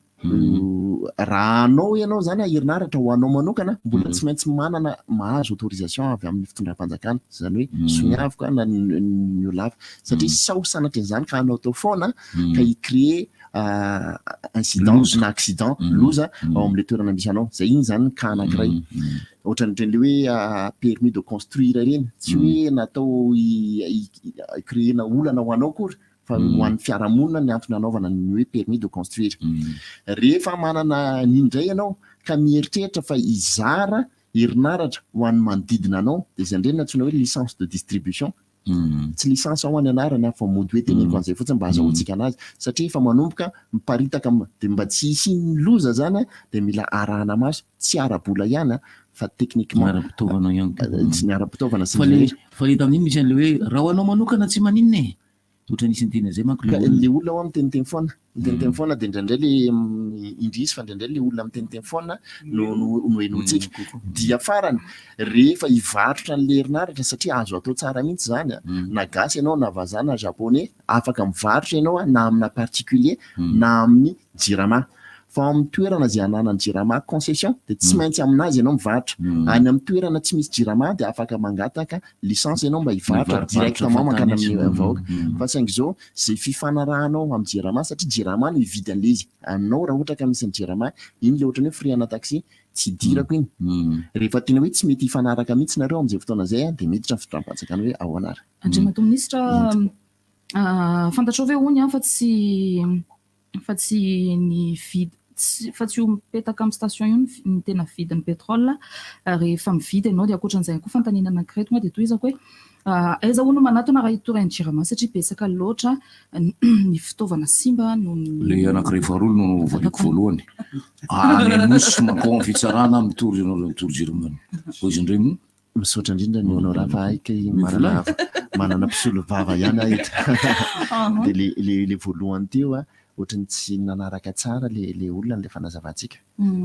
J: raha anao ianao zany herinaratra ho anao manokana mbola tsy maintsy manana mahazo autorisation avy amin'ny fitondram-panjakana zany hoe soniavoka na ny olafa satria sao sanatra n'izany ka anao tao foana ka hicréer incident na accident loza ao amin'le toerana misy anao zay iny zany ka anankiray ohatran'ireny hoe permis de construire reny tsy hoe natao créena olana ho anao kory fa ho an'ny fiarahamonina ny antony anaovana ny hoe permis de construire rehefa manana n'indray ianao ka mieritreritra fa izara herinaratra ho an'ny manodidina anao dia izay indreny antsoina hoe licence de distribution tsy licence ao any anarany fa mody hoe teneko an'izay fotsiny mba azahoantsika anazy satria efa manomboka miparitaka dia mba tsy hisy ny loza zany dia mila arahana maso tsy ara-bola ihany fa techniquement
G: ara-pitaovana ihany
J: tsy ny ara-pitaovana
G: fa le tamin'iny misy an'le hoe raha ho anao manokana tsy maninona e ohatran'ny isy nyteny zay manko
J: le olona ao miteniteny foana miteniteny foana dia indraindray le indrisy fa indraindray le olona miteniteny foana no henoantsika dia farany rehefa hivarotra n'le herinaratra satria azo atao tsara mihitsy zany na gasy ianao na vazaha na japonais afaka mivarotra ianao na amina particulier na amin'ny JIRAMA fa amin'ny toerana zay ananany JIRAMA concession dia tsy maintsy aminazy ianao mivarotra any amin'ny toerana tsy misy JIRAMA dia afaka mangataka licence ianao mba hivarotra directement mankany amin'ny vahoaka fa saingy izao zay fifanarahanao amin'ny JIRAMA satria JIRAMA no hividy an'le izy anao raha ohatra ka misy ny JIRAMA iny le ohatrany hoe friana taxi tsy dirako iny rehefa tena hoe tsy mety hifanaraka mihitsy nareo amin'izay fotoana zay dia miditra ny fitondram-panjakana hoe ao anara.
N: Andriamato minisitra fantatrao ve hony fa tsy ny vidy fa tsy ho mipetaka amin'ny station io ny tena vidin'ny pétrole rehefa mividy ianao dia ankoatran'izay koa fantanina anankiray tonga dia tohizako hoe aiza hono manatona raha hitorainy jirama satria betsaka loatra ny fitaovana simba no
G: le anankiray faharoa no voliko voalohany any mosy makao amin'ny fitsarana mitory jirama izy indray mo
J: misaotra indrindra ny honora fa aika manana mpisolo vava ihany ahita dia le voalohany teo a ohatrany tsy nanaraka tsara le olona le fanazavantsika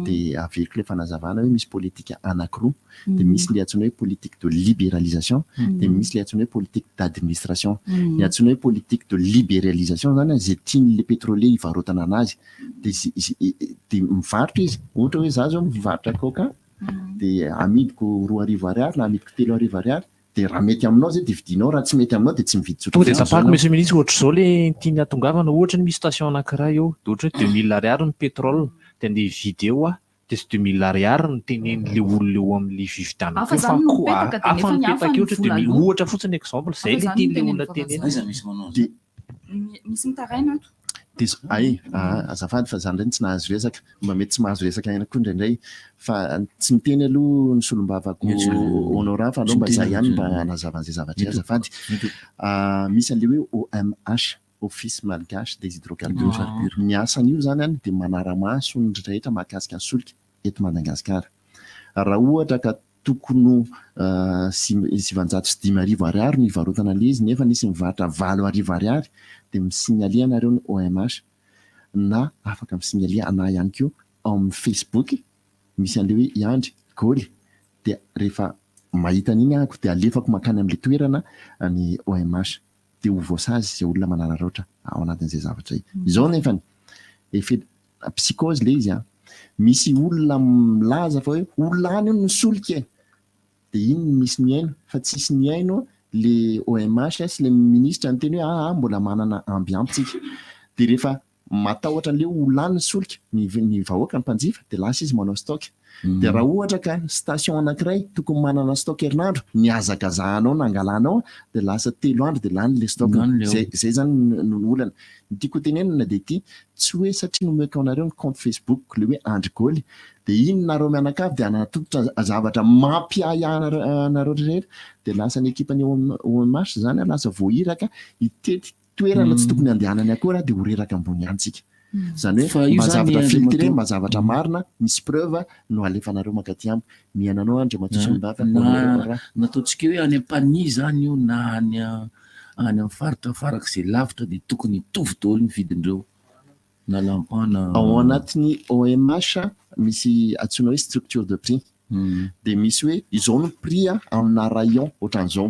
J: dia aveko le fanazavana hoe misy politika anankiroa dia misy le antsoina hoe politique de libéralisation dia misy le antsoina hoe politique d'administration. Ny antsoina hoe politique de libéralisation zany zay tian'le pétrolier hivarotana anazy dia mivarotra izy ohatra hoe za zao mivarotra coca dia amidiko 2,000 na amidiko 3,000 dia raha mety aminao zay dia vidinao raha tsy mety aminao dia tsy mividy
H: tonga dia tapahako monsieur ministre ohatra zao le tiany atongavana ohatra ny misy station anankiray eo dia ohatra hoe 2,000 ny pétrole dia andeha hividy eo a dia sy 2,000 ny tenen'le olona eo amin'ny fividianana
N: afa mipetaka ohatra
H: ohatra fotsiny exemple zay le tian'le olona teneny
N: misy mitaraina ato
J: ay azafady fa zany ndray tsy nahazo resaka mba mety tsy mahazo resaka ihany koa indraindray fa tsy miteny aloha ny solombavako honora fa aloha mba za ihany mba anazavan'izay zavatra azafady misy an'le hoe OMH office malgache des hydrocarbures ny asan'io zany any dia manara-maso ny rehetra mahakasika ny solika eto Madagasikara raha ohatra ka tokony 750 ariary ny varotana le izy nefa nisy mivarotra 4 ariary dia misignaler anareo ny OMH na afaka misignaler ana ihany koa ao amin'ny Facebook misy an'le hoe iandry goly dia rehefa mahita an'iny ahako dia alefako makany amin'le toerana ny OMH dia ho voasazy izay olona manararaotra ao anatin'izay zavatra izao nefany effet psychose le izy misy olona milaza fa hoe olona any io ny solika dia iny misy ny aino fa tsisy ny aino le OMH sy le ministre ny teny hoe mbola manana ambiampitsika dia rehefa matahotra an'le olona ny solika ny vahoaka ny mpanjifa dia lasa izy manao stock dia raha ohatra ka station anankiray tokony manana stock herinandro ny azakazahanao nangalanao dia lasa 3 andro dia lany le stock zay zany no olana ny tiako tenenina dia ity tsy hoe satria nomeko anareo ny compte Facebook le hoe andry goly dia iny nareo mianakavy dia anatototra zavatra mampiay anareo rehetra dia lasa ny ekipany OMH zany lasa voahiraka itety toerana tsy tokony andehanany akory dia horeraka ambony antsika zany hoe mba zavatra filtré mba zavatra marina misy preuve no alefanareo makaty ambo miainanao andry matosonybava
G: nataontsika hoe any ampany zany io na any amin'ny faritra farak'izay lavitra dia tokony hitovy daholo ny vidindreo na lampana
J: ao anatin'ny OMH misy antsoina hoe structure de prix dia misy hoe izao no prix amina rayon ohatran'izao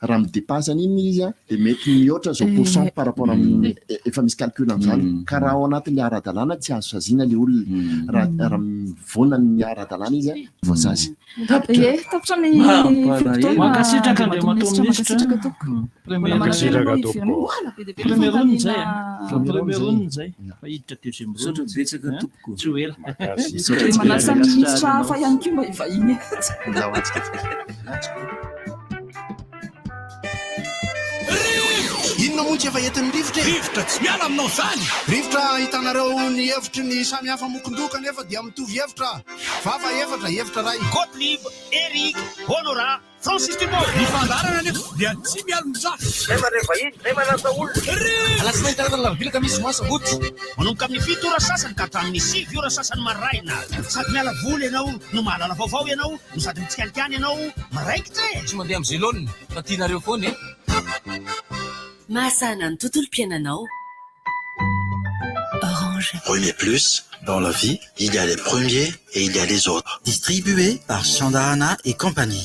J: raha midepasana iny izy dia mety mihoatra zao pourcent par rapport amin'ny efa misy calcul amin'izany ka raha ao anatin'le ara-dalàna tsy azo saziana le olona raha mivona ny ara-dalàna izy voasazy
N: tapitra ny
D: makasitraka Andriamato ministra premieroniny zay fa hiditra tezembrosatra
G: betsaka tompoko
D: tsy ho ela
N: manasa ministra hafa ihany koa mba hivahiny
W: inona moa tsy efa entin'ny rivotra tsy miala aminao zany rivotra hitanareo ny hevitry ny samy hafa mokondoka nefa dia mitovy hevitra vava hevitra ray Gottlieb, Eric, Honora, Francis Thibault mifandarana nefa dia tsy mialon-draha nefa vahiny nefa lasa olona alasina hitarana lavilaka misy masaboty manomboka amin'ny 7 ora sasany ka hatramin'ny 6 ora sasany maraina sady miala voly ianao no mahalala vaovao ianao no sady mitsikanikany ianao maraikitra tsy mandeha amin'ny zelonina fa tianareo foana
R: mahasana ny tontolo-piainanao. Orange.
S: Premier Plus, dans la vie, il y a les premiers et il y a les autres.
Q: Distribué par Chandarana et compagnie.